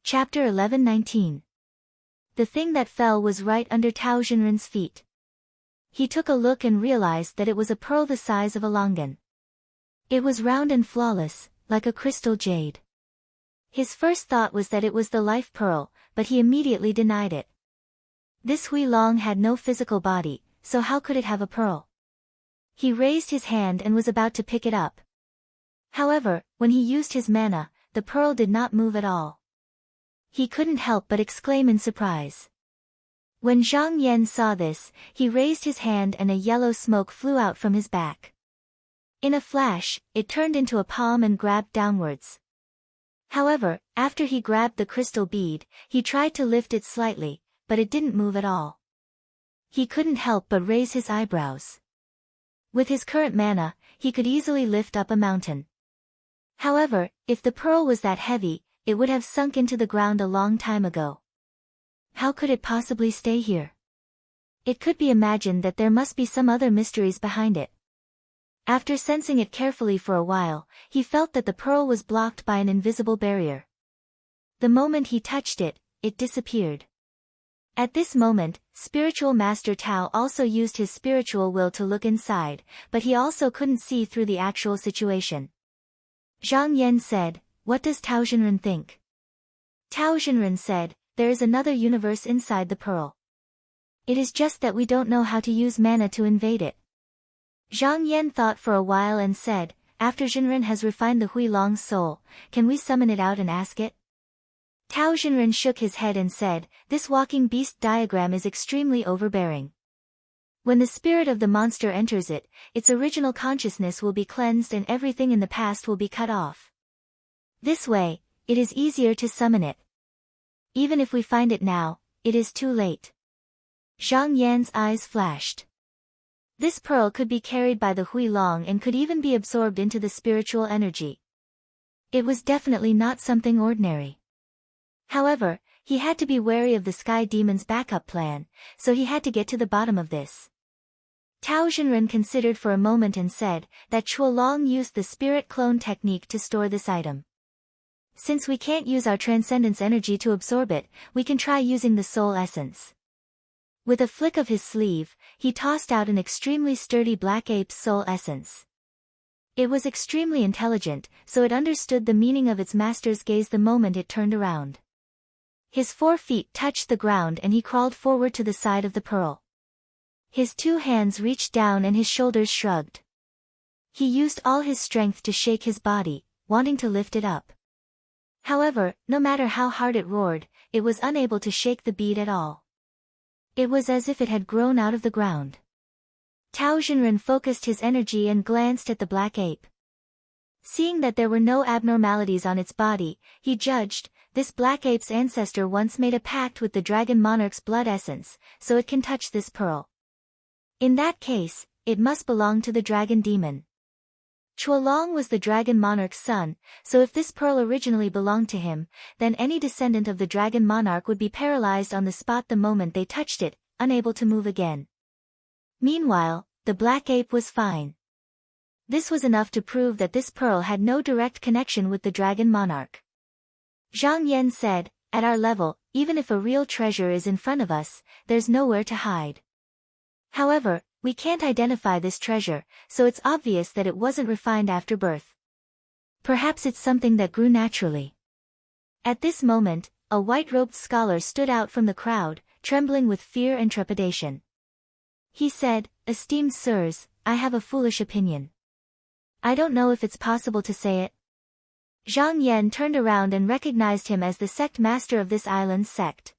Chapter 11:19. The thing that fell was right under Tao Xinren's feet. He took a look and realized that it was a pearl the size of a longan. It was round and flawless, like a crystal jade. His first thought was that it was the life pearl, but he immediately denied it. This Huilong had no physical body, so how could it have a pearl? He raised his hand and was about to pick it up. However, when he used his mana, the pearl did not move at all. He couldn't help but exclaim in surprise. When Zhang Yan saw this, he raised his hand and a yellow smoke flew out from his back. In a flash, it turned into a palm and grabbed downwards. However, after he grabbed the crystal bead, he tried to lift it slightly, but it didn't move at all. He couldn't help but raise his eyebrows. With his current mana, he could easily lift up a mountain. However, if the pearl was that heavy, it would have sunk into the ground a long time ago. How could it possibly stay here? It could be imagined that there must be some other mysteries behind it. After sensing it carefully for a while, he felt that the pearl was blocked by an invisible barrier. The moment he touched it, it disappeared. At this moment, Spiritual Master Tao also used his spiritual will to look inside, but he also couldn't see through the actual situation. Zhang Yan said, "What does Tao Xinren think?" Tao Xinren said, "There is another universe inside the pearl. It is just that we don't know how to use mana to invade it." Zhang Yan thought for a while and said, "After Xinren has refined the Huilong's soul, can we summon it out and ask it?" Tao Xinren shook his head and said, "This walking beast diagram is extremely overbearing. When the spirit of the monster enters it, its original consciousness will be cleansed and everything in the past will be cut off. This way, it is easier to summon it. Even if we find it now, it is too late." Zhang Yan's eyes flashed. This pearl could be carried by the Huilong and could even be absorbed into the spiritual energy. It was definitely not something ordinary. However, he had to be wary of the Sky Demon's backup plan, so he had to get to the bottom of this. Tao Xinren considered for a moment and said that Chuolong used the spirit clone technique to store this item. Since we can't use our transcendence energy to absorb it, we can try using the soul essence. With a flick of his sleeve, he tossed out an extremely sturdy black ape's soul essence. It was extremely intelligent, so it understood the meaning of its master's gaze the moment it turned around. His 4 feet touched the ground and he crawled forward to the side of the pearl. His 2 hands reached down and his shoulders shrugged. He used all his strength to shake his body, wanting to lift it up. However, no matter how hard it roared, it was unable to shake the bead at all. It was as if it had grown out of the ground. Tao Xinren focused his energy and glanced at the black ape. Seeing that there were no abnormalities on its body, he judged, this black ape's ancestor once made a pact with the dragon monarch's blood essence, so it can touch this pearl. In that case, it must belong to the dragon demon. Chuolong was the dragon monarch's son, so if this pearl originally belonged to him, then any descendant of the dragon monarch would be paralyzed on the spot the moment they touched it, unable to move again. Meanwhile, the black ape was fine. This was enough to prove that this pearl had no direct connection with the dragon monarch. Zhang Yan said, "At our level, even if a real treasure is in front of us, there's nowhere to hide. However, we can't identify this treasure, so it's obvious that it wasn't refined after birth. Perhaps it's something that grew naturally." At this moment, a white-robed scholar stood out from the crowd, trembling with fear and trepidation. He said, "Esteemed sirs, I have a foolish opinion. I don't know if it's possible to say it." Zhang Yan turned around and recognized him as the sect master of this island's sect.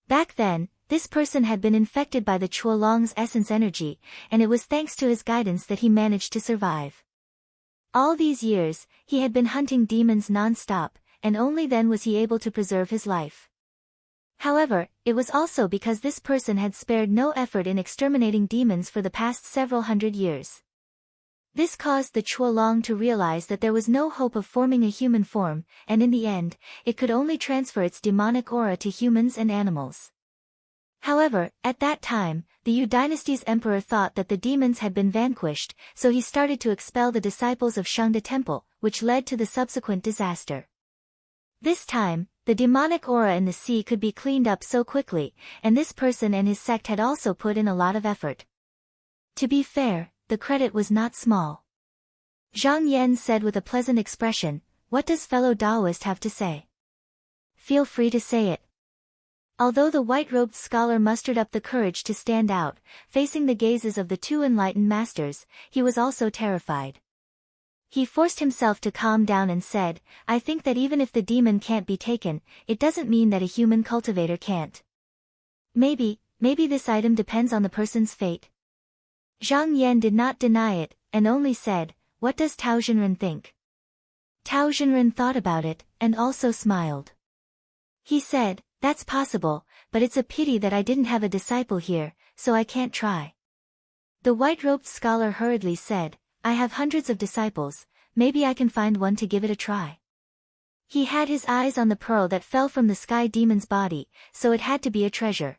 Back then, this person had been infected by the Chuolong's essence energy, and it was thanks to his guidance that he managed to survive. All these years, he had been hunting demons non-stop, and only then was he able to preserve his life. However, it was also because this person had spared no effort in exterminating demons for the past several hundred years. This caused the Chuolong to realize that there was no hope of forming a human form, and in the end, it could only transfer its demonic aura to humans and animals. However, at that time, the Yu dynasty's emperor thought that the demons had been vanquished, so he started to expel the disciples of Shangda Temple, which led to the subsequent disaster. This time, the demonic aura in the sea could be cleaned up so quickly, and this person and his sect had also put in a lot of effort. To be fair, the credit was not small. Zhang Yan said with a pleasant expression, "What does fellow Taoist have to say?" "Feel free to say it." Although the white-robed scholar mustered up the courage to stand out, facing the gazes of the two enlightened masters, he was also terrified. He forced himself to calm down and said, "I think that even if the demon can't be taken, it doesn't mean that a human cultivator can't. Maybe this item depends on the person's fate." Zhang Yan did not deny it, and only said, "What does Tao Zhenren think?" Tao Zhenren thought about it, and also smiled. He said, "That's possible, but it's a pity that I didn't have a disciple here, so I can't try." The white-robed scholar hurriedly said, "I have hundreds of disciples, maybe I can find one to give it a try." He had his eyes on the pearl that fell from the sky demon's body, so it had to be a treasure.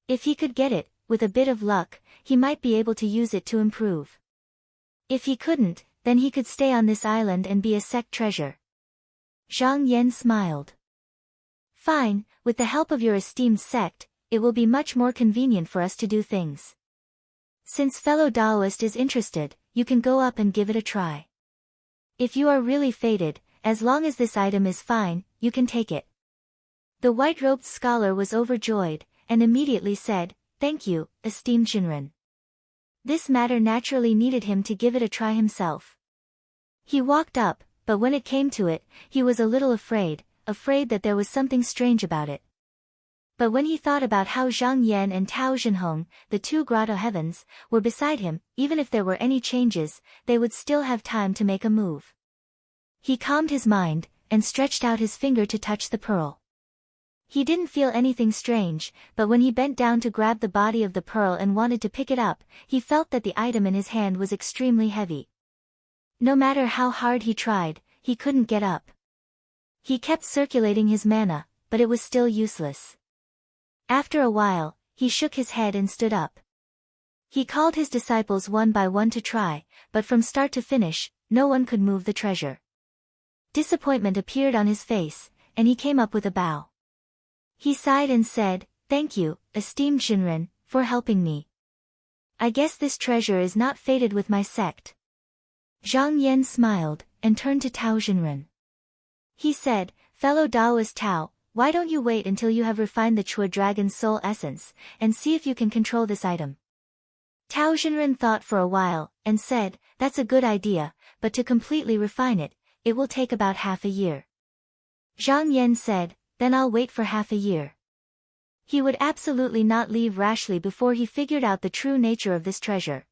If he could get it, with a bit of luck, he might be able to use it to improve. If he couldn't, then he could stay on this island and be a sect treasure. Zhang Yan smiled. "Fine, with the help of your esteemed sect, it will be much more convenient for us to do things. Since fellow Taoist is interested, you can go up and give it a try. If you are really fated, as long as this item is fine, you can take it." The white-robed scholar was overjoyed, and immediately said, "Thank you, esteemed Shinran." This matter naturally needed him to give it a try himself. He walked up, but when it came to it, he was a little afraid that there was something strange about it. But when he thought about how Zhang Yan and Tao Zhenhong, the two grotto heavens, were beside him, even if there were any changes, they would still have time to make a move. He calmed his mind, and stretched out his finger to touch the pearl. He didn't feel anything strange, but when he bent down to grab the body of the pearl and wanted to pick it up, he felt that the item in his hand was extremely heavy. No matter how hard he tried, he couldn't get up. He kept circulating his mana, but it was still useless. After a while, he shook his head and stood up. He called his disciples one by one to try, but from start to finish, no one could move the treasure. Disappointment appeared on his face, and he came up with a bow. He sighed and said, "Thank you, esteemed Shinran, for helping me. I guess this treasure is not fated with my sect." Zhang Yan smiled, and turned to Tao Zhenren. He said, "Fellow Taoist Tao, why don't you wait until you have refined the Chua Dragon's soul essence, and see if you can control this item?" Tao Zhenren thought for a while, and said, "That's a good idea, but to completely refine it, it will take about half a year." Zhang Yan said, "Then I'll wait for half a year." He would absolutely not leave rashly before he figured out the true nature of this treasure.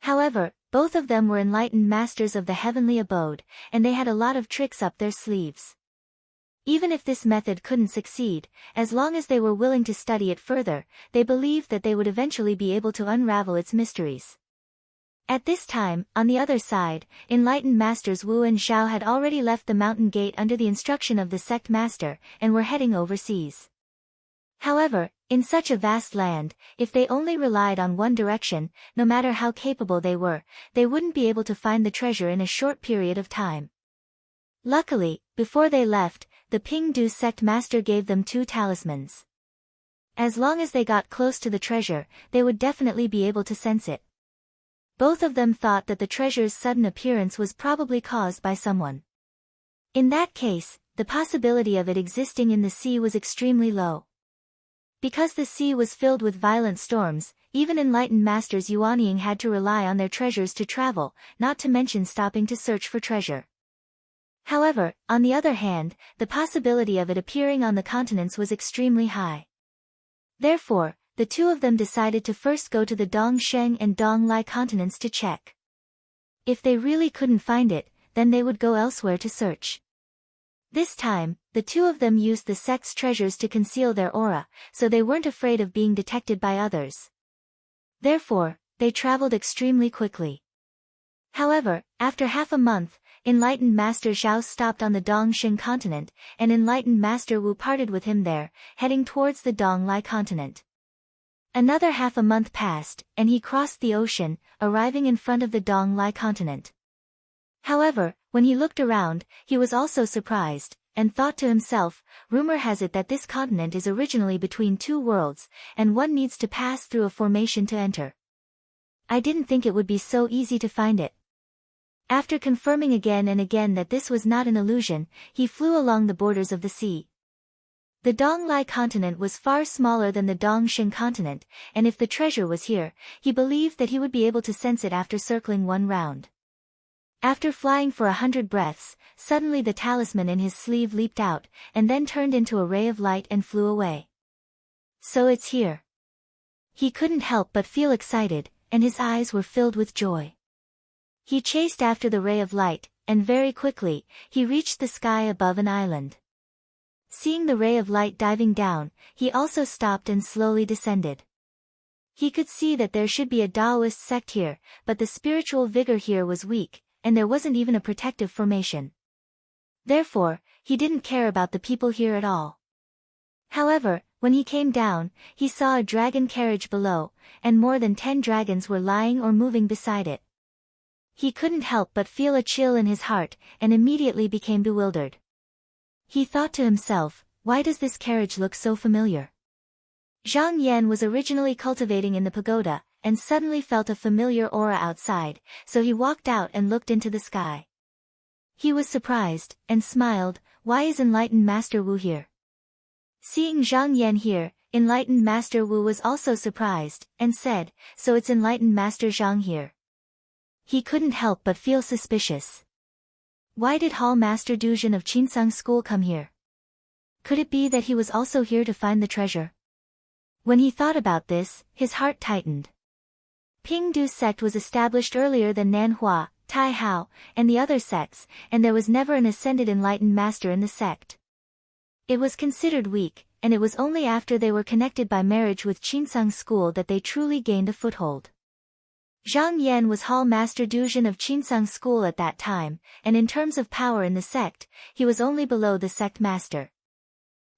However, both of them were enlightened masters of the heavenly abode, and they had a lot of tricks up their sleeves. Even if this method couldn't succeed, as long as they were willing to study it further, they believed that they would eventually be able to unravel its mysteries. At this time, on the other side, enlightened masters Wu and Xiao had already left the mountain gate under the instruction of the sect master, and were heading overseas. However, in such a vast land, if they only relied on one direction, no matter how capable they were, they wouldn't be able to find the treasure in a short period of time. Luckily, before they left, the Pingdu sect master gave them 2 talismans. As long as they got close to the treasure, they would definitely be able to sense it. Both of them thought that the treasure's sudden appearance was probably caused by someone. In that case, the possibility of it existing in the sea was extremely low. Because the sea was filled with violent storms, even enlightened masters Yuanying had to rely on their treasures to travel, not to mention stopping to search for treasure. However, on the other hand, the possibility of it appearing on the continents was extremely high. Therefore, the two of them decided to first go to the Dongsheng and Donglai continents to check. If they really couldn't find it, then they would go elsewhere to search. This time, the two of them used the sect's treasures to conceal their aura, so they weren't afraid of being detected by others. Therefore, they traveled extremely quickly. However, after half a month, enlightened Master Zhao stopped on the Dongsheng continent, and enlightened Master Wu parted with him there, heading towards the Donglai continent. Another half a month passed, and he crossed the ocean, arriving in front of the Donglai continent. However, when he looked around, he was also surprised, and thought to himself, rumor has it that this continent is originally between two worlds, and one needs to pass through a formation to enter. I didn't think it would be so easy to find it. After confirming again and again that this was not an illusion, he flew along the borders of the sea. The Donglai continent was far smaller than the Dongshin continent, and if the treasure was here, he believed that he would be able to sense it after circling one round. After flying for 100 breaths, suddenly the talisman in his sleeve leaped out, and then turned into a ray of light and flew away. So it's here. He couldn't help but feel excited, and his eyes were filled with joy. He chased after the ray of light, and very quickly, he reached the sky above an island. Seeing the ray of light diving down, he also stopped and slowly descended. He could see that there should be a Taoist sect here, but the spiritual vigor here was weak, and there wasn't even a protective formation. Therefore, he didn't care about the people here at all. However, when he came down, he saw a dragon carriage below, and more than 10 dragons were lying or moving beside it. He couldn't help but feel a chill in his heart, and immediately became bewildered. He thought to himself, why does this carriage look so familiar? Zhang Yan was originally cultivating in the pagoda, and suddenly felt a familiar aura outside, so he walked out and looked into the sky. He was surprised, and smiled, why is Enlightened Master Wu here? Seeing Zhang Yan here, Enlightened Master Wu was also surprised, and said, so it's Enlightened Master Zhang here. He couldn't help but feel suspicious. Why did Hall Master Duzhen of Qinsang School come here? Could it be that he was also here to find the treasure? When he thought about this, his heart tightened. Pingdu sect was established earlier than Nanhua, Taihao, and the other sects, and there was never an ascended enlightened master in the sect. It was considered weak, and it was only after they were connected by marriage with Qinsang School that they truly gained a foothold. Zhang Yan was Hall Master Duzhen of Qinsang School at that time, and in terms of power in the sect, he was only below the sect master.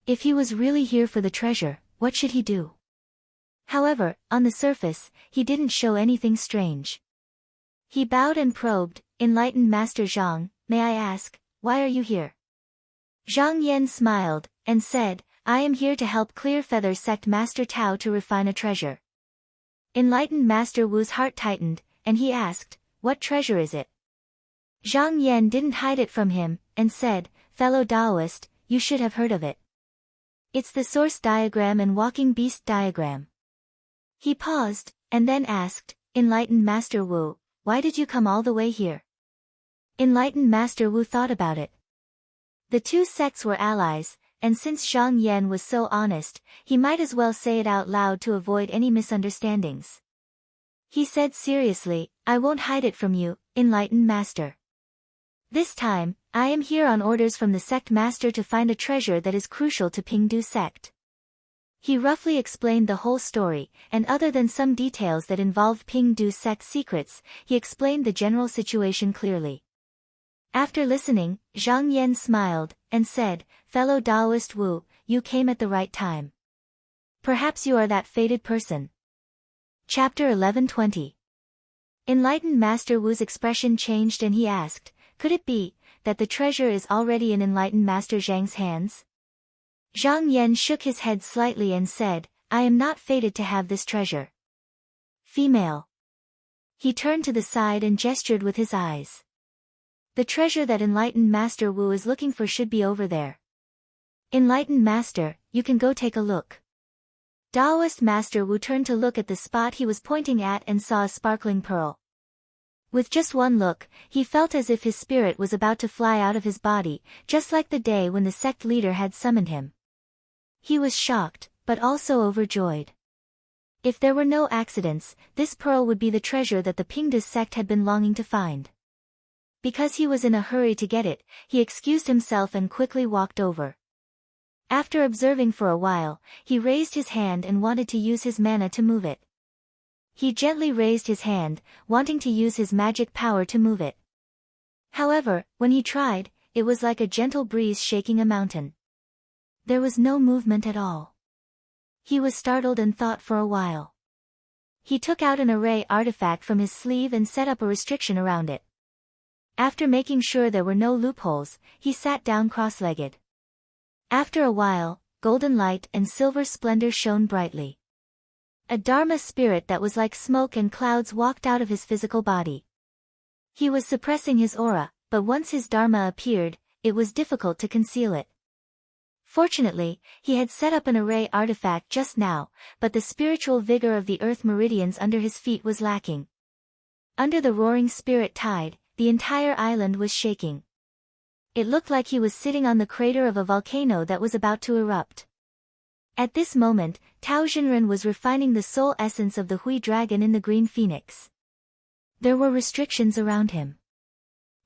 If he was really here for the treasure, what should he do? However, on the surface, he didn't show anything strange. He bowed and probed, Enlightened Master Zhang, may I ask, why are you here? Zhang Yan smiled, and said, I am here to help Clearfeather sect Master Tao to refine a treasure. Enlightened Master Wu's heart tightened, and he asked, what treasure is it? Zhang Yan didn't hide it from him, and said, fellow Taoist, you should have heard of it. It's the source diagram and walking beast diagram. He paused, and then asked, Enlightened Master Wu, why did you come all the way here? Enlightened Master Wu thought about it. The two sects were allies, and since Zhang Yan was so honest, he might as well say it out loud to avoid any misunderstandings. He said seriously, I won't hide it from you, Enlightened Master. This time, I am here on orders from the sect master to find a treasure that is crucial to Pingdu sect. He roughly explained the whole story, and other than some details that involved Pingdu sect secrets, he explained the general situation clearly. After listening, Zhang Yan smiled, and said, fellow Taoist Wu, you came at the right time. Perhaps you are that fated person. Chapter 11:20. Enlightened Master Wu's expression changed and he asked, could it be, that the treasure is already in Enlightened Master Zhang's hands? Zhang Yan shook his head slightly and said, I am not fated to have this treasure. Female. He turned to the side and gestured with his eyes. The treasure that Enlightened Master Wu is looking for should be over there. Enlightened Master, you can go take a look. Taoist Master Wu turned to look at the spot he was pointing at and saw a sparkling pearl. With just one look, he felt as if his spirit was about to fly out of his body, just like the day when the sect leader had summoned him. He was shocked, but also overjoyed. If there were no accidents, this pearl would be the treasure that the Pingdu sect had been longing to find. Because he was in a hurry to get it, he excused himself and quickly walked over. After observing for a while, he raised his hand and wanted to use his mana to move it. He gently raised his hand, wanting to use his magic power to move it. However, when he tried, it was like a gentle breeze shaking a mountain. There was no movement at all. He was startled and thought for a while. He took out an array artifact from his sleeve and set up a restriction around it. After making sure there were no loopholes, he sat down cross-legged. After a while, golden light and silver splendor shone brightly. A Dharma spirit that was like smoke and clouds walked out of his physical body. He was suppressing his aura, but once his Dharma appeared, it was difficult to conceal it. Fortunately, he had set up an array artifact just now, but the spiritual vigor of the earth meridians under his feet was lacking. Under the roaring spirit tide, the entire island was shaking. It looked like he was sitting on the crater of a volcano that was about to erupt. At this moment, Tao Xinren was refining the soul essence of the Hui dragon in the green phoenix. There were restrictions around him.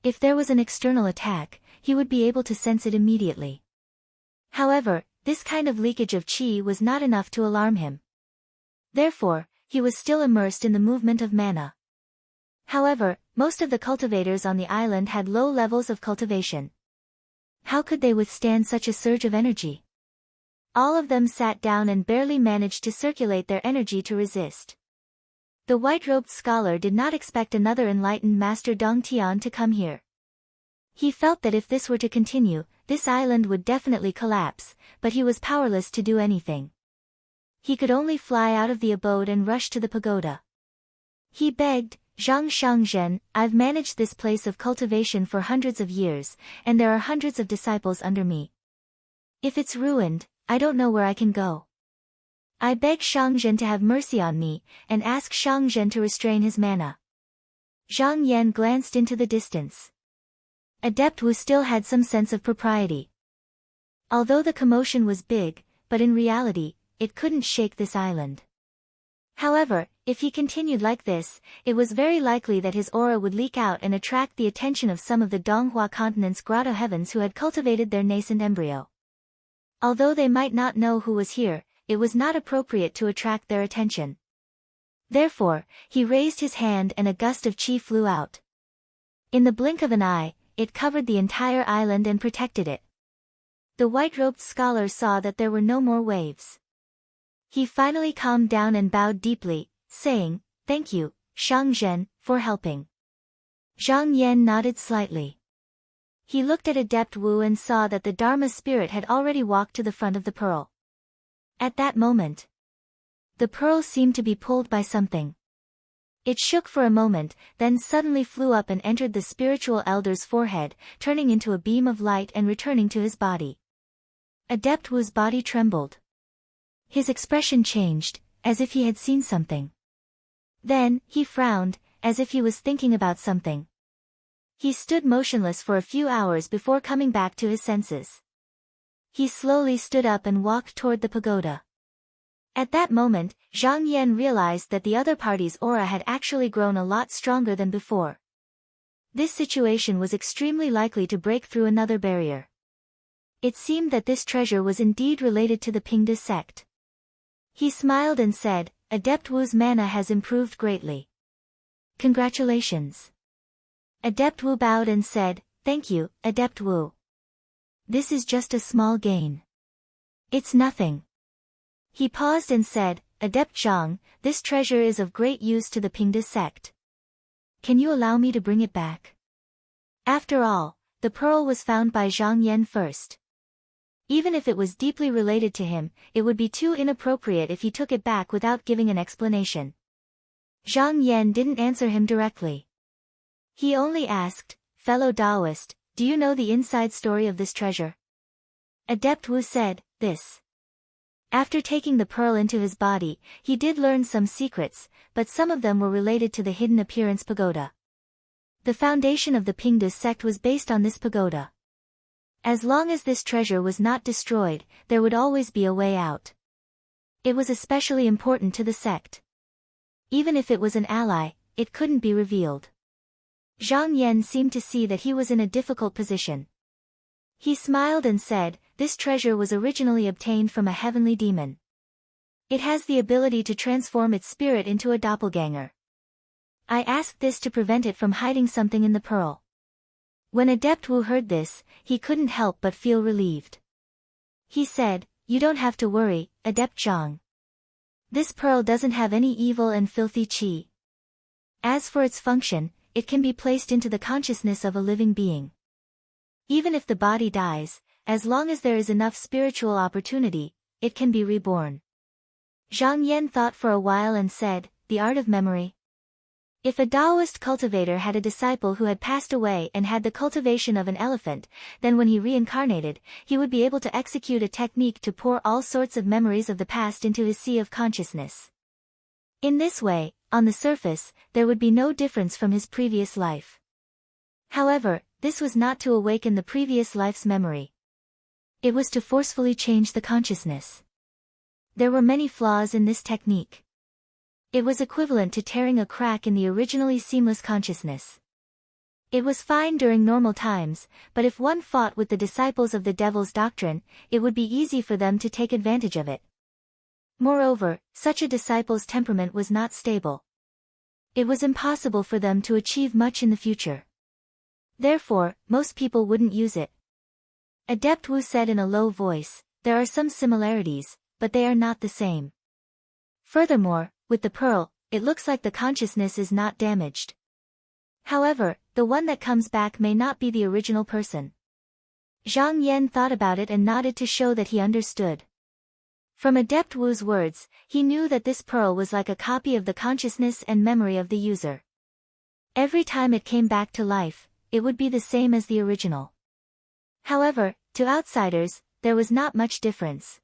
If there was an external attack, he would be able to sense it immediately. However, this kind of leakage of qi was not enough to alarm him. Therefore, he was still immersed in the movement of mana. However, most of the cultivators on the island had low levels of cultivation. How could they withstand such a surge of energy? All of them sat down and barely managed to circulate their energy to resist. The white-robed scholar did not expect another enlightened Master Dong Tian to come here. He felt that if this were to continue, this island would definitely collapse, but he was powerless to do anything. He could only fly out of the abode and rush to the pagoda. He begged, "Zhang Shangzhen, I've managed this place of cultivation for hundreds of years, and there are hundreds of disciples under me. If it's ruined, I don't know where I can go. I beg Shangzhen to have mercy on me, and ask Shangzhen to restrain his mana." Zhang Yan glanced into the distance. Adept Wu still had some sense of propriety. Although the commotion was big, but in reality, it couldn't shake this island. However, if he continued like this, it was very likely that his aura would leak out and attract the attention of some of the Donghua continent's grotto heavens who had cultivated their nascent embryo. Although they might not know who was here, it was not appropriate to attract their attention. Therefore, he raised his hand and a gust of qi flew out. In the blink of an eye, it covered the entire island and protected it. The white-robed scholar saw that there were no more waves. He finally calmed down and bowed deeply, saying, "Thank you, Shangzhen, for helping." Zhang Yan nodded slightly. He looked at Adept Wu and saw that the Dharma spirit had already walked to the front of the pearl. At that moment, the pearl seemed to be pulled by something. It shook for a moment, then suddenly flew up and entered the spiritual elder's forehead, turning into a beam of light and returning to his body. Adept Wu's body trembled. His expression changed, as if he had seen something. Then, he frowned, as if he was thinking about something. He stood motionless for a few hours before coming back to his senses. He slowly stood up and walked toward the pagoda. At that moment, Zhang Yan realized that the other party's aura had actually grown a lot stronger than before. This situation was extremely likely to break through another barrier. It seemed that this treasure was indeed related to the Pingda sect. He smiled and said, "Adept Wu's mana has improved greatly. Congratulations." Adept Wu bowed and said, "Thank you, Adept Wu. This is just a small gain. It's nothing." He paused and said, "Adept Zhang, this treasure is of great use to the Pingda sect. Can you allow me to bring it back?" After all, the pearl was found by Zhang Yan first. Even if it was deeply related to him, it would be too inappropriate if he took it back without giving an explanation. Zhang Yan didn't answer him directly. He only asked, "Fellow Taoist, do you know the inside story of this treasure?" Adept Wu said, "This." After taking the pearl into his body, he did learn some secrets, but some of them were related to the hidden appearance pagoda. The foundation of the Pingda sect was based on this pagoda. As long as this treasure was not destroyed, there would always be a way out. It was especially important to the sect. Even if it was an ally, it couldn't be revealed. Zhang Yan seemed to see that he was in a difficult position. He smiled and said, "This treasure was originally obtained from a heavenly demon. It has the ability to transform its spirit into a doppelganger. I asked this to prevent it from hiding something in the pearl." When Adept Wu heard this, he couldn't help but feel relieved. He said, "You don't have to worry, Adept Zhang. This pearl doesn't have any evil and filthy qi. As for its function, it can be placed into the consciousness of a living being. Even if the body dies, as long as there is enough spiritual opportunity, it can be reborn. Zhang Yan thought for a while and said, the art of memory. If a Taoist cultivator had a disciple who had passed away and had the cultivation of an elephant, then when he reincarnated, he would be able to execute a technique to pour all sorts of memories of the past into his sea of consciousness. In this way, on the surface, there would be no difference from his previous life. However, this was not to awaken the previous life's memory. It was to forcefully change the consciousness. There were many flaws in this technique. It was equivalent to tearing a crack in the originally seamless consciousness. It was fine during normal times, but if one fought with the disciples of the devil's doctrine, it would be easy for them to take advantage of it. Moreover, such a disciple's temperament was not stable. It was impossible for them to achieve much in the future. Therefore, most people wouldn't use it. Adept Wu said in a low voice, there are some similarities, but they are not the same. Furthermore, with the pearl, it looks like the consciousness is not damaged. However, the one that comes back may not be the original person. Zhang Yan thought about it and nodded to show that he understood. From Adept Wu's words, he knew that this pearl was like a copy of the consciousness and memory of the user. Every time it came back to life, it would be the same as the original. However, to outsiders, there was not much difference.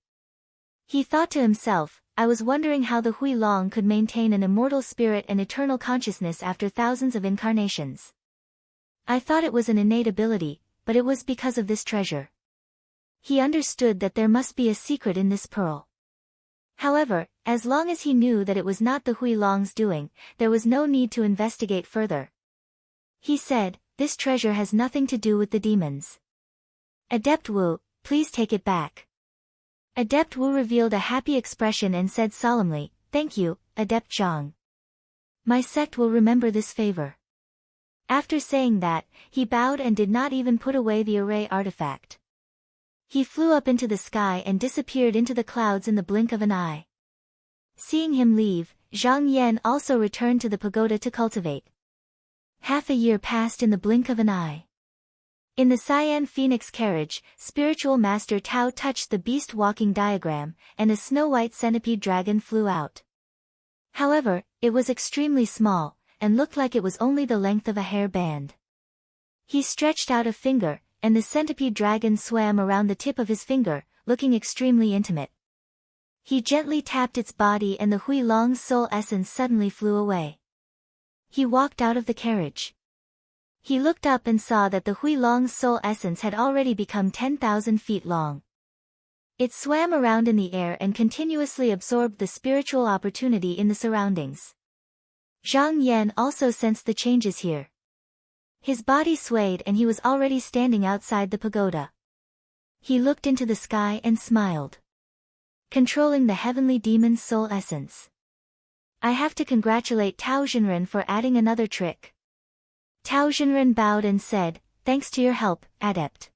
He thought to himself, I was wondering how the Hui Long could maintain an immortal spirit and eternal consciousness after thousands of incarnations. I thought it was an innate ability, but it was because of this treasure. He understood that there must be a secret in this pearl. However, as long as he knew that it was not the Hui Long's doing, there was no need to investigate further. He said, this treasure has nothing to do with the demons. Adept Wu, please take it back. Adept Wu revealed a happy expression and said solemnly, thank you, Adept Zhang. My sect will remember this favor. After saying that, he bowed and did not even put away the array artifact. He flew up into the sky and disappeared into the clouds in the blink of an eye. Seeing him leave, Zhang Yan also returned to the pagoda to cultivate. Half a year passed in the blink of an eye. In the cyan phoenix carriage, spiritual master Tao touched the beast walking diagram, and a snow-white centipede dragon flew out. However, it was extremely small, and looked like it was only the length of a hair band. He stretched out a finger, and the centipede dragon swam around the tip of his finger, looking extremely intimate. He gently tapped its body and the Hui Long's soul essence suddenly flew away. He walked out of the carriage. He looked up and saw that the Hui Long's soul essence had already become 10,000 feet long. It swam around in the air and continuously absorbed the spiritual opportunity in the surroundings. Zhang Yan also sensed the changes here. His body swayed and he was already standing outside the pagoda. He looked into the sky and smiled. Controlling the heavenly demon's soul essence. I have to congratulate Tao Zhenren for adding another trick. Tao Zhenren bowed and said, thanks to your help, Adept.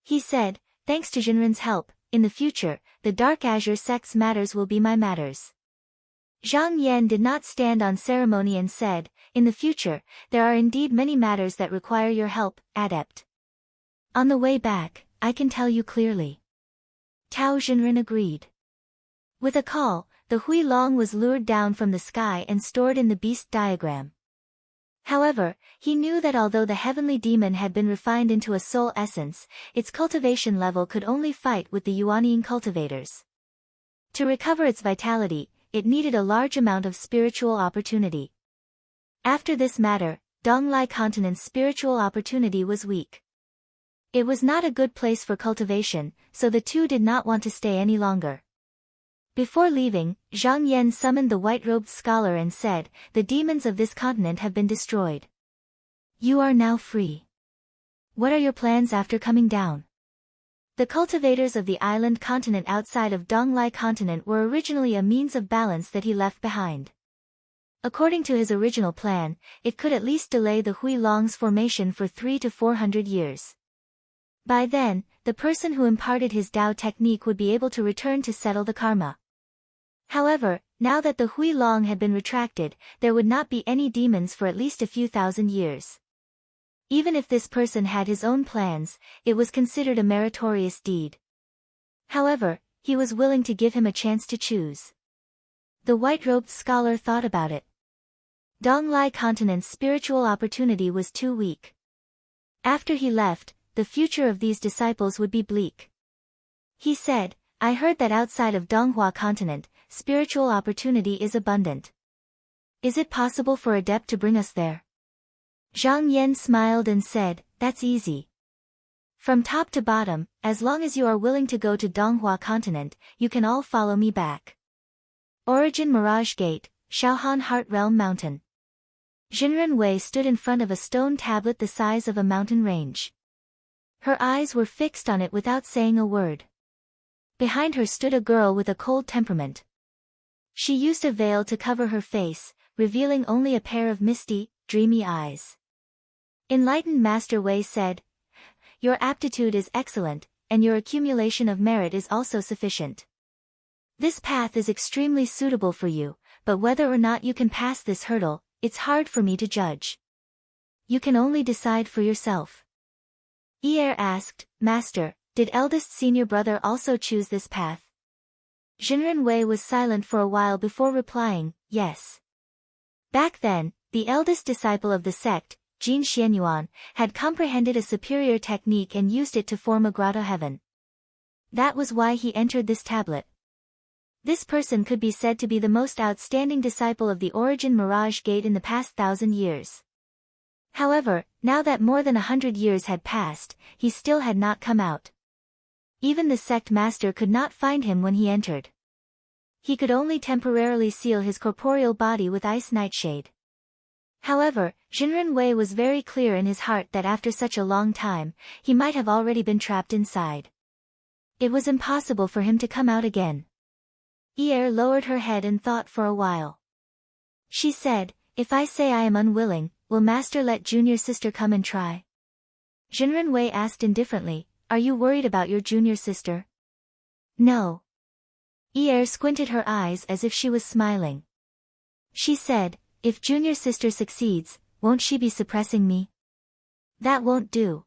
He said, thanks to Zhenren's help, in the future, the Dark Azure sect's matters will be my matters. Zhang Yan did not stand on ceremony and said, in the future, there are indeed many matters that require your help, Adept. On the way back, I can tell you clearly. Tao Zhenren agreed. With a call, the Hui Long was lured down from the sky and stored in the beast diagram. However, he knew that although the heavenly demon had been refined into a soul essence, its cultivation level could only fight with the Yuanian cultivators. To recover its vitality, it needed a large amount of spiritual opportunity. After this matter, Donglai continent's spiritual opportunity was weak. It was not a good place for cultivation, so the two did not want to stay any longer. Before leaving, Zhang Yan summoned the white-robed scholar and said, the demons of this continent have been destroyed. You are now free. What are your plans after coming down? The cultivators of the island continent outside of Donglai continent were originally a means of balance that he left behind. According to his original plan, it could at least delay the Hui Long's formation for 300 to 400 years. By then, the person who imparted his Tao technique would be able to return to settle the karma. However, now that the Hui Long had been retracted, there would not be any demons for at least a few thousand years. Even if this person had his own plans, it was considered a meritorious deed. However, he was willing to give him a chance to choose. The white-robed scholar thought about it. Donglai continent's spiritual opportunity was too weak. After he left, the future of these disciples would be bleak. He said, I heard that outside of Donghua continent, spiritual opportunity is abundant. Is it possible for Adept to bring us there? Zhang Yan smiled and said, that's easy. From top to bottom, as long as you are willing to go to Donghua continent, you can all follow me back. Origin Mirage Gate, Shaohan Heart Realm Mountain. Jinren Wei stood in front of a stone tablet the size of a mountain range. Her eyes were fixed on it without saying a word. Behind her stood a girl with a cold temperament. She used a veil to cover her face, revealing only a pair of misty, dreamy eyes. Enlightened Master Wei said, your aptitude is excellent, and your accumulation of merit is also sufficient. This path is extremely suitable for you, but whether or not you can pass this hurdle, it's hard for me to judge. You can only decide for yourself. Yi asked, Master, did eldest senior brother also choose this path? Jinren Wei was silent for a while before replying, yes. Back then, the eldest disciple of the sect, Jin Xianyuan, had comprehended a superior technique and used it to form a grotto heaven. That was why he entered this tablet. This person could be said to be the most outstanding disciple of the Origin Mirage Gate in the past 1,000 years. However, now that more than 100 years had passed, he still had not come out. Even the sect master could not find him when he entered. He could only temporarily seal his corporeal body with ice nightshade. However, Jinren Wei was very clear in his heart that after such a long time, he might have already been trapped inside. It was impossible for him to come out again. Yi lowered her head and thought for a while. She said, if I say I am unwilling, will Master let junior sister come and try? Jinren Wei asked indifferently, are you worried about your junior sister? No. Yi squinted her eyes as if she was smiling. She said, if junior sister succeeds, won't she be suppressing me? That won't do.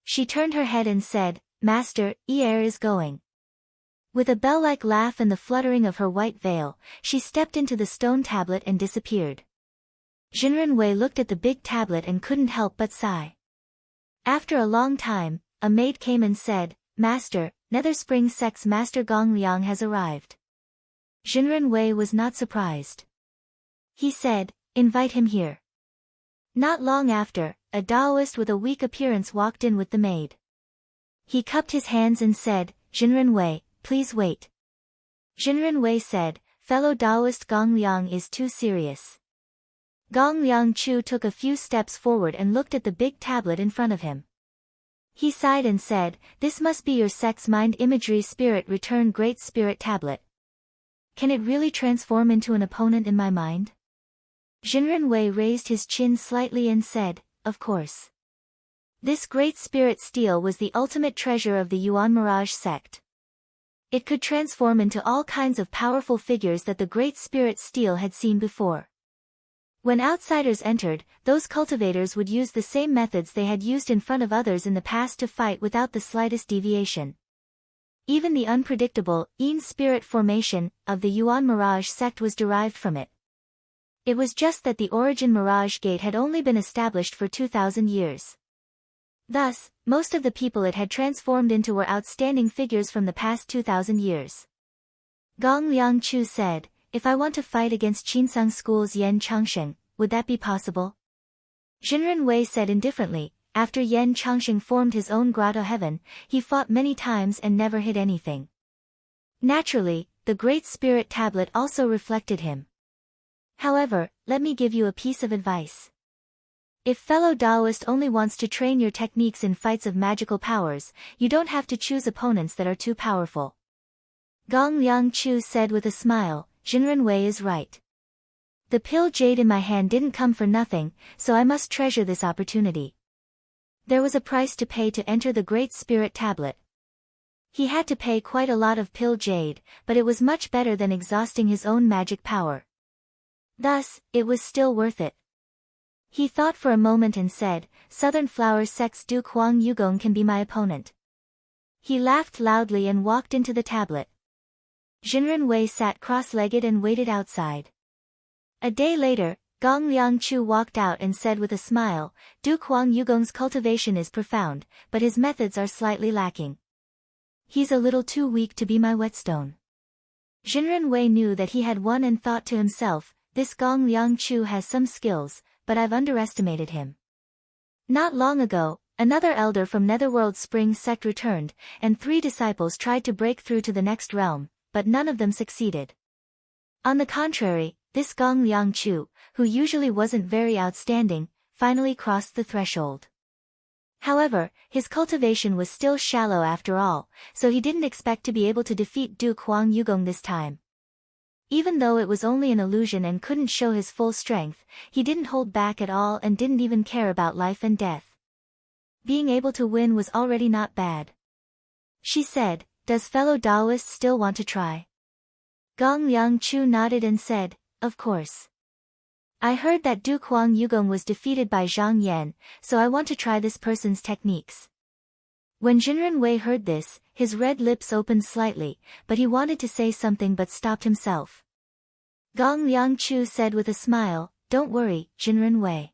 She turned her head and said, Master, Yi is going. With a bell-like laugh and the fluttering of her white veil, she stepped into the stone tablet and disappeared. Jinren Wei looked at the big tablet and couldn't help but sigh. After a long time, a maid came and said, Master, Nether Spring Sect's Master Gong Liang has arrived. Jinren Wei was not surprised. He said, invite him here. Not long after, a Taoist with a weak appearance walked in with the maid. He cupped his hands and said, Jinren Wei, please wait. Jinren Wei said, fellow Taoist Gong Liang is too serious. Gong Liang Chu took a few steps forward and looked at the big tablet in front of him. He sighed and said, this must be your sect's mind imagery spirit return great spirit tablet. Can it really transform into an opponent in my mind? Jinren Wei raised his chin slightly and said, of course. This great spirit steel was the ultimate treasure of the Yuan Mirage sect. It could transform into all kinds of powerful figures that the great spirit steel had seen before. When outsiders entered, those cultivators would use the same methods they had used in front of others in the past to fight without the slightest deviation. Even the unpredictable, Yin spirit formation of the Yuan Mirage sect was derived from it. It was just that the Origin Mirage Gate had only been established for 2,000 years. Thus, most of the people it had transformed into were outstanding figures from the past 2,000 years. Gong Liang Chu said, if I want to fight against Qinsang School's Yan Changsheng, would that be possible? Jinren Wei said indifferently, after Yan Changsheng formed his own grotto heaven, he fought many times and never hit anything. Naturally, the Great Spirit Tablet also reflected him. However, let me give you a piece of advice. If fellow Taoist only wants to train your techniques in fights of magical powers, you don't have to choose opponents that are too powerful. Gong Liang Chu said with a smile, Jinren Wei is right. The pill jade in my hand didn't come for nothing, so I must treasure this opportunity. There was a price to pay to enter the Great Spirit Tablet. He had to pay quite a lot of pill jade, but it was much better than exhausting his own magic power. Thus, it was still worth it. He thought for a moment and said, Southern Flower Sect's Duke Huang Yugong can be my opponent. He laughed loudly and walked into the tablet. Jinren Wei sat cross-legged and waited outside. A day later, Gong Liangchu walked out and said with a smile, Duke Huang Yugong's cultivation is profound, but his methods are slightly lacking. He's a little too weak to be my whetstone. Jinren Wei knew that he had won and thought to himself, this Gong Liangchu has some skills, but I've underestimated him. Not long ago, another elder from Netherworld Spring Sect returned, and 3 disciples tried to break through to the next realm, but none of them succeeded. On the contrary, this Gong Liangchu, who usually wasn't very outstanding, finally crossed the threshold. However, his cultivation was still shallow after all, so he didn't expect to be able to defeat Duke Huang Yugong this time. Even though it was only an illusion and couldn't show his full strength, he didn't hold back at all and didn't even care about life and death. Being able to win was already not bad. She said, does fellow Taoist still want to try? Gong Liangchu nodded and said, of course. I heard that Duke Huang Yugong was defeated by Zhang Yan, so I want to try this person's techniques. When Jinren Wei heard this, his red lips opened slightly, but he wanted to say something but stopped himself. Gong Liangchu said with a smile, don't worry, Jinren Wei.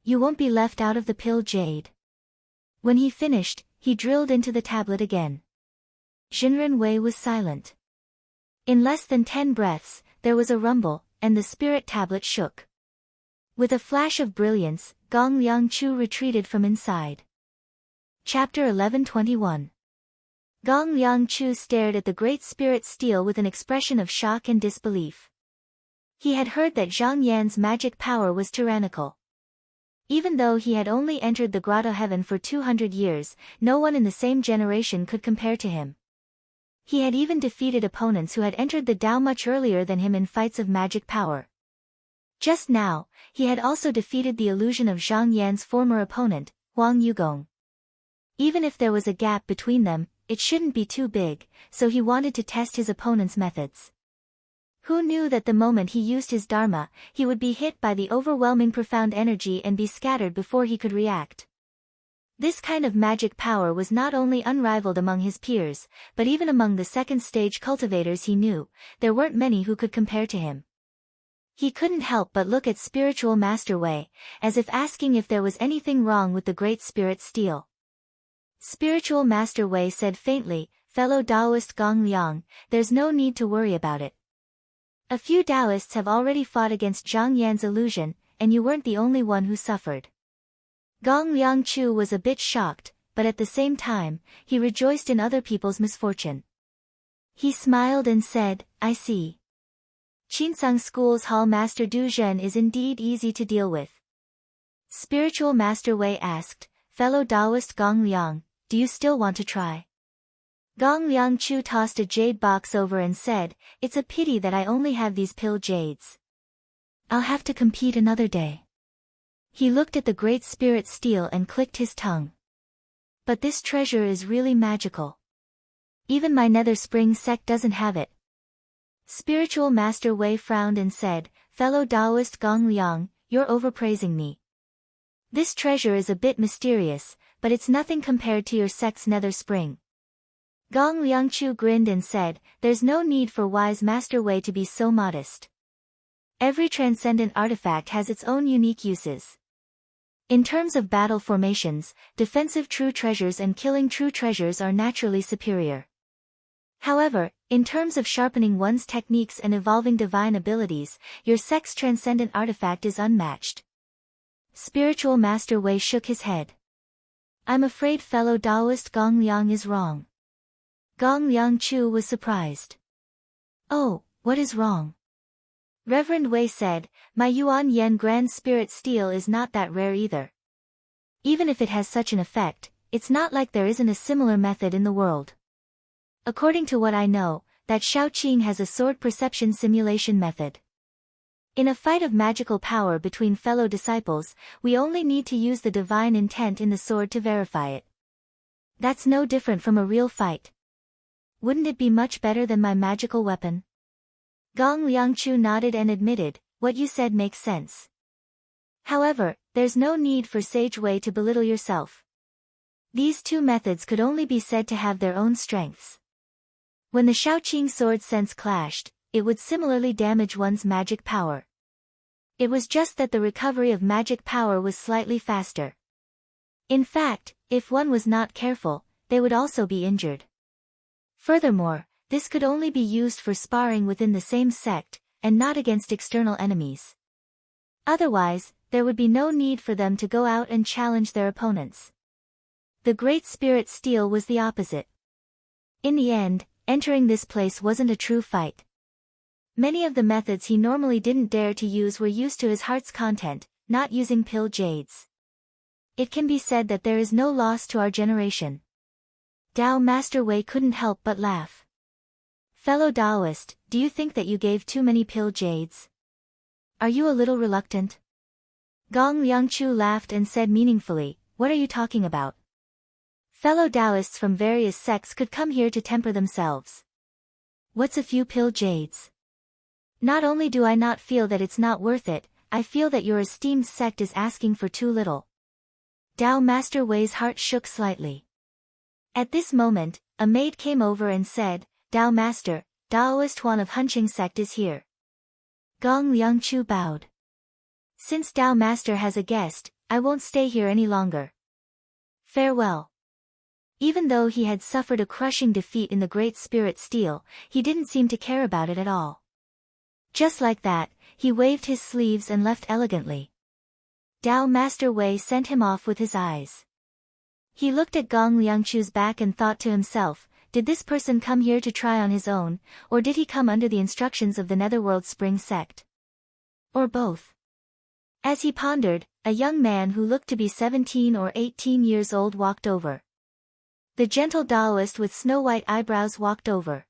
You won't be left out of the pill jade. When he finished, he drilled into the tablet again. Jinren Wei was silent. In less than 10 breaths, there was a rumble, and the spirit tablet shook. With a flash of brilliance, Gong Liangchu retreated from inside. Chapter 1121. Gong Liangchu stared at the great spirit steel with an expression of shock and disbelief. He had heard that Zhang Yan's magic power was tyrannical. Even though he had only entered the grotto heaven for 200 years, no one in the same generation could compare to him. He had even defeated opponents who had entered the Tao much earlier than him in fights of magic power. Just now, he had also defeated the illusion of Zhang Yan's former opponent, Huang Yugong. Even if there was a gap between them, it shouldn't be too big, so he wanted to test his opponent's methods. Who knew that the moment he used his dharma, he would be hit by the overwhelming profound energy and be scattered before he could react. This kind of magic power was not only unrivaled among his peers, but even among the second-stage cultivators he knew, there weren't many who could compare to him. He couldn't help but look at Spiritual Master Wei, as if asking if there was anything wrong with the Great Spirit Steel. Spiritual Master Wei said faintly, fellow Taoist Gong Liang, there's no need to worry about it. A few Taoists have already fought against Zhang Yan's illusion, and you weren't the only one who suffered. Gong Liangchu was a bit shocked, but at the same time, he rejoiced in other people's misfortune. He smiled and said, I see. Qinsang School's Hall Master Du Zhen is indeed easy to deal with. Spiritual Master Wei asked, fellow Taoist Gong Liang, do you still want to try? Gong Liangchu tossed a jade box over and said, it's a pity that I only have these pill jades. I'll have to compete another day. He looked at the great spirit steel and clicked his tongue. But this treasure is really magical. Even my Nether Spring sect doesn't have it. Spiritual Master Wei frowned and said, fellow Taoist Gong Liang, you're overpraising me. This treasure is a bit mysterious, but it's nothing compared to your sect's Nether Spring. Gong Liangchu grinned and said, there's no need for wise Master Wei to be so modest. Every transcendent artifact has its own unique uses. In terms of battle formations, defensive true treasures and killing true treasures are naturally superior. However, in terms of sharpening one's techniques and evolving divine abilities, your sect's transcendent artifact is unmatched. Spiritual Master Wei shook his head. I'm afraid fellow Taoist Gong Liang is wrong. Gong Liangchu was surprised. Oh, what is wrong? Reverend Wei said, my Yuan Yen Grand Spirit Steel is not that rare either. Even if it has such an effect, it's not like there isn't a similar method in the world. According to what I know, that Shaoqing has a sword perception simulation method. In a fight of magical power between fellow disciples, we only need to use the divine intent in the sword to verify it. That's no different from a real fight. Wouldn't it be much better than my magical weapon? Gong Liangchu nodded and admitted, what you said makes sense. However, there's no need for Sage Wei to belittle yourself. These two methods could only be said to have their own strengths. When the Shaoqing sword sense clashed, it would similarly damage one's magic power. It was just that the recovery of magic power was slightly faster. In fact, if one was not careful, they would also be injured. Furthermore, this could only be used for sparring within the same sect, and not against external enemies. Otherwise, there would be no need for them to go out and challenge their opponents. The Great Spirit Steel was the opposite. In the end, entering this place wasn't a true fight. Many of the methods he normally didn't dare to use were used to his heart's content, not using pill jades. It can be said that there is no loss to our generation. Dao Master Wei couldn't help but laugh. Fellow Daoist, do you think that you gave too many pill jades? Are you a little reluctant? Gong Liangchu laughed and said meaningfully, what are you talking about? Fellow Taoists from various sects could come here to temper themselves. What's a few pill jades? Not only do I not feel that it's not worth it, I feel that your esteemed sect is asking for too little. Dao Master Wei's heart shook slightly. At this moment, a maid came over and said, Dao Master, Daoist Huan of Hunqing sect is here. Gong Liangchu bowed. Since Dao Master has a guest, I won't stay here any longer. Farewell. Even though he had suffered a crushing defeat in the Great Spirit Steel, he didn't seem to care about it at all. Just like that, he waved his sleeves and left elegantly. Dao Master Wei sent him off with his eyes. He looked at Gong Liangchu's back and thought to himself, did this person come here to try on his own, or did he come under the instructions of the Netherworld Spring sect? Or both? As he pondered, a young man who looked to be 17 or 18 years old walked over. The gentle Daoist with snow-white eyebrows walked over.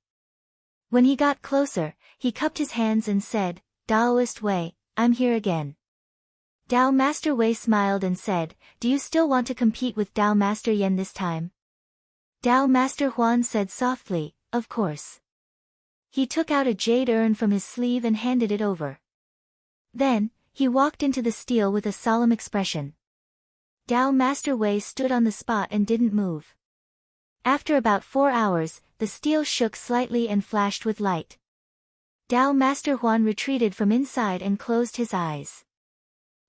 When he got closer, he cupped his hands and said, Daoist Wei, I'm here again. Dao Master Wei smiled and said, do you still want to compete with Dao Master Yan this time? Dao Master Huan said softly, of course. He took out a jade urn from his sleeve and handed it over. Then, he walked into the steel with a solemn expression. Dao Master Wei stood on the spot and didn't move. After about 4 hours, the steel shook slightly and flashed with light. Dao Master Huan retreated from inside and closed his eyes.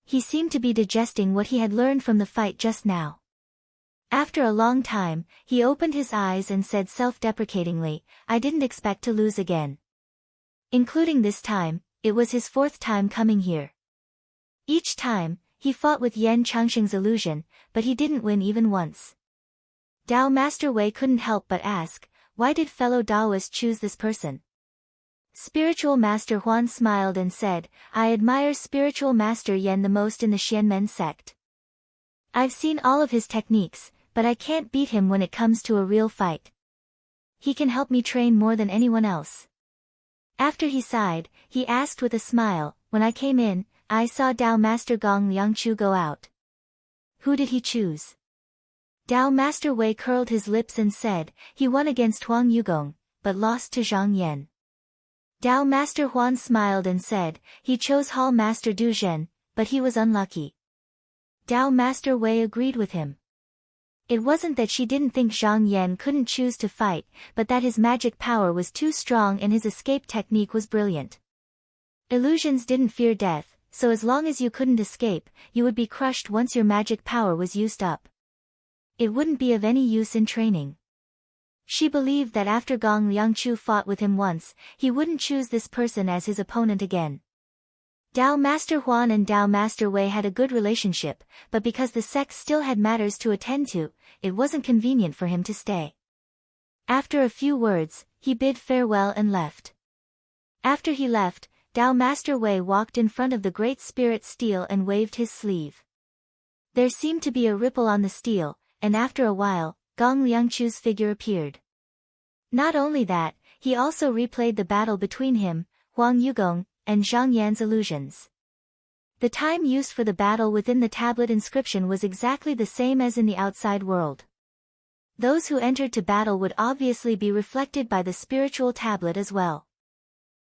He seemed to be digesting what he had learned from the fight just now. After a long time, he opened his eyes and said self-deprecatingly, I didn't expect to lose again. Including this time, it was his 4th time coming here. Each time, he fought with Yan Changxing's illusion, but he didn't win even once. Dao Master Wei couldn't help but ask, why did fellow Daoist choose this person? Spiritual Master Huan smiled and said, I admire Spiritual Master Yan the most in the Xianmen sect. I've seen all of his techniques, but I can't beat him when it comes to a real fight. He can help me train more than anyone else. After he sighed, he asked with a smile, when I came in, I saw Dao Master Gong Liangchu go out. Who did he choose? Dao Master Wei curled his lips and said, he won against Huang Yugong, but lost to Zhang Yan. Dao Master Huan smiled and said, he chose Hall Master Du Zhen, but he was unlucky. Dao Master Wei agreed with him. It wasn't that she didn't think Zhang Yan couldn't choose to fight, but that his magic power was too strong and his escape technique was brilliant. Illusions didn't fear death, so as long as you couldn't escape, you would be crushed once your magic power was used up. It wouldn't be of any use in training. She believed that after Gong Liangchu fought with him once, he wouldn't choose this person as his opponent again. Dao Master Huan and Dao Master Wei had a good relationship, but because the sect still had matters to attend to, it wasn't convenient for him to stay. After a few words, he bid farewell and left. After he left, Dao Master Wei walked in front of the Great Spirit Steel and waved his sleeve. There seemed to be a ripple on the steel, and after a while, Gong Liangchu's figure appeared. Not only that, he also replayed the battle between him, Huang Yugong, and Zhang Yan's illusions. The time used for the battle within the tablet inscription was exactly the same as in the outside world. Those who entered to battle would obviously be reflected by the spiritual tablet as well.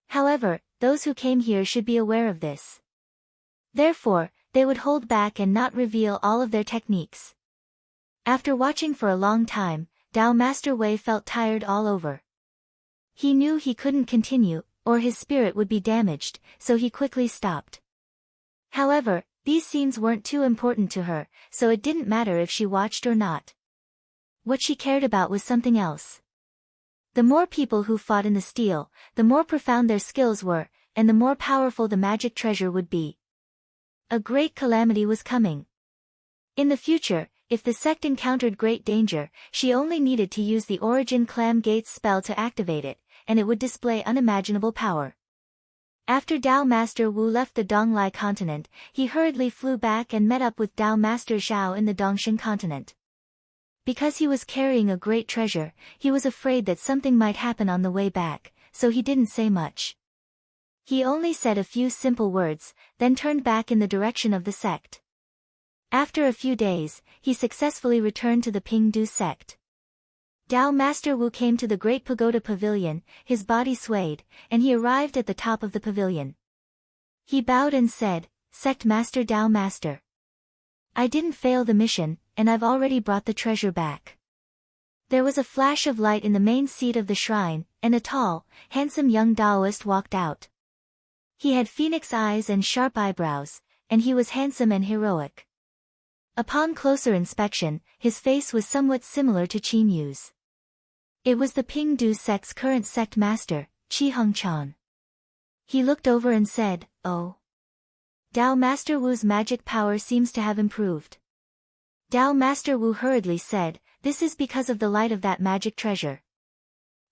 However, those who came here should be aware of this. Therefore, they would hold back and not reveal all of their techniques. After watching for a long time, Tao Master Wei felt tired all over. He knew he couldn't continue, or his spirit would be damaged, so he quickly stopped. However, these scenes weren't too important to her, so it didn't matter if she watched or not. What she cared about was something else. The more people who fought in the steel, the more profound their skills were, and the more powerful the magic treasure would be. A great calamity was coming. In the future, if the sect encountered great danger, she only needed to use the Origin Clam Gates spell to activate it, and it would display unimaginable power. After Tao Master Wu left the Donglai continent, he hurriedly flew back and met up with Tao Master Zhao in the Dongshan continent. Because he was carrying a great treasure, he was afraid that something might happen on the way back, so he didn't say much. He only said a few simple words, then turned back in the direction of the sect. After a few days, he successfully returned to the Pingdu sect. Tao Master Wu came to the great pagoda pavilion, his body swayed, and he arrived at the top of the pavilion. He bowed and said, "Sect Master Tao Master. I didn't fail the mission, and I've already brought the treasure back." There was a flash of light in the main seat of the shrine, and a tall, handsome young Taoist walked out. He had phoenix eyes and sharp eyebrows, and he was handsome and heroic. Upon closer inspection, his face was somewhat similar to Qin Yu's. It was the Pingdu sect's current sect master, Qi Hengchan. He looked over and said, "Oh. Tao Master Wu's magic power seems to have improved." Tao Master Wu hurriedly said, "This is because of the light of that magic treasure."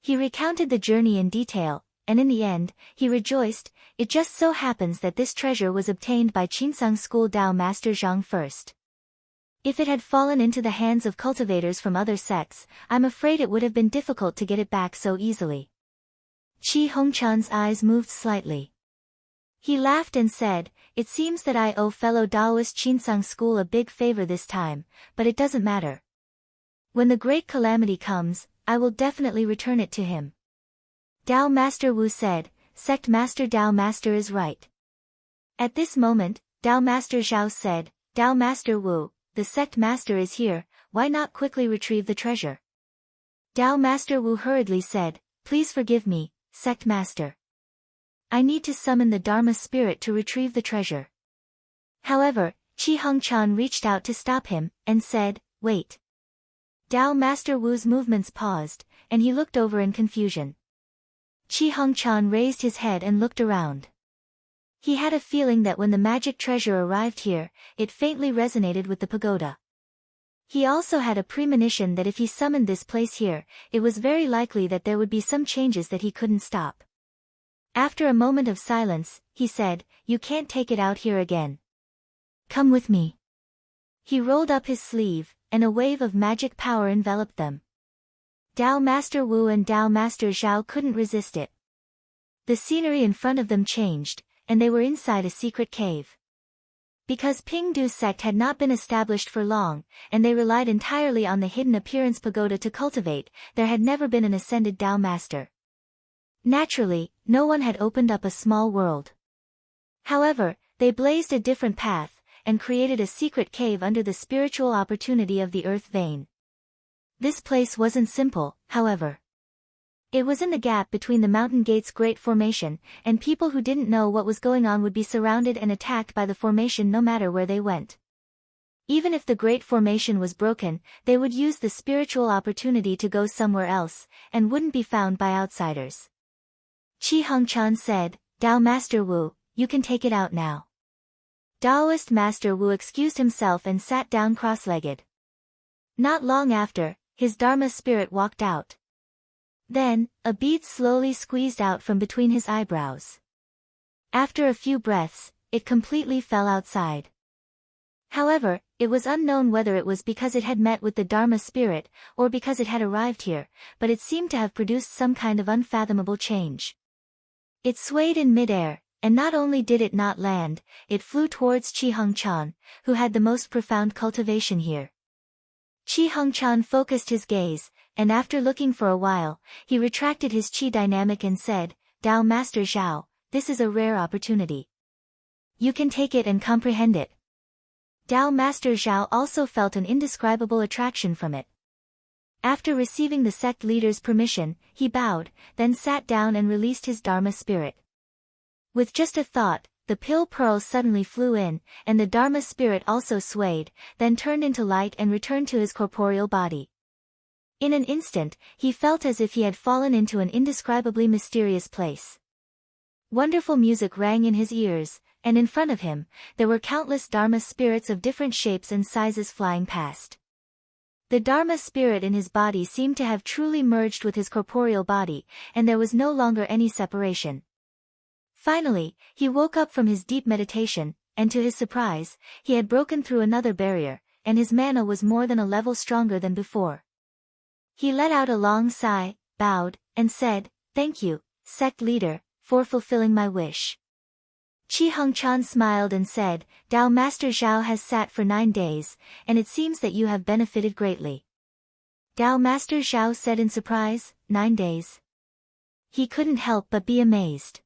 He recounted the journey in detail, and in the end, he rejoiced. It just so happens that this treasure was obtained by Qinsung School Tao Master Zhang first. If it had fallen into the hands of cultivators from other sects, I'm afraid it would have been difficult to get it back so easily. Qi Hengchan's eyes moved slightly. He laughed and said, "It seems that I owe fellow Taoist Qinsung School a big favor this time, but it doesn't matter. When the great calamity comes, I will definitely return it to him." Tao Master Wu said, "Sect Master Tao Master is right." At this moment, Tao Master Zhao said, "Tao Master Wu, the sect master is here, why not quickly retrieve the treasure?" Tao Master Wu hurriedly said, "Please forgive me, sect master. I need to summon the Dharma spirit to retrieve the treasure." However, Qi Hengchan reached out to stop him, and said, "Wait." Tao Master Wu's movements paused, and he looked over in confusion. Qi Hengchan raised his head and looked around. He had a feeling that when the magic treasure arrived here, it faintly resonated with the pagoda. He also had a premonition that if he summoned this place here, it was very likely that there would be some changes that he couldn't stop. After a moment of silence, he said, "You can't take it out here again. Come with me." He rolled up his sleeve, and a wave of magic power enveloped them. Tao Master Wu and Tao Master Zhao couldn't resist it. The scenery in front of them changed, and they were inside a secret cave. Because Pingdu sect had not been established for long, and they relied entirely on the hidden appearance pagoda to cultivate, there had never been an ascended Tao master. Naturally, no one had opened up a small world. However, they blazed a different path, and created a secret cave under the spiritual opportunity of the earth vein. This place wasn't simple, however. It was in the gap between the mountain gate's great formation, and people who didn't know what was going on would be surrounded and attacked by the formation no matter where they went. Even if the great formation was broken, they would use the spiritual opportunity to go somewhere else, and wouldn't be found by outsiders. Qi Hengchan said, "Tao Master Wu, you can take it out now." Taoist Master Wu excused himself and sat down cross-legged. Not long after, his Dharma spirit walked out. Then, a bead slowly squeezed out from between his eyebrows. After a few breaths, it completely fell outside. However, it was unknown whether it was because it had met with the Dharma spirit, or because it had arrived here, but it seemed to have produced some kind of unfathomable change. It swayed in midair, and not only did it not land, it flew towards Qi Hengchan, who had the most profound cultivation here. Qi Hengchan focused his gaze, and after looking for a while, he retracted his qi dynamic and said, "Tao Master Zhao, this is a rare opportunity. You can take it and comprehend it." Tao Master Zhao also felt an indescribable attraction from it. After receiving the sect leader's permission, he bowed, then sat down and released his Dharma spirit. With just a thought, the pill pearl suddenly flew in, and the Dharma spirit also swayed, then turned into light and returned to his corporeal body. In an instant, he felt as if he had fallen into an indescribably mysterious place. Wonderful music rang in his ears, and in front of him, there were countless Dharma spirits of different shapes and sizes flying past. The Dharma spirit in his body seemed to have truly merged with his corporeal body, and there was no longer any separation. Finally, he woke up from his deep meditation, and to his surprise, he had broken through another barrier, and his mana was more than a level stronger than before. He let out a long sigh, bowed, and said, "Thank you, sect leader, for fulfilling my wish." Qi Hongchan smiled and said, "Tao Master Zhao has sat for 9 days, and it seems that you have benefited greatly." Tao Master Zhao said in surprise, 9 days. He couldn't help but be amazed.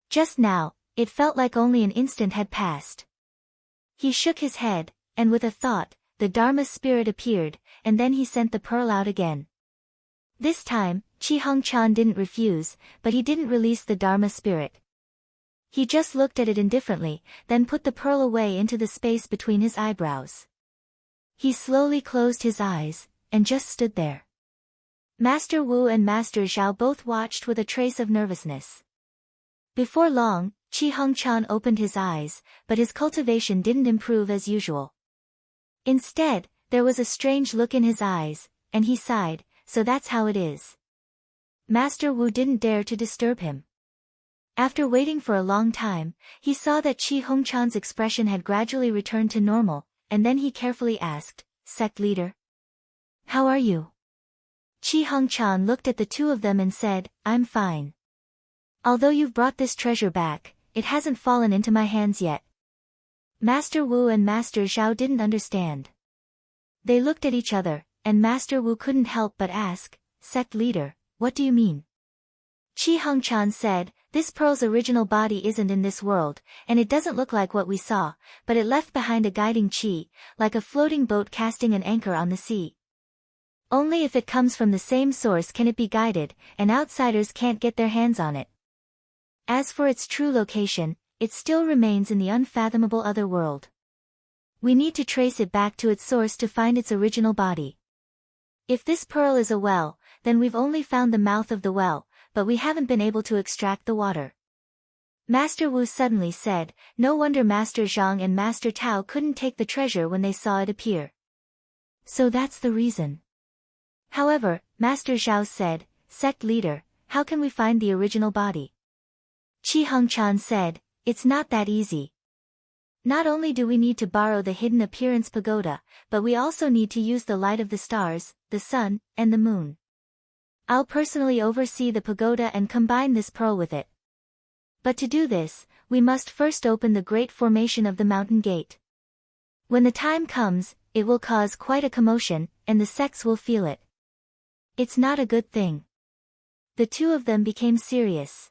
Just now, it felt like only an instant had passed. He shook his head, and with a thought, the Dharma spirit appeared, and then he sent the pearl out again. This time, Qi Hongchan didn't refuse, but he didn't release the Dharma spirit. He just looked at it indifferently, then put the pearl away into the space between his eyebrows. He slowly closed his eyes, and just stood there. Master Wu and Master Zhao both watched with a trace of nervousness. Before long, Qi Hongchan opened his eyes, but his cultivation didn't improve as usual. Instead, there was a strange look in his eyes, and he sighed, "So that's how it is." Master Wu didn't dare to disturb him. After waiting for a long time, he saw that Qi Hongchan's expression had gradually returned to normal, and then he carefully asked, "Sect leader? How are you?" Qi Hongchan looked at the two of them and said, "I'm fine. Although you've brought this treasure back, it hasn't fallen into my hands yet." Master Wu and Master Zhao didn't understand. They looked at each other, and Master Wu couldn't help but ask, "Sect leader, what do you mean?" Qi Hongchan said, "This pearl's original body isn't in this world, and it doesn't look like what we saw, but it left behind a guiding qi, like a floating boat casting an anchor on the sea. Only if it comes from the same source can it be guided, and outsiders can't get their hands on it. As for its true location, it still remains in the unfathomable other world. We need to trace it back to its source to find its original body. If this pearl is a well, then we've only found the mouth of the well, but we haven't been able to extract the water." Master Wu suddenly said, "No wonder Master Zhang and Master Tao couldn't take the treasure when they saw it appear. So that's the reason." However, Master Zhao said, "Sect leader, how can we find the original body?" Qi Hongchan said, "It's not that easy. Not only do we need to borrow the hidden appearance pagoda, but we also need to use the light of the stars, the sun, and the moon. I'll personally oversee the pagoda and combine this pearl with it. But to do this, we must first open the great formation of the mountain gate. When the time comes, it will cause quite a commotion, and the sects will feel it. It's not a good thing." The two of them became serious.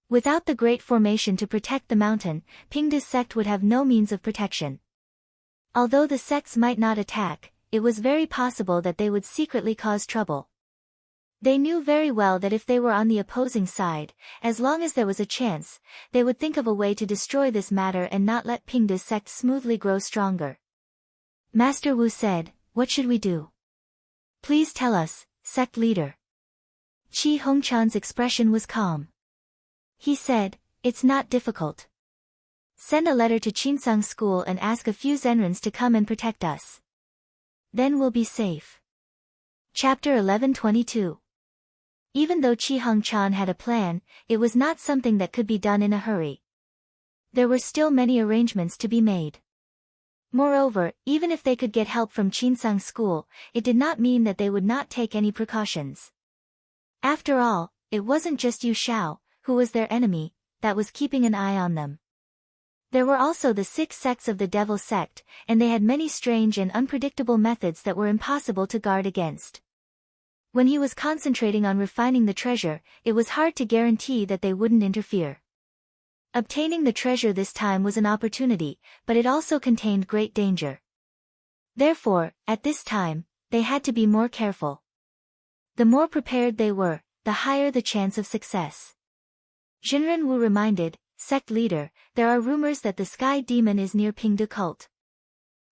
Without the great formation to protect the mountain, Pingda's sect would have no means of protection. Although the sects might not attack, it was very possible that they would secretly cause trouble. They knew very well that if they were on the opposing side, as long as there was a chance, they would think of a way to destroy this matter and not let Pingda's sect smoothly grow stronger. Master Wu said, "What should we do? Please tell us, sect leader." Qi Hongchan's expression was calm. He said, "It's not difficult. Send a letter to Qinsang School and ask a few Zenrins to come and protect us. Then we'll be safe." Chapter 11:22. Even though Qi Hongchan had a plan, it was not something that could be done in a hurry. There were still many arrangements to be made. Moreover, even if they could get help from Qinsang School, it did not mean that they would not take any precautions. After all, it wasn't just Yu Shao, who was their enemy, that was keeping an eye on them. There were also the 6 sects of the Devil sect, and they had many strange and unpredictable methods that were impossible to guard against. When he was concentrating on refining the treasure, it was hard to guarantee that they wouldn't interfere. Obtaining the treasure this time was an opportunity, but it also contained great danger. Therefore, at this time, they had to be more careful. The more prepared they were, the higher the chance of success. Jinren Wu reminded, sect leader, there are rumors that the sky demon is near Pingde cult.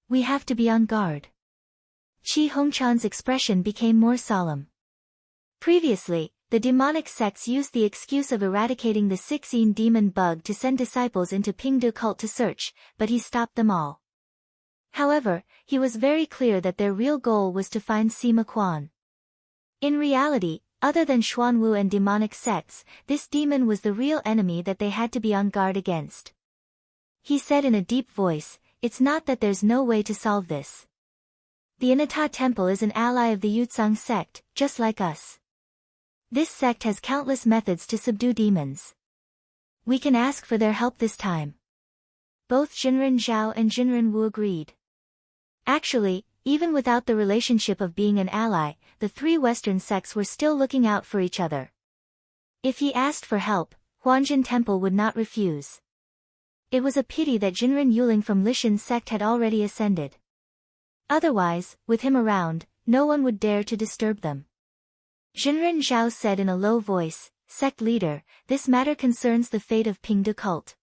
We have to be on guard. Qi Hongchan's expression became more solemn. Previously, the demonic sects used the excuse of eradicating the 16 demon bug to send disciples into Pingde cult to search, but he stopped them all. However, he was very clear that their real goal was to find Sima Quan. In reality, other than Xuanwu and demonic sects, this demon was the real enemy that they had to be on guard against. He said in a deep voice, "It's not that there's no way to solve this. The Inata Temple is an ally of the Yutsang sect, just like us. This sect has countless methods to subdue demons. We can ask for their help this time." Both Jinren Zhao and Jinren Wu agreed. Actually, even without the relationship of being an ally, the three Western sects were still looking out for each other. If he asked for help, Huanjin Temple would not refuse. It was a pity that Jinren Yuling from Lishan's sect had already ascended. Otherwise, with him around, no one would dare to disturb them. Jinren Zhao said in a low voice, "Sect leader, this matter concerns the fate of Pingde cult.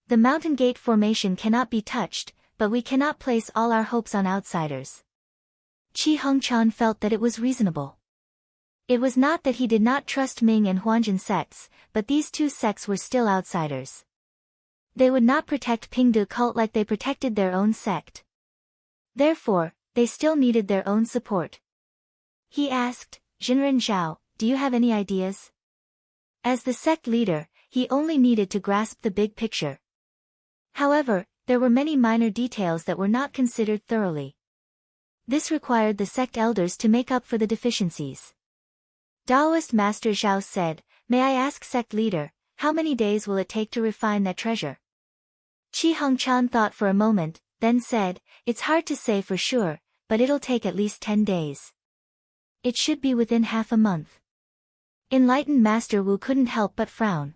The Mountain Gate formation cannot be touched, but we cannot place all our hopes on outsiders." Qi Hongchan felt that it was reasonable. It was not that he did not trust Ming and Huanjin sects, but these two sects were still outsiders. They would not protect Pingde cult like they protected their own sect. Therefore, they still needed their own support. He asked, "Jinren Zhao, do you have any ideas?" As the sect leader, he only needed to grasp the big picture. However, there were many minor details that were not considered thoroughly. This required the sect elders to make up for the deficiencies. Taoist Master Zhao said, "May I ask sect leader, how many days will it take to refine that treasure?" Qi Hongchan thought for a moment, then said, "It's hard to say for sure, but it'll take at least 10 days. It should be within half a month." Enlightened Master Wu couldn't help but frown.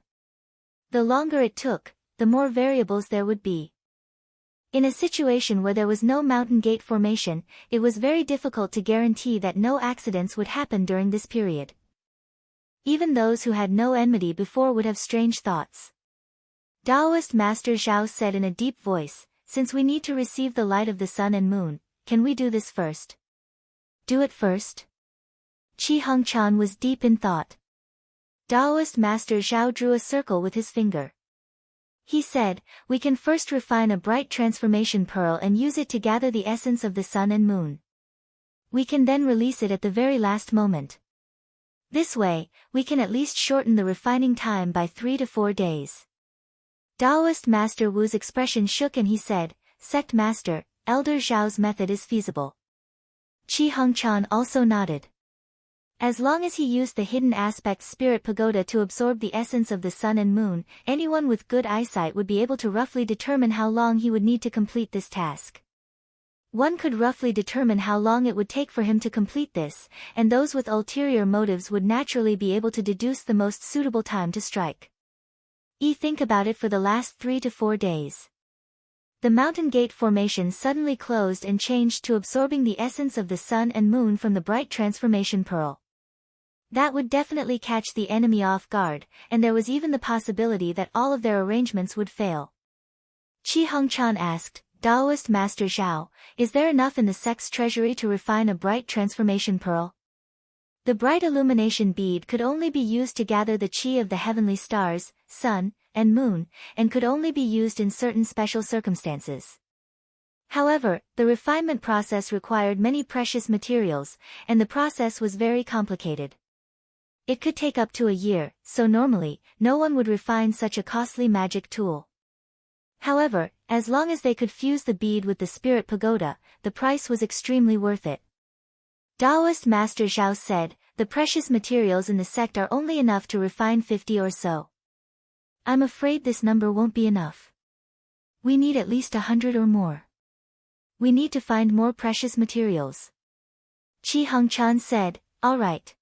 The longer it took, the more variables there would be. In a situation where there was no mountain gate formation, it was very difficult to guarantee that no accidents would happen during this period. Even those who had no enmity before would have strange thoughts. Taoist Master Zhao said in a deep voice, "Since we need to receive the light of the sun and moon, can we do this first?" "Do it first?" Qi Hongchan was deep in thought. Taoist Master Zhao drew a circle with his finger. He said, "We can first refine a bright transformation pearl and use it to gather the essence of the sun and moon. We can then release it at the very last moment. This way, we can at least shorten the refining time by 3 to 4 days." Taoist Master Wu's expression shook and he said, "Sect Master, Elder Zhao's method is feasible." Qi Hongchan also nodded. As long as he used the hidden aspect spirit pagoda to absorb the essence of the sun and moon, anyone with good eyesight would be able to roughly determine how long he would need to complete this task. One could roughly determine how long it would take for him to complete this, and those with ulterior motives would naturally be able to deduce the most suitable time to strike. Think about it for the last 3 to 4 days. The mountain gate formation suddenly closed and changed to absorbing the essence of the sun and moon from the bright transformation pearl. That would definitely catch the enemy off guard, and there was even the possibility that all of their arrangements would fail. Qi Hongchan asked, "Taoist Master Zhao, is there enough in the sect's treasury to refine a bright transformation pearl?" The bright illumination bead could only be used to gather the qi of the heavenly stars, sun, and moon, and could only be used in certain special circumstances. However, the refinement process required many precious materials, and the process was very complicated. It could take up to a year, so normally, no one would refine such a costly magic tool. However, as long as they could fuse the bead with the spirit pagoda, the price was extremely worth it. Taoist Master Zhao said, "The precious materials in the sect are only enough to refine 50 or so. I'm afraid this number won't be enough. We need at least 100 or more. We need to find more precious materials." Qi Hongchan said, "All right.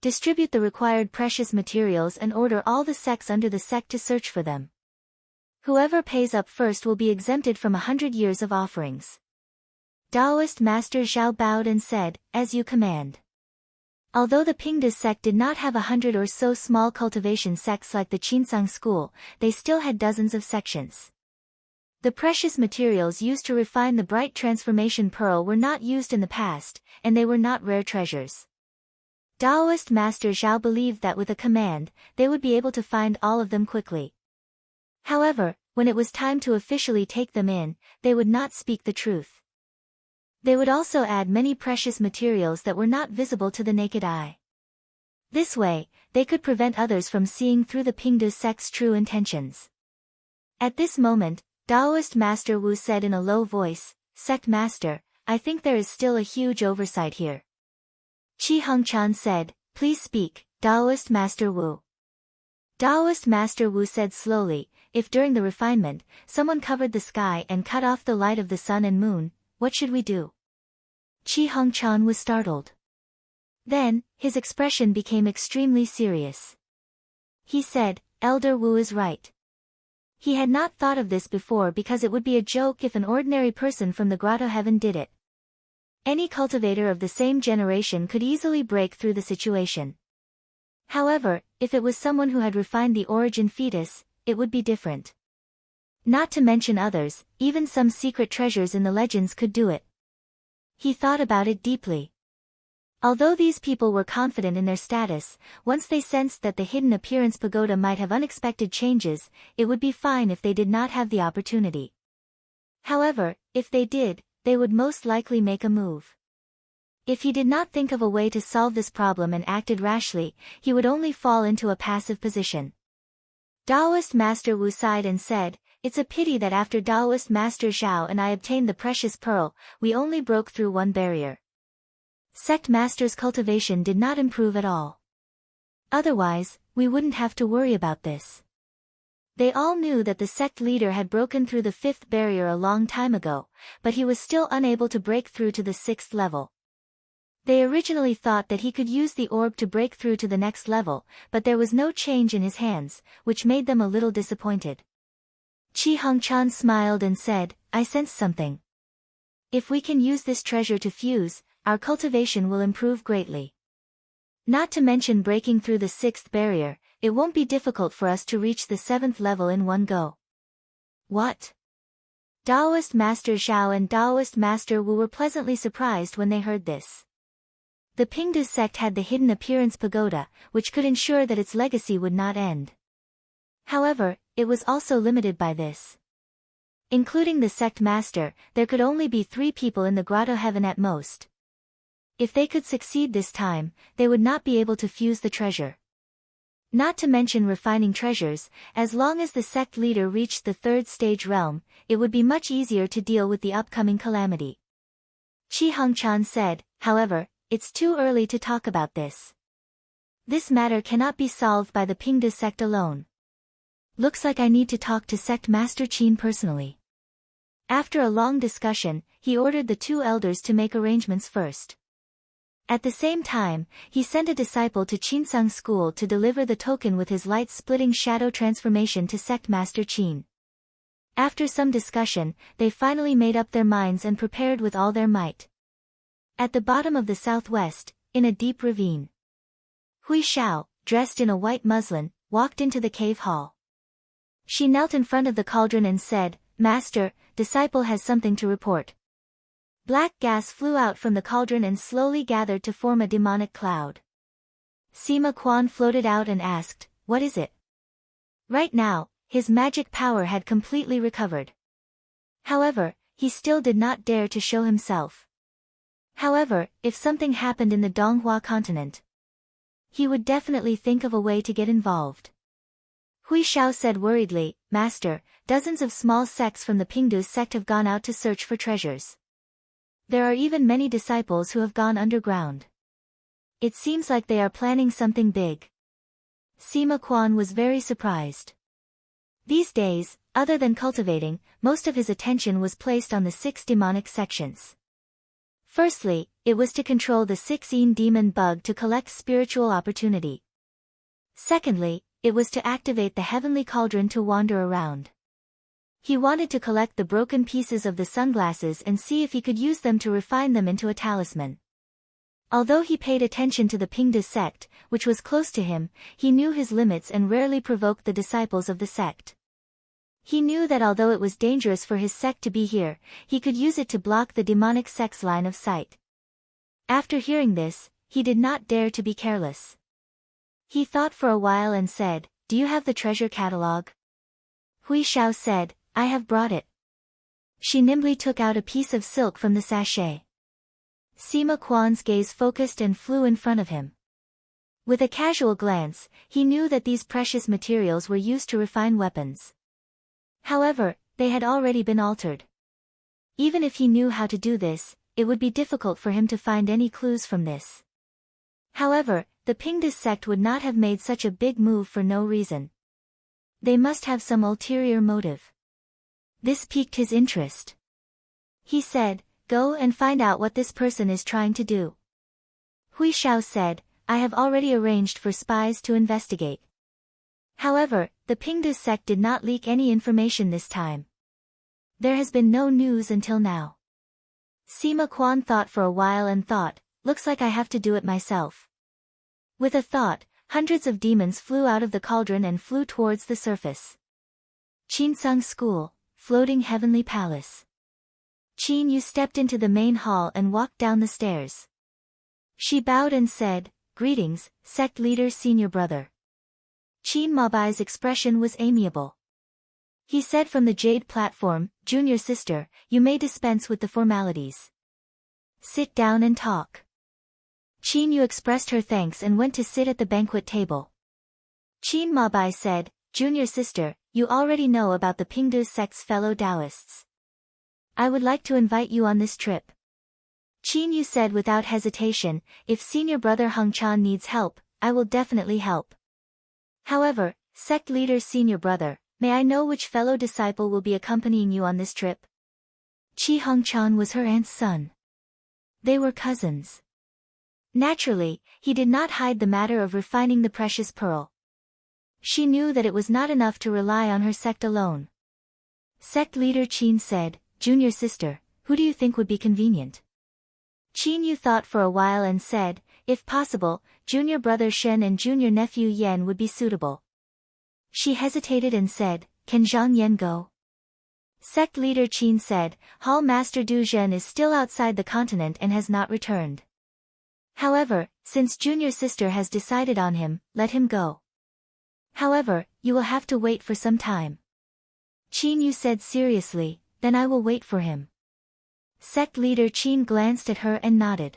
Distribute the required precious materials and order all the sects under the sect to search for them." Whoever pays up first will be exempted from 100 years of offerings. Taoist Master Zhao bowed and said, as you command. Although the Pingde sect did not have 100 or so small cultivation sects like the Qinsang school, they still had dozens of sections. The precious materials used to refine the bright transformation pearl were not used in the past, and they were not rare treasures. Taoist Master Zhao believed that with a command, they would be able to find all of them quickly. However, when it was time to officially take them in, they would not speak the truth. They would also add many precious materials that were not visible to the naked eye. This way, they could prevent others from seeing through the Pingde sect's true intentions. At this moment, Taoist Master Wu said in a low voice, Sect Master, I think there is still a huge oversight here. Qi Hongchan said, please speak, Taoist Master Wu. Taoist Master Wu said slowly, if during the refinement, someone covered the sky and cut off the light of the sun and moon, what should we do? Qi Hongchan was startled. Then, his expression became extremely serious. He said, Elder Wu is right. He had not thought of this before because it would be a joke if an ordinary person from the Grotto Heaven did it. Any cultivator of the same generation could easily break through the situation. However, if it was someone who had refined the origin fetus, it would be different. Not to mention others, even some secret treasures in the legends could do it. He thought about it deeply. Although these people were confident in their status, once they sensed that the hidden appearance pagoda might have unexpected changes, it would be fine if they did not have the opportunity. However, if they did, they would most likely make a move. If he did not think of a way to solve this problem and acted rashly, he would only fall into a passive position. Taoist Master Wu sighed and said, it's a pity that after Taoist Master Zhao and I obtained the precious pearl, we only broke through one barrier. Sect Master's cultivation did not improve at all. Otherwise, we wouldn't have to worry about this. They all knew that the sect leader had broken through the 5th barrier a long time ago, but he was still unable to break through to the 6th level. They originally thought that he could use the orb to break through to the next level, but there was no change in his hands, which made them a little disappointed. Qi Hongchan smiled and said, I sense something. If we can use this treasure to fuse, our cultivation will improve greatly. Not to mention breaking through the 6th barrier, it won't be difficult for us to reach the 7th level in one go. What? Taoist Master Zhao and Taoist Master Wu were pleasantly surprised when they heard this. The Pingde sect had the hidden appearance pagoda, which could ensure that its legacy would not end. However, it was also limited by this. Including the sect master, there could only be 3 people in the Grotto Heaven at most. If they could succeed this time, they would not be able to fuse the treasure. Not to mention refining treasures, as long as the sect leader reached the 3rd stage realm, it would be much easier to deal with the upcoming calamity. Qi Hongchan said, however, it's too early to talk about this. This matter cannot be solved by the Pingde sect alone. Looks like I need to talk to Sect Master Qin personally. After a long discussion, he ordered the 2 elders to make arrangements first. At the same time, he sent a disciple to Qinsang school to deliver the token with his light-splitting shadow transformation to Sect Master Qin. After some discussion, they finally made up their minds and prepared with all their might. At the bottom of the southwest, in a deep ravine, Hui Xiao, dressed in a white muslin, walked into the cave hall. She knelt in front of the cauldron and said, Master, disciple has something to report. Black gas flew out from the cauldron and slowly gathered to form a demonic cloud. Sima Quan floated out and asked, what is it? Right now, his magic power had completely recovered. However, he still did not dare to show himself. However, if something happened in the Donghua continent, he would definitely think of a way to get involved. Hui Xiao said worriedly, Master, dozens of small sects from the Pingdu sect have gone out to search for treasures. There are even many disciples who have gone underground. It seems like they are planning something big. Sima Quan was very surprised. These days, other than cultivating, most of his attention was placed on the 6 demonic sections. Firstly, it was to control the 6 demon bug to collect spiritual opportunity. Secondly, it was to activate the heavenly cauldron to wander around. He wanted to collect the broken pieces of the sunglasses and see if he could use them to refine them into a talisman. Although he paid attention to the Pingde sect, which was close to him, he knew his limits and rarely provoked the disciples of the sect. He knew that although it was dangerous for his sect to be here, he could use it to block the demonic sect's line of sight. After hearing this, he did not dare to be careless. He thought for a while and said, "Do you have the treasure catalogue?" Hui Xiao said, "I have brought it." She nimbly took out a piece of silk from the sachet. Sima Quan's gaze focused and flew in front of him. With a casual glance, he knew that these precious materials were used to refine weapons. However, they had already been altered. Even if he knew how to do this, it would be difficult for him to find any clues from this. However, the Pingde sect would not have made such a big move for no reason. They must have some ulterior motive. This piqued his interest. He said, "Go and find out what this person is trying to do." Hui Xiao said, "I have already arranged for spies to investigate." However, the Pingde sect did not leak any information this time. There has been no news until now. Sima Quan thought for a while and thought, "Looks like I have to do it myself." With a thought, hundreds of demons flew out of the cauldron and flew towards the surface. Qinsang School, Floating Heavenly Palace. Qin Yu stepped into the main hall and walked down the stairs. She bowed and said, "Greetings, sect leader senior brother." Qin Mabai's expression was amiable. He said from the jade platform, "Junior sister, you may dispense with the formalities. Sit down and talk." Qin Yu expressed her thanks and went to sit at the banquet table. Qin Mabai said, "Junior sister, you already know about the Pingde sect's fellow Taoists. I would like to invite you on this trip." Qin Yu said without hesitation, "If senior brother Heng Chan needs help, I will definitely help. However, sect leader senior brother, may I know which fellow disciple will be accompanying you on this trip?" Qi Heng Chan was her aunt's son. They were cousins. Naturally, he did not hide the matter of refining the precious pearl. She knew that it was not enough to rely on her sect alone. Sect leader Qin said, "Junior sister, who do you think would be convenient?" Qin Yu thought for a while and said, "If possible, junior brother Shen and junior nephew Yan would be suitable." She hesitated and said, "Can Zhang Yan go?" Sect leader Qin said, "Hall Master Du Zhen is still outside the continent and has not returned. However, since junior sister has decided on him, let him go. However, you will have to wait for some time." Qin Yu said seriously, "Then I will wait for him." Sect leader Qin glanced at her and nodded.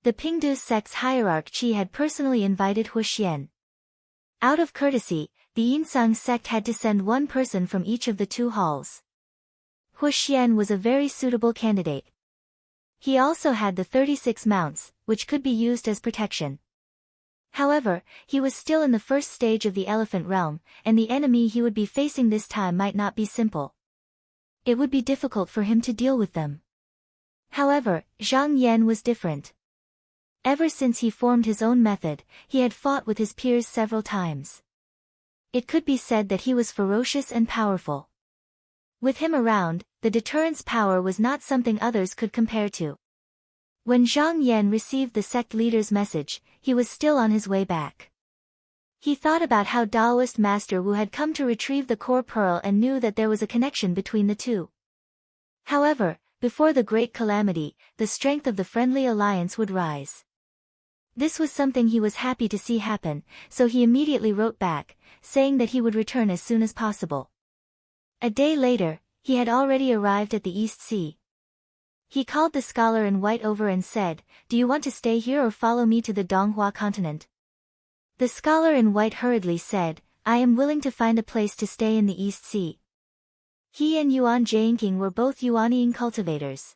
The Pingde sect's hierarch Qi had personally invited Hu Xian. Out of courtesy, the Yinsang sect had to send one person from each of the two halls. Hu Xian was a very suitable candidate. He also had the 36 mounts, which could be used as protection. However, he was still in the first stage of the elephant realm, and the enemy he would be facing this time might not be simple. It would be difficult for him to deal with them. However, Zhang Yan was different. Ever since he formed his own method, he had fought with his peers several times. It could be said that he was ferocious and powerful. With him around, the deterrence power was not something others could compare to. When Zhang Yan received the sect leader's message, he was still on his way back. He thought about how Taoist Master Wu had come to retrieve the core pearl and knew that there was a connection between the two. However, before the great calamity, the strength of the friendly alliance would rise. This was something he was happy to see happen, so he immediately wrote back, saying that he would return as soon as possible. A day later, he had already arrived at the East Sea. He called the scholar in white over and said, "Do you want to stay here or follow me to the Donghua continent?" The scholar in white hurriedly said, "I am willing to find a place to stay in the East Sea." He and Yuan Jianqing were both Yuanying cultivators.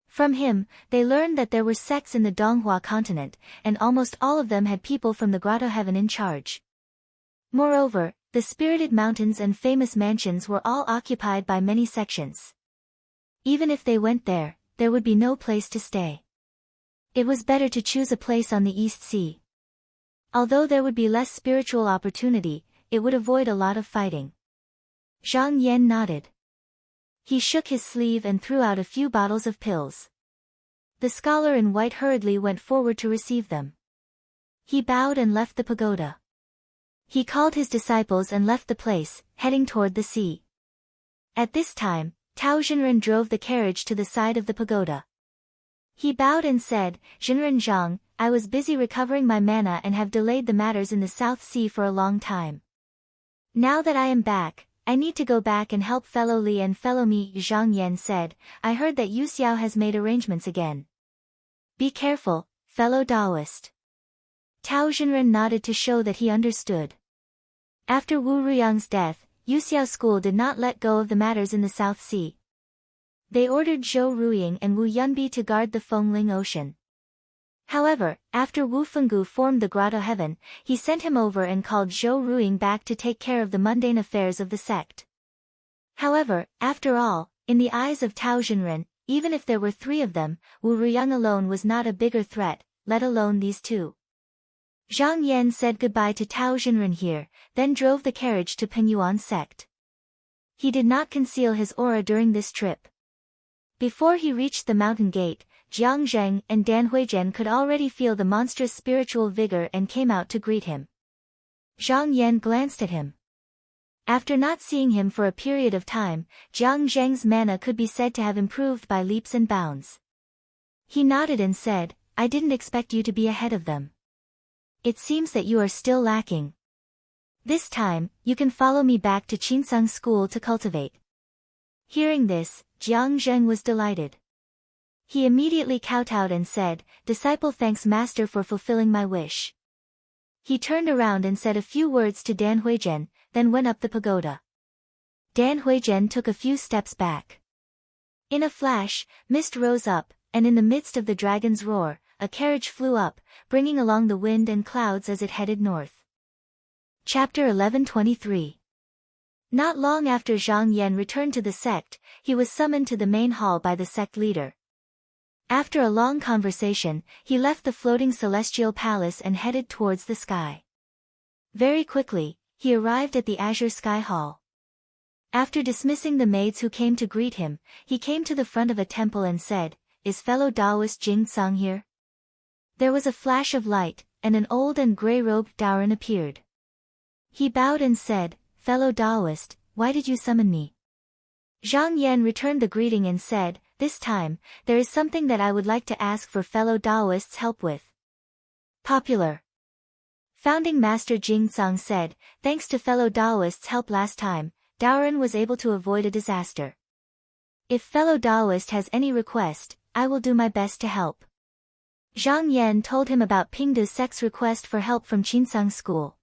From him, they learned that there were sects in the Donghua continent, and almost all of them had people from the Grotto Heaven in charge. Moreover, the spirited mountains and famous mansions were all occupied by many sections. Even if they went there, there would be no place to stay. It was better to choose a place on the East Sea. Although there would be less spiritual opportunity, it would avoid a lot of fighting. Zhang Yan nodded. He shook his sleeve and threw out a few bottles of pills. The scholar in white hurriedly went forward to receive them. He bowed and left the pagoda. He called his disciples and left the place, heading toward the sea. At this time, Tao Xinren drove the carriage to the side of the pagoda. He bowed and said, "Xinren Zhang, I was busy recovering my mana and have delayed the matters in the South Sea for a long time. Now that I am back, I need to go back and help fellow Li and fellow me." Zhang Yan said, "I heard that Yu Xiao has made arrangements again. Be careful, fellow Taoist." Tao Xinren nodded to show that he understood. After Wu Ruyang's death, Yu Xiao school did not let go of the matters in the South Sea. They ordered Zhou Ruying and Wu Yunbi to guard the Fengling Ocean. However, after Wu Fenggu formed the Grotto Heaven, he sent him over and called Zhou Ruying back to take care of the mundane affairs of the sect. However, after all, in the eyes of Tao Xinren, even if there were 3 of them, Wu Ruyang alone was not a bigger threat, let alone these 2. Zhang Yan said goodbye to Tao Xinren here, then drove the carriage to Penyuan sect. He did not conceal his aura during this trip. Before he reached the mountain gate, Jiang Zheng and Dan Huizhen could already feel the monstrous spiritual vigor and came out to greet him. Zhang Yan glanced at him. After not seeing him for a period of time, Jiang Zheng's mana could be said to have improved by leaps and bounds. He nodded and said, "I didn't expect you to be ahead of them. It seems that you are still lacking. This time, you can follow me back to Qinsang school to cultivate." Hearing this, Jiang Zheng was delighted. He immediately kowtowed and said, "Disciple thanks Master for fulfilling my wish." He turned around and said a few words to Dan Huizhen, then went up the pagoda. Dan Huizhen took a few steps back. In a flash, mist rose up, and in the midst of the dragon's roar, a carriage flew up, bringing along the wind and clouds as it headed north. Chapter 11:23. Not long after Zhang Yan returned to the sect, he was summoned to the main hall by the sect leader. After a long conversation, he left the floating celestial palace and headed towards the sky. Very quickly, he arrived at the azure sky hall. After dismissing the maids who came to greet him, he came to the front of a temple and said, "Is fellow Taoist Jing Tsang here?" There was a flash of light, and an old and grey-robed Daoran appeared. He bowed and said, "Fellow Taoist, why did you summon me?" Zhang Yan returned the greeting and said, "This time, there is something that I would like to ask for fellow Taoists' help with." Popular. Founding Master Jing Tsang said, "Thanks to fellow Taoists' help last time, Daoran was able to avoid a disaster. If fellow Taoist has any request, I will do my best to help." Zhang Yan told him about Pingde's sect's request for help from Qinsang school.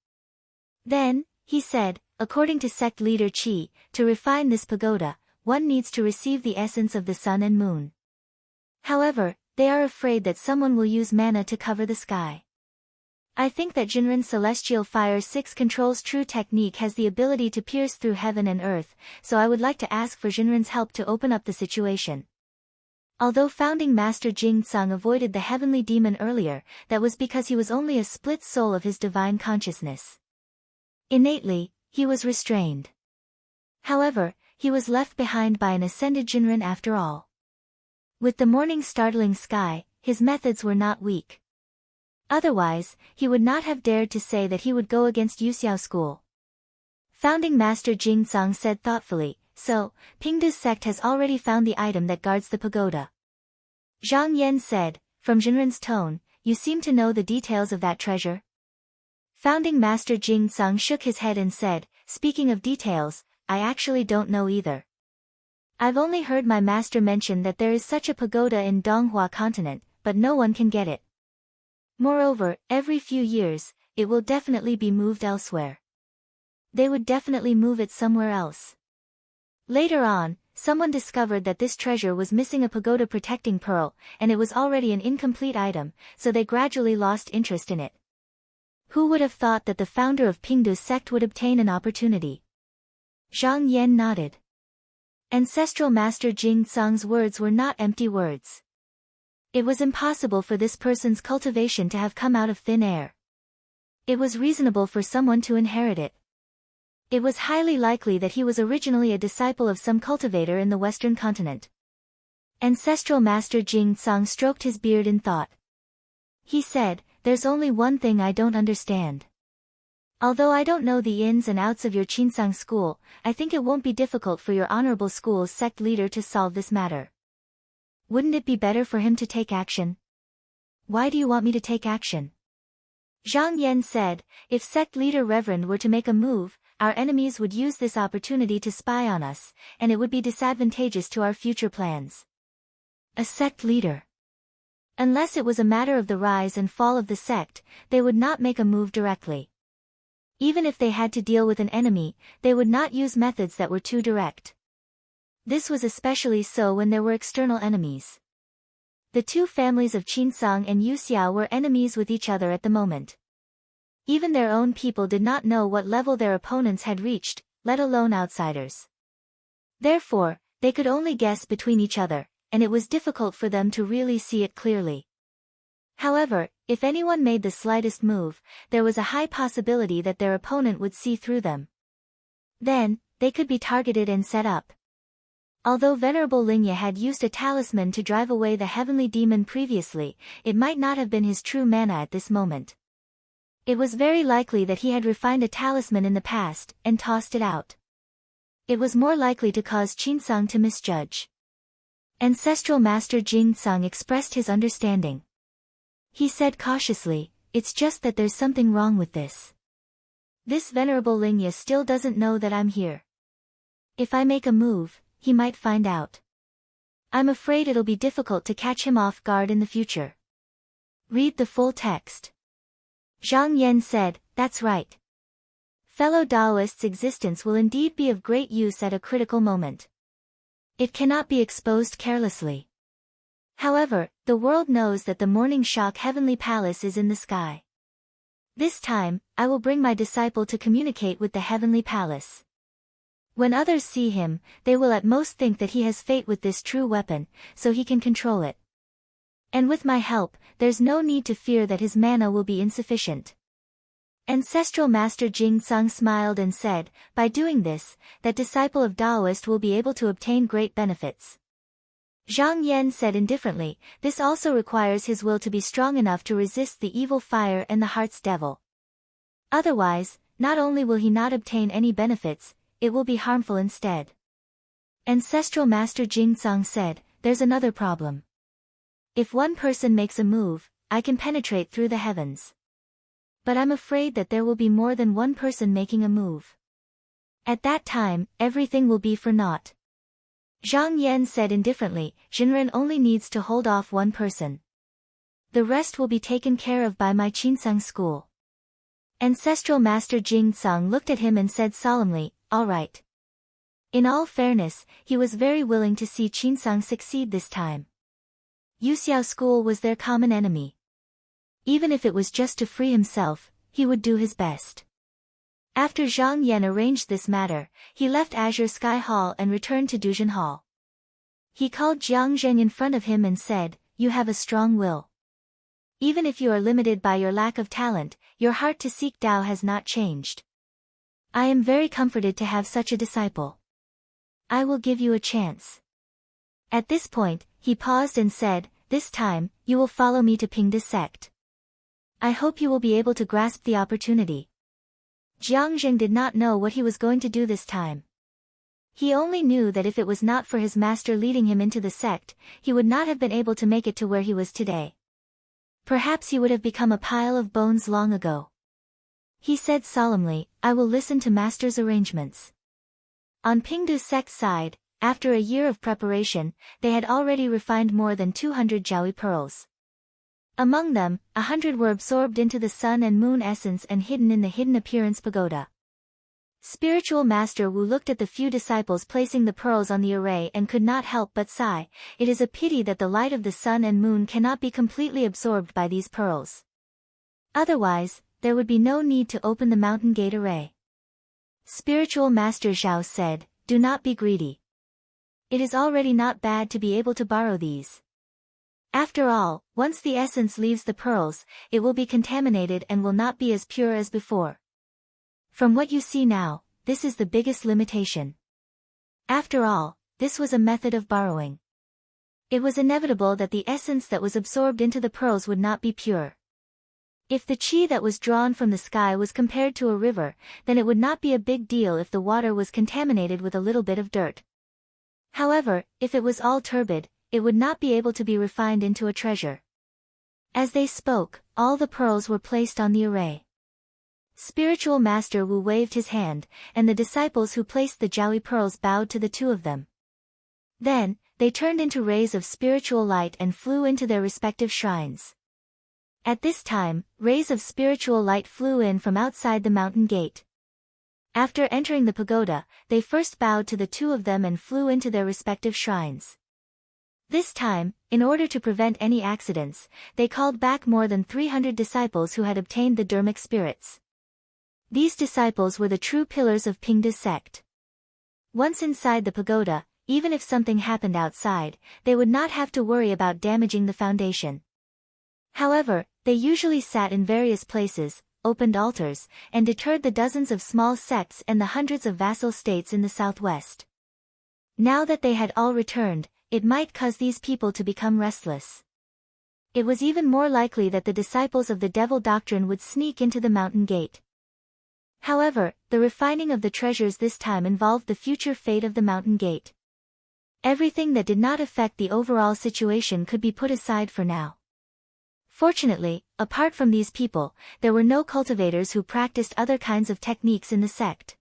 Then, he said, "According to sect leader Qi, to refine this pagoda, one needs to receive the essence of the sun and moon. However, they are afraid that someone will use mana to cover the sky. I think that Jinren's Celestial Fire 6 Control's true technique has the ability to pierce through heaven and earth, so I would like to ask for Jinren's help to open up the situation." Although founding Master Jing Tsang avoided the heavenly demon earlier, that was because he was only a split soul of his divine consciousness. Innately, he was restrained. However, he was left behind by an ascended Jinren after all. With the morning's startling sky, his methods were not weak. Otherwise, he would not have dared to say that he would go against Yuxiao school. Founding Master Jing Tsang said thoughtfully, "So, Pingde's sect has already found the item that guards the pagoda." Zhang Yan said, "From Jinren's tone, you seem to know the details of that treasure?" Founding Master Jing Tsang shook his head and said, "Speaking of details, I actually don't know either. I've only heard my master mention that there is such a pagoda in Donghua continent, but no one can get it. Moreover, every few years, it will definitely be moved elsewhere. They would definitely move it somewhere else. Later on, someone discovered that this treasure was missing a pagoda protecting pearl, and it was already an incomplete item, so they gradually lost interest in it. Who would have thought that the founder of Pingdu's sect would obtain an opportunity?" Zhang Yan nodded. Ancestral Master Jing Tsang's words were not empty words. It was impossible for this person's cultivation to have come out of thin air. It was reasonable for someone to inherit it. It was highly likely that he was originally a disciple of some cultivator in the western continent. Ancestral Master Jing Tsang stroked his beard in thought. He said, "There's only one thing I don't understand. Although I don't know the ins and outs of your Qinsang school, I think it won't be difficult for your honorable school's sect leader to solve this matter. Wouldn't it be better for him to take action?" "Why do you want me to take action?" Zhang Yan said, "If sect leader Reverend were to make a move, our enemies would use this opportunity to spy on us, and it would be disadvantageous to our future plans." A sect leader. Unless it was a matter of the rise and fall of the sect, they would not make a move directly. Even if they had to deal with an enemy, they would not use methods that were too direct. This was especially so when there were external enemies. The two families of Qinsang and Yuxiao were enemies with each other at the moment. Even their own people did not know what level their opponents had reached, let alone outsiders. Therefore, they could only guess between each other, and it was difficult for them to really see it clearly. However, if anyone made the slightest move, there was a high possibility that their opponent would see through them. Then, they could be targeted and set up. Although Venerable Lingye had used a talisman to drive away the heavenly demon previously, it might not have been his true mana at this moment. It was very likely that he had refined a talisman in the past, and tossed it out. It was more likely to cause Qinsang to misjudge. Ancestral Master Jing Tsang expressed his understanding. He said cautiously, "It's just that there's something wrong with this. This Venerable Lingye still doesn't know that I'm here. If I make a move, he might find out. I'm afraid it'll be difficult to catch him off guard in the future." Read the full text. Zhang Yan said, "That's right. Fellow Taoist's existence will indeed be of great use at a critical moment. It cannot be exposed carelessly. However, the world knows that the morning shock heavenly palace is in the sky. This time, I will bring my disciple to communicate with the heavenly palace. When others see him, they will at most think that he has fate with this true weapon, so he can control it. And with my help, there's no need to fear that his mana will be insufficient." Ancestral Master Jing Tsang smiled and said, "By doing this, that disciple of Taoist will be able to obtain great benefits." Zhang Yan said indifferently, "This also requires his will to be strong enough to resist the evil fire and the heart's devil. Otherwise, not only will he not obtain any benefits, it will be harmful instead." Ancestral Master Jing Tsang said, "There's another problem. If one person makes a move, I can penetrate through the heavens. But I'm afraid that there will be more than one person making a move. At that time, everything will be for naught." Zhang Yan said indifferently, "Jinren only needs to hold off one person. The rest will be taken care of by my Qinsang school." Ancestral Master Jing Tsang looked at him and said solemnly, "All right." In all fairness, he was very willing to see Qinsang succeed this time. Yuxiao school was their common enemy. Even if it was just to free himself, he would do his best. After Zhang Yan arranged this matter, he left Azure Sky Hall and returned to Duzhen Hall. He called Jiang Zheng in front of him and said, "You have a strong will. Even if you are limited by your lack of talent, your heart to seek Tao has not changed. I am very comforted to have such a disciple. I will give you a chance." At this point, he paused and said, "This time, you will follow me to Pingda's sect. I hope you will be able to grasp the opportunity." Jiang Zheng did not know what he was going to do this time. He only knew that if it was not for his master leading him into the sect, he would not have been able to make it to where he was today. Perhaps he would have become a pile of bones long ago. He said solemnly, "I will listen to master's arrangements." On Pingdu's sect side, after a year of preparation, they had already refined more than 200 Jiaoyi pearls. Among them, 100 were absorbed into the sun and moon essence and hidden in the Hidden Appearance Pagoda. Spiritual Master Wu looked at the few disciples placing the pearls on the array and could not help but sigh. It is a pity that the light of the sun and moon cannot be completely absorbed by these pearls. Otherwise, there would be no need to open the mountain gate array. Spiritual Master Zhao said, "Do not be greedy. It is already not bad to be able to borrow these. After all, once the essence leaves the pearls, it will be contaminated and will not be as pure as before. From what you see now, this is the biggest limitation. After all, this was a method of borrowing. It was inevitable that the essence that was absorbed into the pearls would not be pure. If the qi that was drawn from the sky was compared to a river, then it would not be a big deal if the water was contaminated with a little bit of dirt. However, if it was all turbid, it would not be able to be refined into a treasure. As they spoke, all the pearls were placed on the array. Spiritual Master Wu waved his hand, and the disciples who placed the Jiaoyi pearls bowed to the two of them. Then, they turned into rays of spiritual light and flew into their respective shrines. At this time, rays of spiritual light flew in from outside the mountain gate. After entering the pagoda, they first bowed to the two of them and flew into their respective shrines. This time, in order to prevent any accidents, they called back more than 300 disciples who had obtained the dermic spirits. These disciples were the true pillars of Pingda's sect. Once inside the pagoda, even if something happened outside, they would not have to worry about damaging the foundation. However, they usually sat in various places, opened altars, and deterred the dozens of small sects and the hundreds of vassal states in the southwest. Now that they had all returned, it might cause these people to become restless. It was even more likely that the disciples of the devil doctrine would sneak into the mountain gate. However, the refining of the treasures this time involved the future fate of the mountain gate. Everything that did not affect the overall situation could be put aside for now. Fortunately, apart from these people, there were no cultivators who practiced other kinds of techniques in the sect.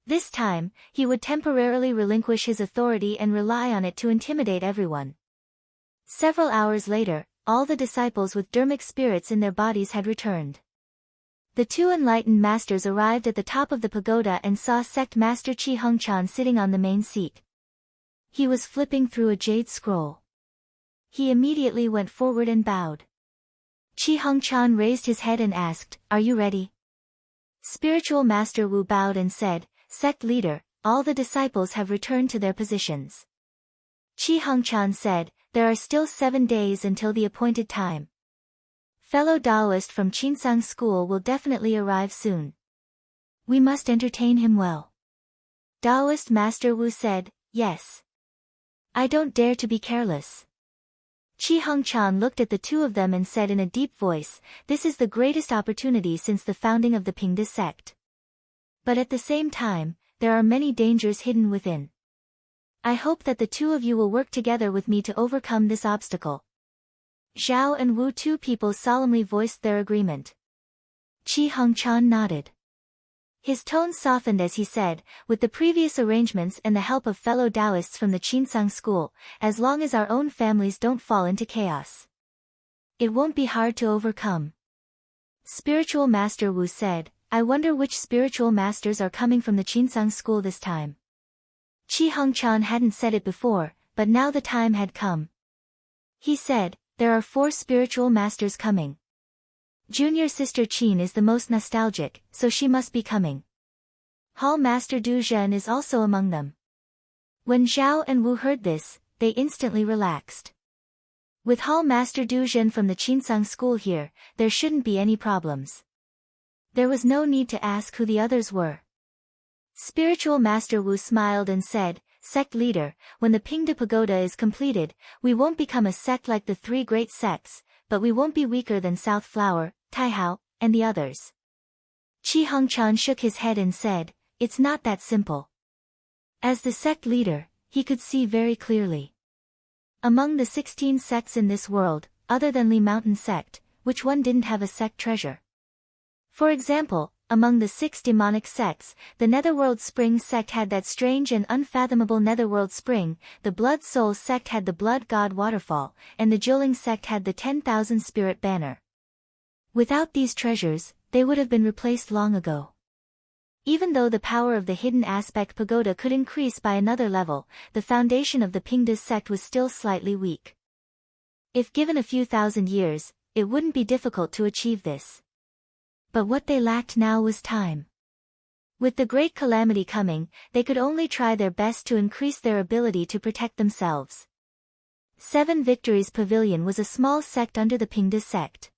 This time, he would temporarily relinquish his authority and rely on it to intimidate everyone. Several hours later, all the disciples with dermic spirits in their bodies had returned. The two enlightened masters arrived at the top of the pagoda and saw sect master Qi Hengchan sitting on the main seat. He was flipping through a jade scroll. He immediately went forward and bowed. Qi Hengchan raised his head and asked, "Are you ready?" Spiritual Master Wu bowed and said, "Sect leader, all the disciples have returned to their positions." Qi Hengchan said, "There are still 7 days until the appointed time. Fellow Taoist from Qinsang School will definitely arrive soon. We must entertain him well." Taoist Master Wu said, "Yes. I don't dare to be careless." Qi Hengchan looked at the two of them and said in a deep voice, "This is the greatest opportunity since the founding of the Pingda sect. But at the same time, there are many dangers hidden within. I hope that the two of you will work together with me to overcome this obstacle." Zhao and Wu, two people, solemnly voiced their agreement. Qi Hengchan nodded. His tone softened as he said, "With the previous arrangements and the help of fellow Taoists from the Qinsang school, as long as our own families don't fall into chaos, it won't be hard to overcome." Spiritual Master Wu said, "I wonder which spiritual masters are coming from the Qinsang school this time." Qi Hengchan hadn't said it before, but now the time had come. He said, "There are 4 spiritual masters coming. Junior sister Qin is the most nostalgic, so she must be coming. Hall Master Du Zhen is also among them." When Zhao and Wu heard this, they instantly relaxed. With Hall Master Du Zhen from the Qinsang school here, there shouldn't be any problems. There was no need to ask who the others were. Spiritual Master Wu smiled and said, "Sect leader, when the Pingda Pagoda is completed, we won't become a sect like the 3 great sects, but we won't be weaker than South Flower, Taihao, and the others." Qi Hengchan shook his head and said, "It's not that simple." As the sect leader, he could see very clearly. Among the 16 sects in this world, other than Li Mountain sect, which one didn't have a sect treasure? For example, among the 6 demonic sects, the Netherworld Spring sect had that strange and unfathomable Netherworld Spring, the Blood Soul sect had the Blood God Waterfall, and the Jiuling sect had the 10,000 Spirit Banner. Without these treasures, they would have been replaced long ago. Even though the power of the Hidden Aspect Pagoda could increase by another level, the foundation of the Pingda sect was still slightly weak. If given a few thousand years, it wouldn't be difficult to achieve this. But what they lacked now was time. With the great calamity coming, they could only try their best to increase their ability to protect themselves. 7 Victories Pavilion was a small sect under the Pingda sect.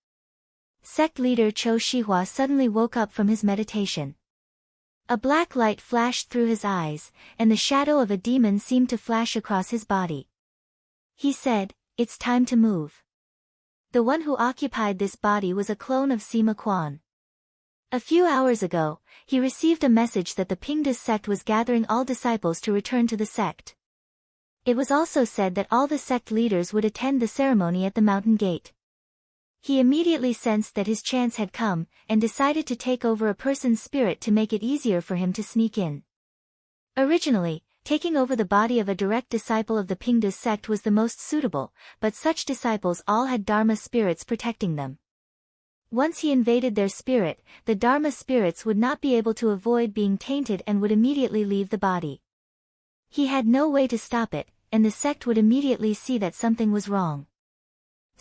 Sect leader Chou Shihua suddenly woke up from his meditation. A black light flashed through his eyes, and the shadow of a demon seemed to flash across his body. He said, "It's time to move." The one who occupied this body was a clone of Sima Quan. A few hours ago, he received a message that the Pingdas sect was gathering all disciples to return to the sect. It was also said that all the sect leaders would attend the ceremony at the mountain gate. He immediately sensed that his chance had come, and decided to take over a person's spirit to make it easier for him to sneak in. Originally, taking over the body of a direct disciple of the Pingdas sect was the most suitable, but such disciples all had Dharma spirits protecting them. Once he invaded their spirit, the Dharma spirits would not be able to avoid being tainted and would immediately leave the body. He had no way to stop it, and the sect would immediately see that something was wrong.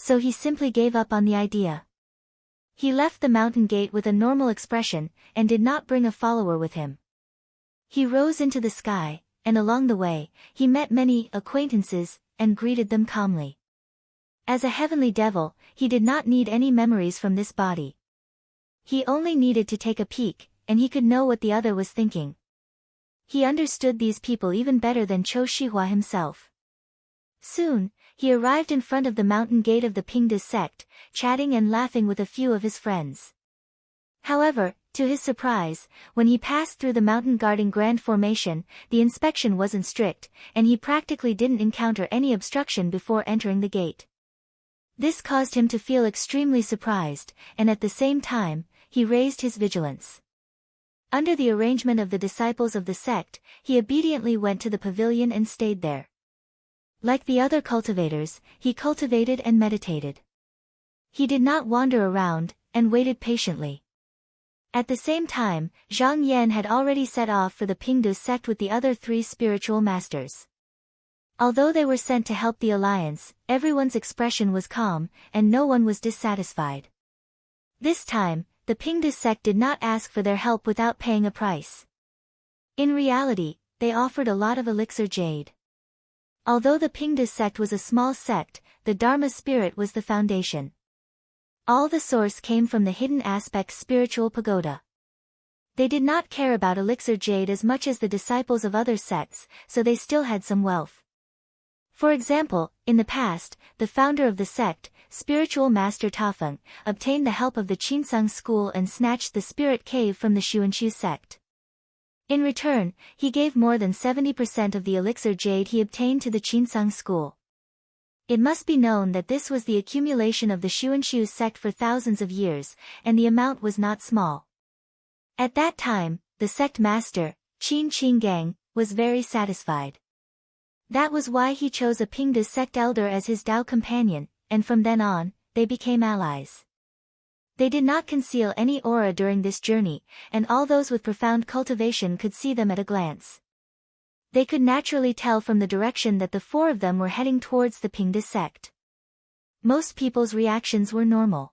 So he simply gave up on the idea. He left the mountain gate with a normal expression, and did not bring a follower with him. He rose into the sky, and along the way, he met many acquaintances, and greeted them calmly. As a heavenly devil, he did not need any memories from this body. He only needed to take a peek, and he could know what the other was thinking. He understood these people even better than Cho Shihua himself. Soon, he arrived in front of the mountain gate of the Pingdas sect, chatting and laughing with a few of his friends. However, to his surprise, when he passed through the mountain guarding grand formation, the inspection wasn't strict, and he practically didn't encounter any obstruction before entering the gate. This caused him to feel extremely surprised, and at the same time, he raised his vigilance. Under the arrangement of the disciples of the sect, he obediently went to the pavilion and stayed there. Like the other cultivators, he cultivated and meditated. He did not wander around, and waited patiently. At the same time, Zhang Yan had already set off for the Pingdas sect with the other 3 spiritual masters. Although they were sent to help the alliance, everyone's expression was calm, and no one was dissatisfied. This time, the Pingdas sect did not ask for their help without paying a price. In reality, they offered a lot of elixir jade. Although the Pingdas sect was a small sect, the Dharma spirit was the foundation. All the source came from the hidden aspect spiritual pagoda. They did not care about elixir jade as much as the disciples of other sects, so they still had some wealth. For example, in the past, the founder of the sect, spiritual master Tafeng, obtained the help of the Qinsang school and snatched the spirit cave from the Xuanxu sect. In return, he gave more than 70% of the elixir jade he obtained to the Qinsang school. It must be known that this was the accumulation of the Xuanxu sect for thousands of years, and the amount was not small. At that time, the sect master, Qin Qinggang, was very satisfied. That was why he chose a Pingdas sect elder as his Dao companion, and from then on, they became allies. They did not conceal any aura during this journey, and all those with profound cultivation could see them at a glance. They could naturally tell from the direction that the 4 of them were heading towards the Pingdas sect. Most people's reactions were normal.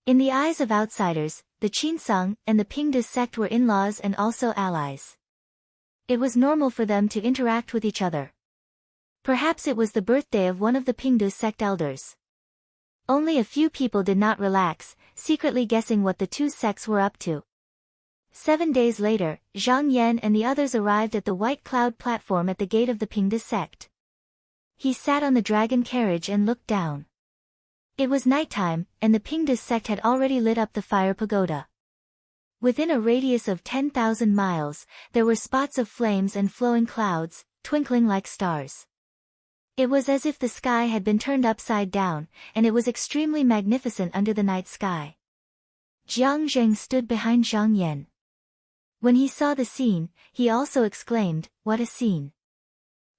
In the eyes of outsiders, the Qinsang and the Pingdas sect were in-laws and also allies. It was normal for them to interact with each other. Perhaps it was the birthday of one of the Pingdas sect elders. Only a few people did not relax, secretly guessing what the 2 sects were up to. 7 days later, Zhang Yan and the others arrived at the White Cloud platform at the gate of the Pingdas sect. He sat on the dragon carriage and looked down. It was nighttime, and the Pingdas sect had already lit up the fire pagoda. Within a radius of 10,000 miles, there were spots of flames and flowing clouds, twinkling like stars. It was as if the sky had been turned upside down, and it was extremely magnificent under the night sky. Jiang Zheng stood behind Zhang Yan. When he saw the scene, he also exclaimed, "What a scene!"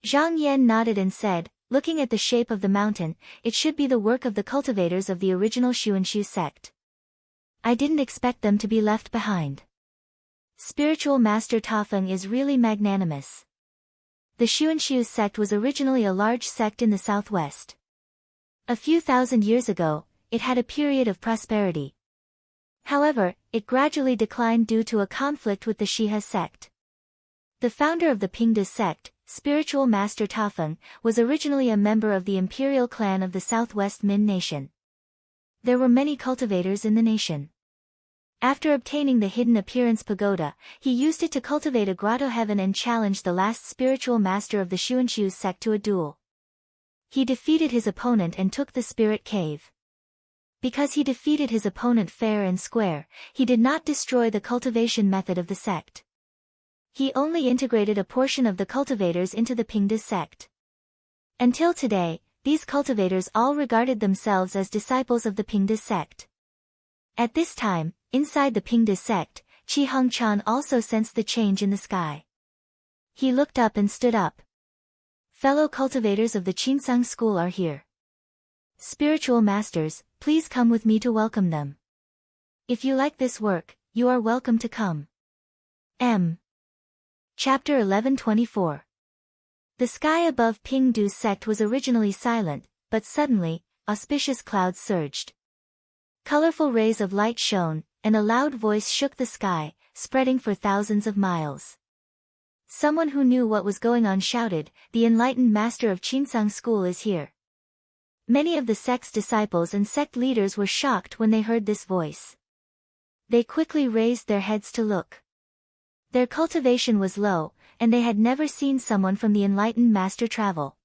Zhang Yan nodded and said, looking at the shape of the mountain, "It should be the work of the cultivators of the original Xuanxu sect. I didn't expect them to be left behind. Spiritual Master Tafeng is really magnanimous." The Xuanxu sect was originally a large sect in the southwest. A few thousand years ago, it had a period of prosperity. However, it gradually declined due to a conflict with the Shiha sect. The founder of the Pingdas sect, Spiritual Master Tafeng, was originally a member of the imperial clan of the southwest Min nation. There were many cultivators in the nation. After obtaining the hidden appearance pagoda, he used it to cultivate a grotto heaven and challenged the last spiritual master of the Xuanchu sect to a duel. He defeated his opponent and took the spirit cave. Because he defeated his opponent fair and square, he did not destroy the cultivation method of the sect. He only integrated a portion of the cultivators into the Pingde sect. Until today, these cultivators all regarded themselves as disciples of the Pingde sect. At this time, inside the Pingde sect, Qi Hongchan also sensed the change in the sky. He looked up and stood up. Fellow cultivators of the Qinsang school are here. Spiritual masters, please come with me to welcome them. If you like this work, you are welcome to come. Chapter 1124. The sky above Pingdu's sect was originally silent, but suddenly, auspicious clouds surged. Colorful rays of light shone, and a loud voice shook the sky, spreading for thousands of miles. Someone who knew what was going on shouted, "The enlightened master of Qinsang school is here." Many of the sect's disciples and sect leaders were shocked when they heard this voice. They quickly raised their heads to look. Their cultivation was low, and they had never seen someone from the enlightened master travel.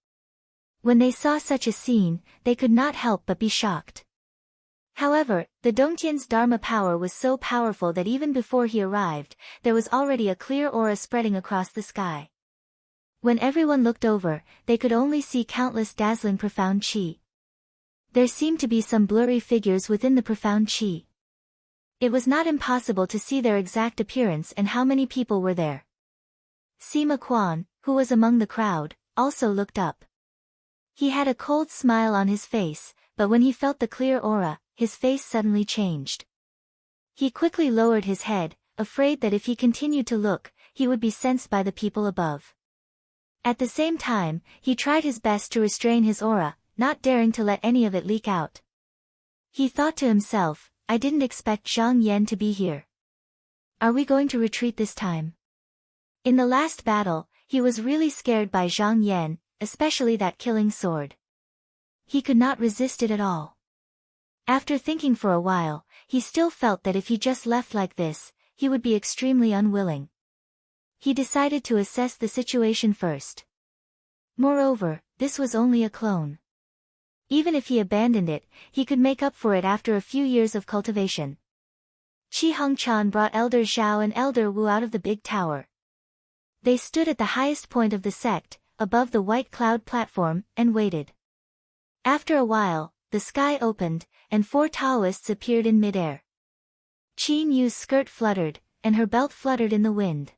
When they saw such a scene, they could not help but be shocked. However, the Dongtian's Dharma power was so powerful that even before he arrived, there was already a clear aura spreading across the sky. When everyone looked over, they could only see countless dazzling profound qi. There seemed to be some blurry figures within the profound qi. It was not impossible to see their exact appearance and how many people were there. Sima Quan, who was among the crowd, also looked up. He had a cold smile on his face, but when he felt the clear aura, his face suddenly changed. He quickly lowered his head, afraid that if he continued to look, he would be sensed by the people above. At the same time, he tried his best to restrain his aura, not daring to let any of it leak out. He thought to himself, "I didn't expect Zhang Yan to be here. Are we going to retreat this time?" In the last battle, he was really scared by Zhang Yan, especially that killing sword. He could not resist it at all. After thinking for a while, he still felt that if he just left like this, he would be extremely unwilling. He decided to assess the situation first. Moreover, this was only a clone. Even if he abandoned it, he could make up for it after a few years of cultivation. Qi Hongchan brought Elder Zhao and Elder Wu out of the big tower. They stood at the highest point of the sect, above the white cloud platform, and waited. After a while, the sky opened, and 4 Taoists appeared in midair. Qin Yu's skirt fluttered, and her belt fluttered in the wind.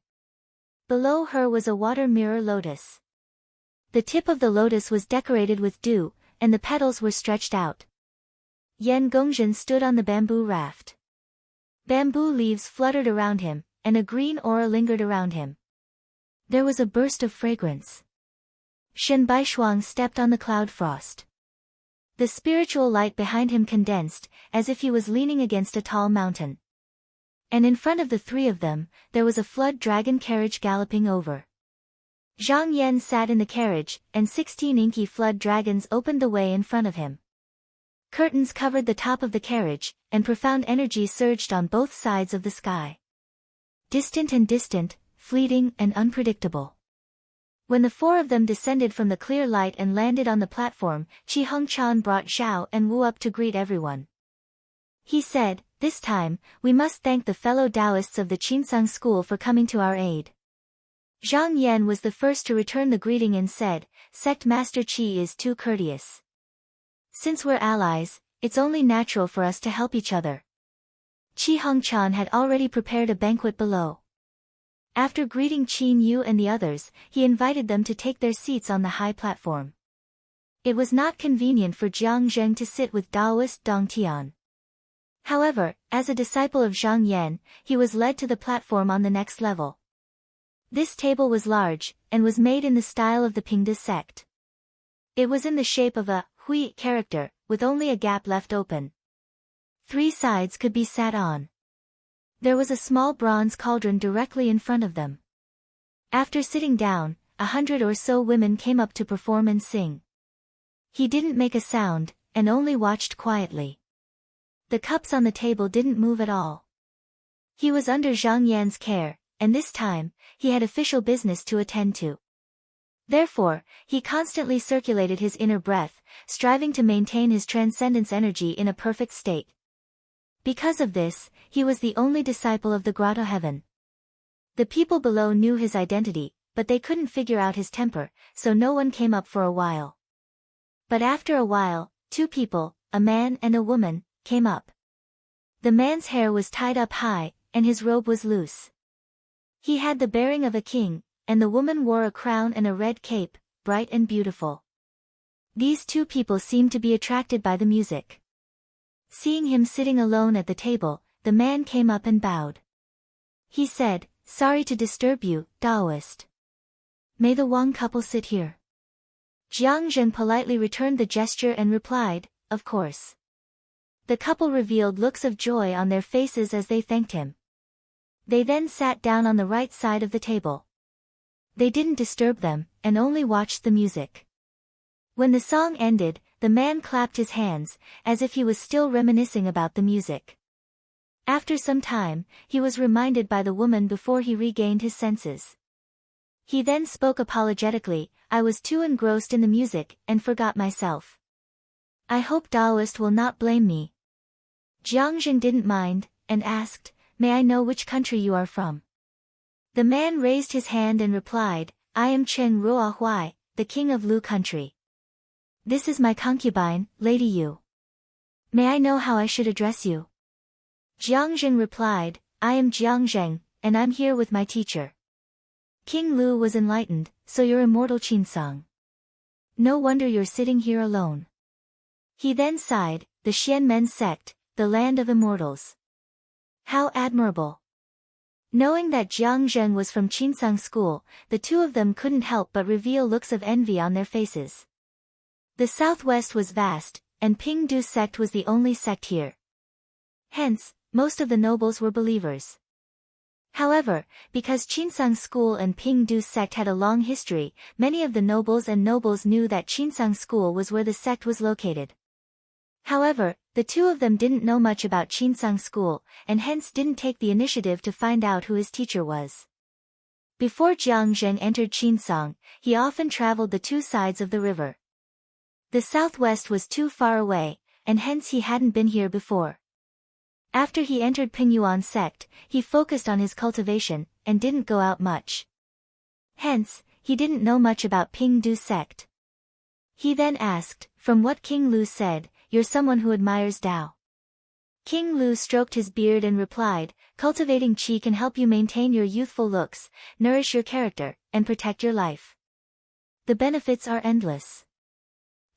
Below her was a water mirror lotus. The tip of the lotus was decorated with dew, and the petals were stretched out. Yan Gongzhen stood on the bamboo raft. Bamboo leaves fluttered around him, and a green aura lingered around him. There was a burst of fragrance. Shen Baishuang stepped on the cloud frost. The spiritual light behind him condensed, as if he was leaning against a tall mountain. And in front of the 3 of them, there was a flood dragon carriage galloping over. Zhang Yan sat in the carriage, and 16 inky flood dragons opened the way in front of him. Curtains covered the top of the carriage, and profound energy surged on both sides of the sky. Distant and distant, fleeting and unpredictable. When the 4 of them descended from the clear light and landed on the platform, Qi Hongchan brought Zhao and Wu up to greet everyone. He said, "This time, we must thank the fellow Taoists of the Qinsang school for coming to our aid." Zhang Yan was the first to return the greeting and said, "Sect Master Qi is too courteous. Since we're allies, it's only natural for us to help each other." Qi Hongchan had already prepared a banquet below. After greeting Qin Yu and the others, he invited them to take their seats on the high platform. It was not convenient for Jiang Zheng to sit with Taoist Dong Tian. However, as a disciple of Zhang Yan, he was led to the platform on the next level. This table was large, and was made in the style of the Pingde sect. It was in the shape of a hui character, with only a gap left open. 3 sides could be sat on. There was a small bronze cauldron directly in front of them. After sitting down, 100 or so women came up to perform and sing. He didn't make a sound, and only watched quietly. The cups on the table didn't move at all. He was under Zhang Yan's care, and this time, he had official business to attend to. Therefore, he constantly circulated his inner breath, striving to maintain his transcendence energy in a perfect state. Because of this, he was the only disciple of the grotto heaven. The people below knew his identity, but they couldn't figure out his temper, so no one came up for a while. But after a while, two people, a man and a woman, came up. The man's hair was tied up high, and his robe was loose. He had the bearing of a king, and the woman wore a crown and a red cape, bright and beautiful. These two people seemed to be attracted by the music. Seeing him sitting alone at the table, the man came up and bowed. He said, "Sorry to disturb you, Taoist. May the Wang couple sit here?" Jiang Zhen politely returned the gesture and replied, "Of course." The couple revealed looks of joy on their faces as they thanked him. They then sat down on the right side of the table. They didn't disturb them, and only watched the music. When the song ended, the man clapped his hands, as if he was still reminiscing about the music. After some time, he was reminded by the woman before he regained his senses. He then spoke apologetically, "I was too engrossed in the music, and forgot myself. I hope Taoist will not blame me." Jiang Zhen didn't mind, and asked, "May I know which country you are from?" The man raised his hand and replied, "I am Chen Ruohuai, the king of Lu country. This is my concubine, Lady Yu. May I know how I should address you?" Jiang Zhen replied, "I am Jiang Zheng, and I'm here with my teacher." King Lu was enlightened, "So you're immortal Qinsong. No wonder you're sitting here alone." He then sighed, "The Xianmen sect, the land of immortals. How admirable." Knowing that Jiang Zheng was from Qinsong school, the two of them couldn't help but reveal looks of envy on their faces. The southwest was vast, and Pingdu sect was the only sect here. Hence, most of the nobles were believers. However, because Qinsong school and Pingdu sect had a long history, many of the nobles knew that Qinsong school was where the sect was located. However, the two of them didn't know much about Qinsong school, and hence didn't take the initiative to find out who his teacher was. Before Jiang Zheng entered Qinsong, he often traveled the two sides of the river. The southwest was too far away, and hence he hadn't been here before. After he entered Pingyuan sect, he focused on his cultivation, and didn't go out much. Hence, he didn't know much about Pingdu sect. He then asked, "From what King Lu said, you're someone who admires Tao." King Lu stroked his beard and replied, "Cultivating qi can help you maintain your youthful looks, nourish your character, and protect your life. The benefits are endless."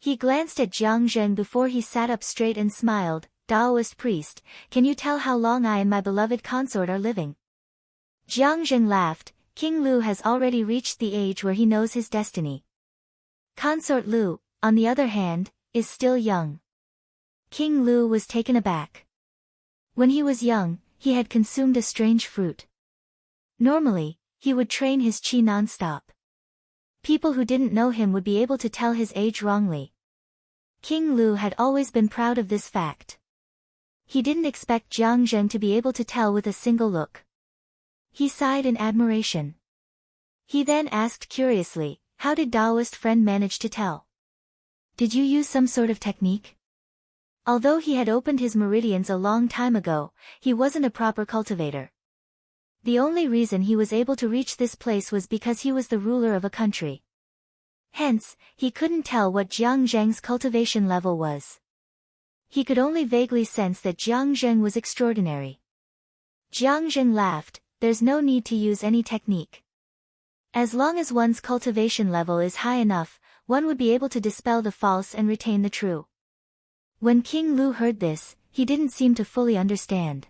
He glanced at Jiang Zheng before he sat up straight and smiled, "Taoist priest, can you tell how long I and my beloved consort are living?" Jiang Zheng laughed, "King Lu has already reached the age where he knows his destiny. Consort Lu, on the other hand, is still young." King Lu was taken aback. When he was young, he had consumed a strange fruit. Normally, he would train his qi non-stop. People who didn't know him would be able to tell his age wrongly. King Lu had always been proud of this fact. He didn't expect Jiang Zheng to be able to tell with a single look. He sighed in admiration. He then asked curiously, "How did Taoist friend manage to tell? Did you use some sort of technique?" Although he had opened his meridians a long time ago, he wasn't a proper cultivator. The only reason he was able to reach this place was because he was the ruler of a country. Hence, he couldn't tell what Jiang Zheng's cultivation level was. He could only vaguely sense that Jiang Zheng was extraordinary. Jiang Zheng laughed, "There's no need to use any technique. As long as one's cultivation level is high enough, one would be able to dispel the false and retain the true." When King Lu heard this, he didn't seem to fully understand.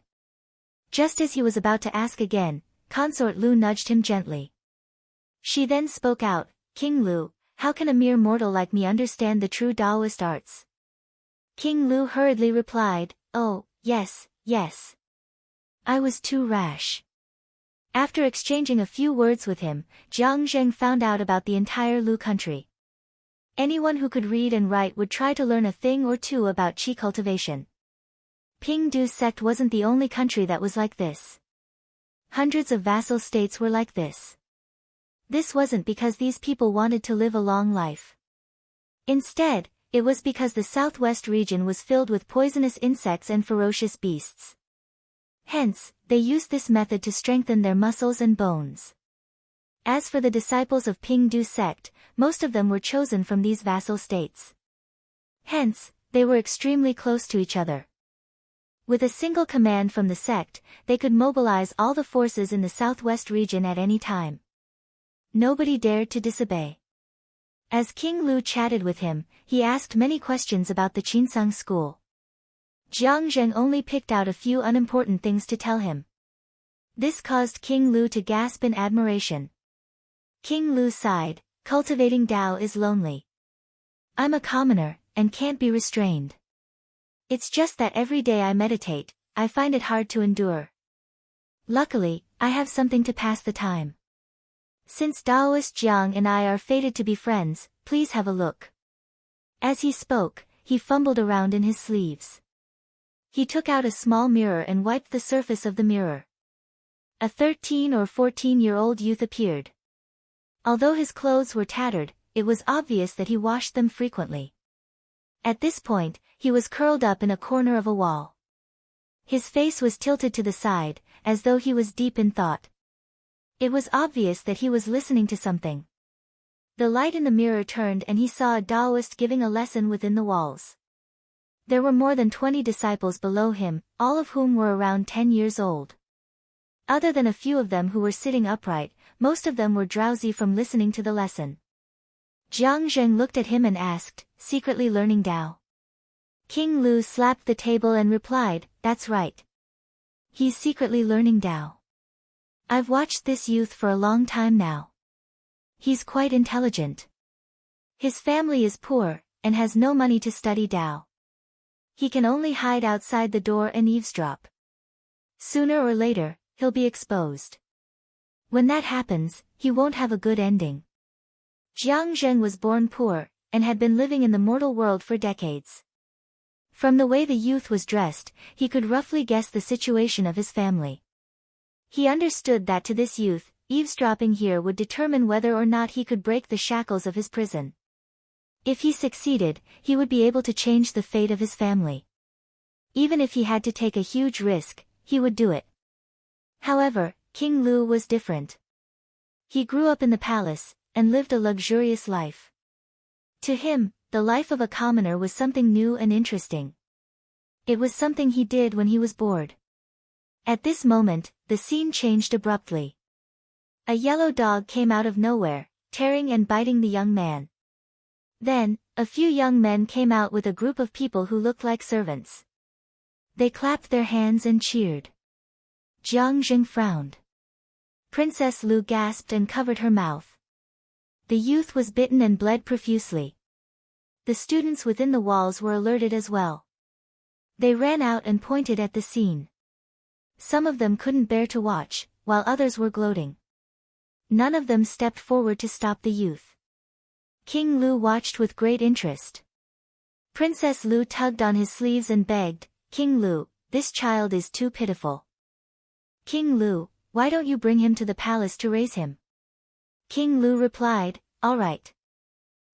Just as he was about to ask again, Consort Lu nudged him gently. She then spoke out, "King Lu, how can a mere mortal like me understand the true Taoist arts?" King Lu hurriedly replied, "Oh, yes, yes. I was too rash." After exchanging a few words with him, Jiang Zheng found out about the entire Lu country. Anyone who could read and write would try to learn a thing or two about qi cultivation. Pingdu sect wasn't the only country that was like this. Hundreds of vassal states were like this. This wasn't because these people wanted to live a long life. Instead, it was because the southwest region was filled with poisonous insects and ferocious beasts. Hence, they used this method to strengthen their muscles and bones. As for the disciples of Pingdu sect, most of them were chosen from these vassal states. Hence, they were extremely close to each other. With a single command from the sect, they could mobilize all the forces in the southwest region at any time. Nobody dared to disobey. As King Lu chatted with him, he asked many questions about the Qinsang school. Jiang Zheng only picked out a few unimportant things to tell him. This caused King Lu to gasp in admiration. King Lu sighed, cultivating Tao is lonely. I'm a commoner, and can't be restrained. It's just that every day I meditate, I find it hard to endure. Luckily, I have something to pass the time. Since Taoist Jiang and I are fated to be friends, please have a look. As he spoke, he fumbled around in his sleeves. He took out a small mirror and wiped the surface of the mirror. A 13 or 14-year-old youth appeared. Although his clothes were tattered, it was obvious that he washed them frequently. At this point, he was curled up in a corner of a wall. His face was tilted to the side, as though he was deep in thought. It was obvious that he was listening to something. The light in the mirror turned and he saw a Taoist giving a lesson within the walls. There were more than 20 disciples below him, all of whom were around 10 years old. Other than a few of them who were sitting upright, most of them were drowsy from listening to the lesson. Jiang Zheng looked at him and asked, secretly learning Tao. King Lu slapped the table and replied, that's right. He's secretly learning Tao. I've watched this youth for a long time now. He's quite intelligent. His family is poor, and has no money to study Tao. He can only hide outside the door and eavesdrop. Sooner or later, he'll be exposed. When that happens, he won't have a good ending. Jiang Zheng was born poor, and had been living in the mortal world for decades. From the way the youth was dressed, he could roughly guess the situation of his family. He understood that to this youth, eavesdropping here would determine whether or not he could break the shackles of his prison. If he succeeded, he would be able to change the fate of his family. Even if he had to take a huge risk, he would do it. However, King Lu was different. He grew up in the palace, and lived a luxurious life. To him, the life of a commoner was something new and interesting. It was something he did when he was bored. At this moment, the scene changed abruptly. A yellow dog came out of nowhere, tearing and biting the young man. Then, a few young men came out with a group of people who looked like servants. They clapped their hands and cheered. Jiang Zheng frowned. Princess Lu gasped and covered her mouth. The youth was bitten and bled profusely. The students within the walls were alerted as well. They ran out and pointed at the scene. Some of them couldn't bear to watch, while others were gloating. None of them stepped forward to stop the youth. King Lu watched with great interest. Princess Lu tugged on his sleeves and begged, King Lu, this child is too pitiful. King Lu, why don't you bring him to the palace to raise him? King Lu replied, all right.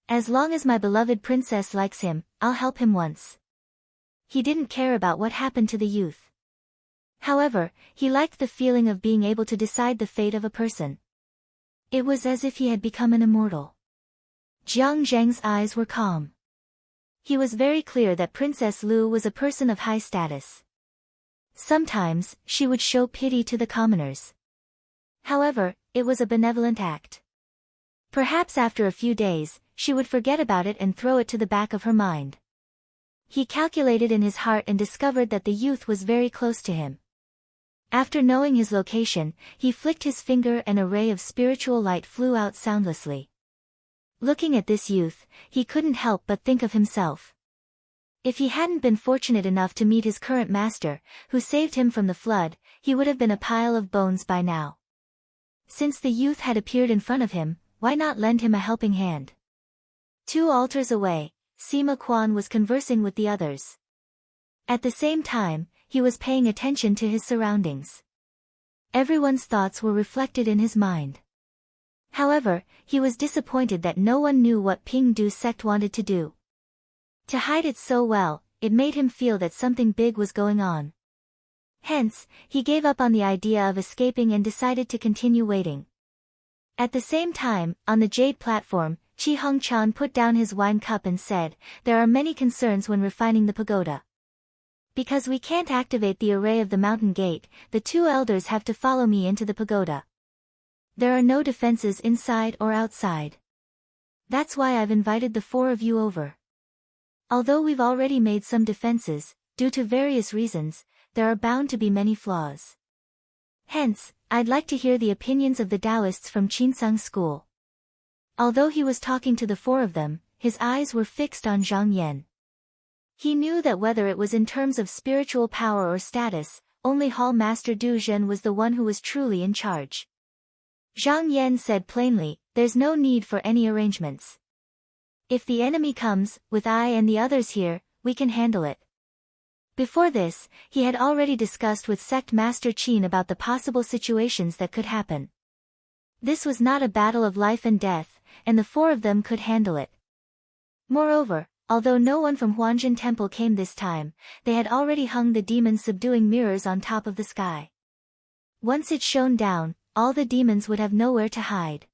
As long as my beloved princess likes him, I'll help him once. He didn't care about what happened to the youth. However, he liked the feeling of being able to decide the fate of a person. It was as if he had become an immortal. Jiang Zheng's eyes were calm. He was very clear that Princess Lu was a person of high status. Sometimes, she would show pity to the commoners. However, it was a benevolent act. Perhaps after a few days, she would forget about it and throw it to the back of her mind. He calculated in his heart and discovered that the youth was very close to him. After knowing his location, he flicked his finger and a ray of spiritual light flew out soundlessly. Looking at this youth, he couldn't help but think of himself. If he hadn't been fortunate enough to meet his current master, who saved him from the flood, he would have been a pile of bones by now. Since the youth had appeared in front of him, why not lend him a helping hand? 2 altars away, Sima Quan was conversing with the others. At the same time, he was paying attention to his surroundings. Everyone's thoughts were reflected in his mind. However, he was disappointed that no one knew what Ping Du sect wanted to do. To hide it so well, it made him feel that something big was going on. Hence, he gave up on the idea of escaping and decided to continue waiting. At the same time, on the jade platform, Chi Hong-chan put down his wine cup and said, "There are many concerns when refining the pagoda. Because we can't activate the array of the mountain gate, the two elders have to follow me into the pagoda. There are no defenses inside or outside. That's why I've invited the four of you over. Although we've already made some defenses, due to various reasons, there are bound to be many flaws. Hence, I'd like to hear the opinions of the Taoists from Qinsang school." Although he was talking to the four of them, his eyes were fixed on Zhang Yan. He knew that whether it was in terms of spiritual power or status, only Hall Master Du Zhen was the one who was truly in charge. Zhang Yan said plainly, "There's no need for any arrangements. If the enemy comes, with I and the others here, we can handle it." Before this, he had already discussed with Sect Master Qin about the possible situations that could happen. This was not a battle of life and death, and the four of them could handle it. Moreover, although no one from Huanjin Temple came this time, they had already hung the demon-subduing mirrors on top of the sky. Once it shone down, all the demons would have nowhere to hide.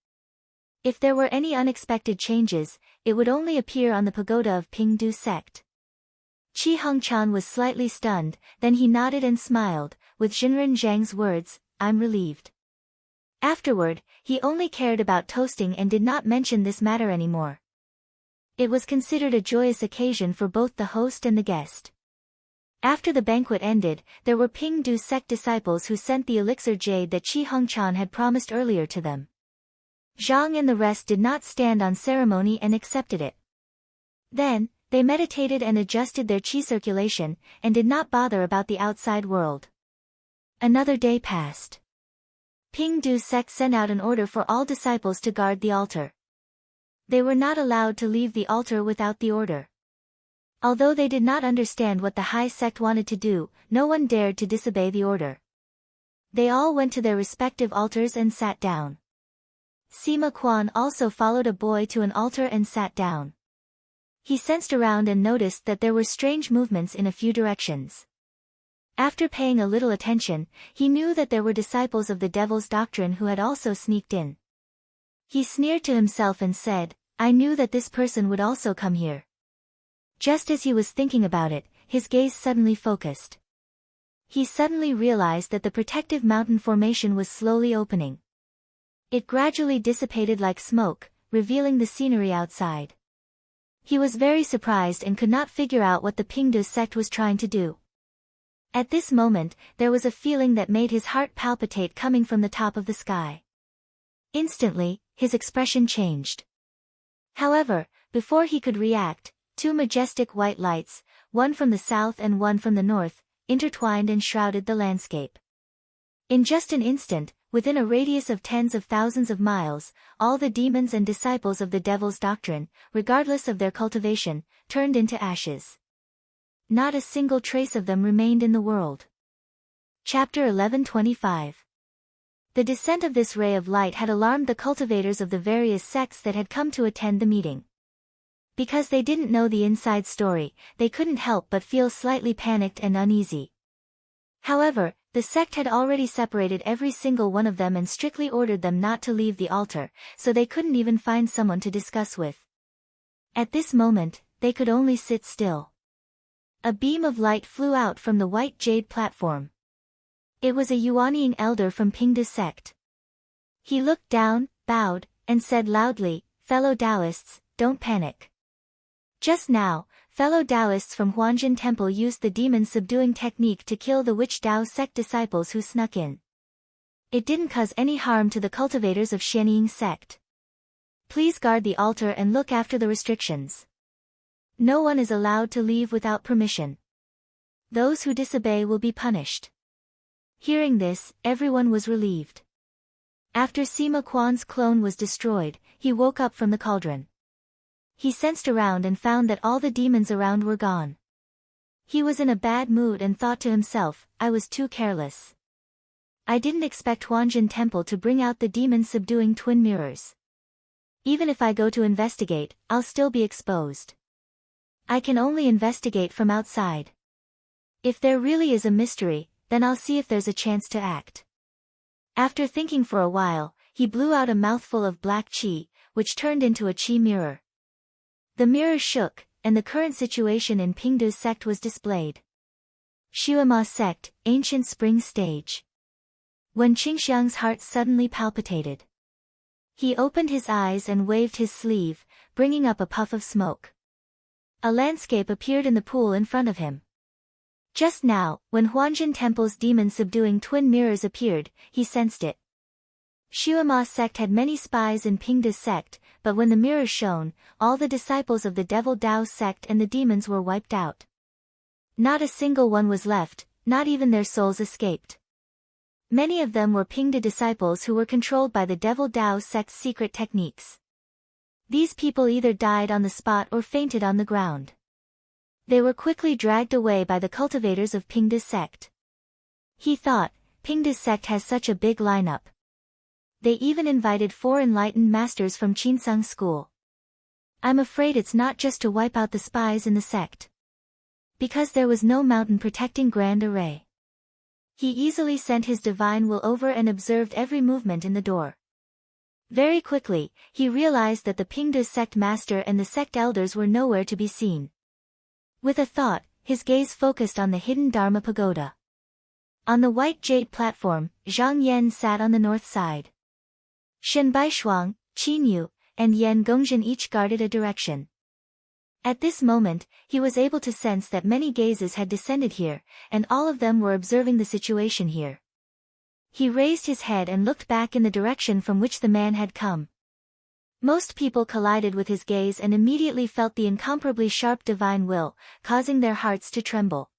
If there were any unexpected changes, it would only appear on the pagoda of Ping Du sect. Chi Hong-chan was slightly stunned, then he nodded and smiled, with Jinren Zhang's words, "I'm relieved." Afterward, he only cared about toasting and did not mention this matter anymore. It was considered a joyous occasion for both the host and the guest. After the banquet ended, there were Ping Du sect disciples who sent the elixir jade that Chi Hong-chan had promised earlier to them. Zhang and the rest did not stand on ceremony and accepted it. Then, they meditated and adjusted their qi circulation, and did not bother about the outside world. Another day passed. Ping Du sect sent out an order for all disciples to guard the altar. They were not allowed to leave the altar without the order. Although they did not understand what the high sect wanted to do, no one dared to disobey the order. They all went to their respective altars and sat down. Sima Quan also followed a boy to an altar and sat down. He sensed around and noticed that there were strange movements in a few directions. After paying a little attention, he knew that there were disciples of the devil's doctrine who had also sneaked in. He sneered to himself and said, "I knew that this person would also come here." Just as he was thinking about it, his gaze suddenly focused. He suddenly realized that the protective mountain formation was slowly opening. It gradually dissipated like smoke, revealing the scenery outside. He was very surprised and could not figure out what the Ping Du sect was trying to do. At this moment, there was a feeling that made his heart palpitate coming from the top of the sky. Instantly, his expression changed. However, before he could react, two majestic white lights, one from the south and one from the north, intertwined and shrouded the landscape. In just an instant, within a radius of tens of thousands of miles, all the demons and disciples of the devil's doctrine, regardless of their cultivation, turned into ashes. Not a single trace of them remained in the world. Chapter 11:25. The descent of this ray of light had alarmed the cultivators of the various sects that had come to attend the meeting. Because they didn't know the inside story, they couldn't help but feel slightly panicked and uneasy. However, the sect had already separated every single one of them and strictly ordered them not to leave the altar, so they couldn't even find someone to discuss with. At this moment, they could only sit still. A beam of light flew out from the white jade platform. It was a Yuanying elder from Ping Du sect. He looked down, bowed, and said loudly, "Fellow Taoists, don't panic. Just now, fellow Taoists from Huanjin Temple used the demon-subduing technique to kill the Witch Tao sect disciples who snuck in. It didn't cause any harm to the cultivators of Xianying sect. Please guard the altar and look after the restrictions. No one is allowed to leave without permission. Those who disobey will be punished." Hearing this, everyone was relieved. After Sima Quan's clone was destroyed, he woke up from the cauldron. He sensed around and found that all the demons around were gone. He was in a bad mood and thought to himself, "I was too careless. I didn't expect Huanjin Temple to bring out the demon-subduing twin mirrors. Even if I go to investigate, I'll still be exposed. I can only investigate from outside. If there really is a mystery, then I'll see if there's a chance to act. After thinking for a while, he blew out a mouthful of black qi, which turned into a qi mirror. The mirror shook, and the current situation in Pingdu's sect was displayed. Shuama sect, ancient spring stage. When Qingxiang's heart suddenly palpitated. He opened his eyes and waved his sleeve, bringing up a puff of smoke. A landscape appeared in the pool in front of him. Just now, when Huanjin Temple's demon-subduing twin mirrors appeared, he sensed it. Shuama sect had many spies in Pingdu's sect, but when the mirrors shone, all the disciples of the Devil Dao sect and the demons were wiped out. Not a single one was left, not even their souls escaped. Many of them were Pingdu disciples who were controlled by the Devil Dao sect's secret techniques. These people either died on the spot or fainted on the ground. They were quickly dragged away by the cultivators of Pingdu's sect. He thought, Pingdu's sect has such a big lineup. They even invited 4 enlightened masters from Qinsang school. I'm afraid it's not just to wipe out the spies in the sect. Because there was no mountain protecting Grand Array. He easily sent his divine will over and observed every movement in the door. Very quickly, he realized that the Pingdu sect master and the sect elders were nowhere to be seen. With a thought, his gaze focused on the hidden Dharma pagoda. On the white jade platform, Zhang Yan sat on the north side. Shen Baishuang, Qin Yu, and Yan Gongzhen each guarded a direction. At this moment, he was able to sense that many gazes had descended here, and all of them were observing the situation here. He raised his head and looked back in the direction from which the man had come. Most people collided with his gaze and immediately felt the incomparably sharp divine will, causing their hearts to tremble.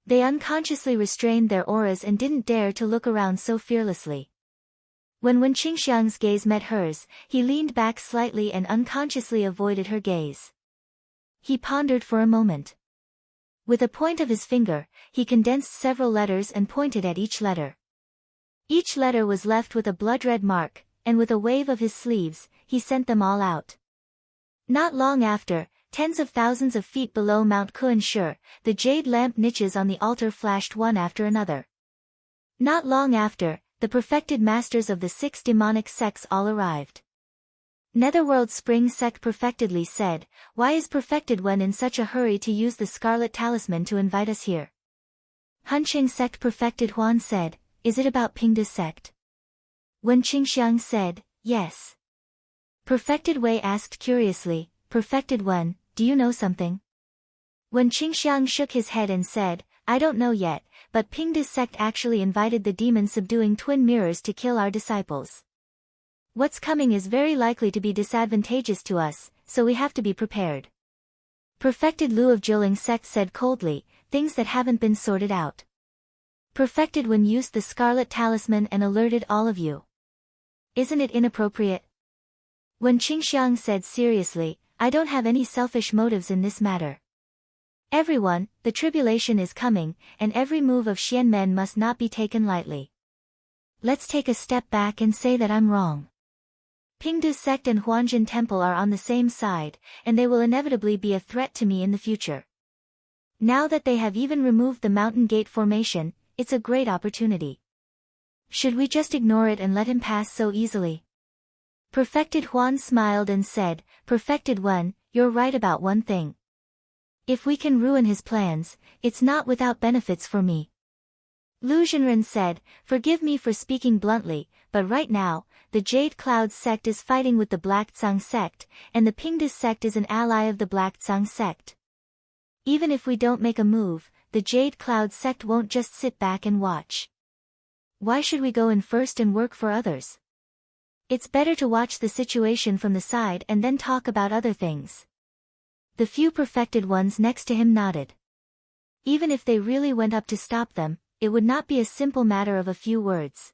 They unconsciously restrained their auras and didn't dare to look around so fearlessly. When Qingxiang's gaze met hers, he leaned back slightly and unconsciously avoided her gaze. He pondered for a moment. With a point of his finger, he condensed several letters and pointed at each letter. Each letter was left with a blood-red mark, and with a wave of his sleeves, he sent them all out. Not long after, tens of thousands of feet below Mount Kuan-Shi, the jade lamp niches on the altar flashed one after another. Not long after, the perfected masters of the 6 demonic sects all arrived. Netherworld Spring sect perfectedly said, "Why is perfected one in such a hurry to use the scarlet talisman to invite us here?" Hunqing sect perfected Huan said, "Is it about Pingdu sect?" When Qingxiang said, "Yes." Perfected Wei asked curiously, "Perfected one, do you know something?" When Qingxiang shook his head and said, "I don't know yet, but Pingdu sect actually invited the demon-subduing twin mirrors to kill our disciples. What's coming is very likely to be disadvantageous to us, so we have to be prepared." Perfected Lu of Jiling sect said coldly, "Things that haven't been sorted out." Perfected Wen used the scarlet talisman and alerted all of you. Isn't it inappropriate? When Qingxiang said seriously, "I don't have any selfish motives in this matter. Everyone, the tribulation is coming, and every move of Xianmen must not be taken lightly. Let's take a step back and say that I'm wrong. Pingdu sect and Huanjin Temple are on the same side, and they will inevitably be a threat to me in the future. Now that they have even removed the mountain gate formation, it's a great opportunity. Should we just ignore it and let him pass so easily?" Perfected Huan smiled and said, "Perfected one, you're right about one thing. If we can ruin his plans, it's not without benefits for me." Lu Zhenren said, "Forgive me for speaking bluntly, but right now, the Jade Cloud sect is fighting with the Black Tsang sect, and the Pingdu sect is an ally of the Black Tsang sect. Even if we don't make a move, the Jade Cloud sect won't just sit back and watch. Why should we go in first and work for others? It's better to watch the situation from the side and then talk about other things." The few perfected ones next to him nodded. Even if they really went up to stop them, it would not be a simple matter of a few words.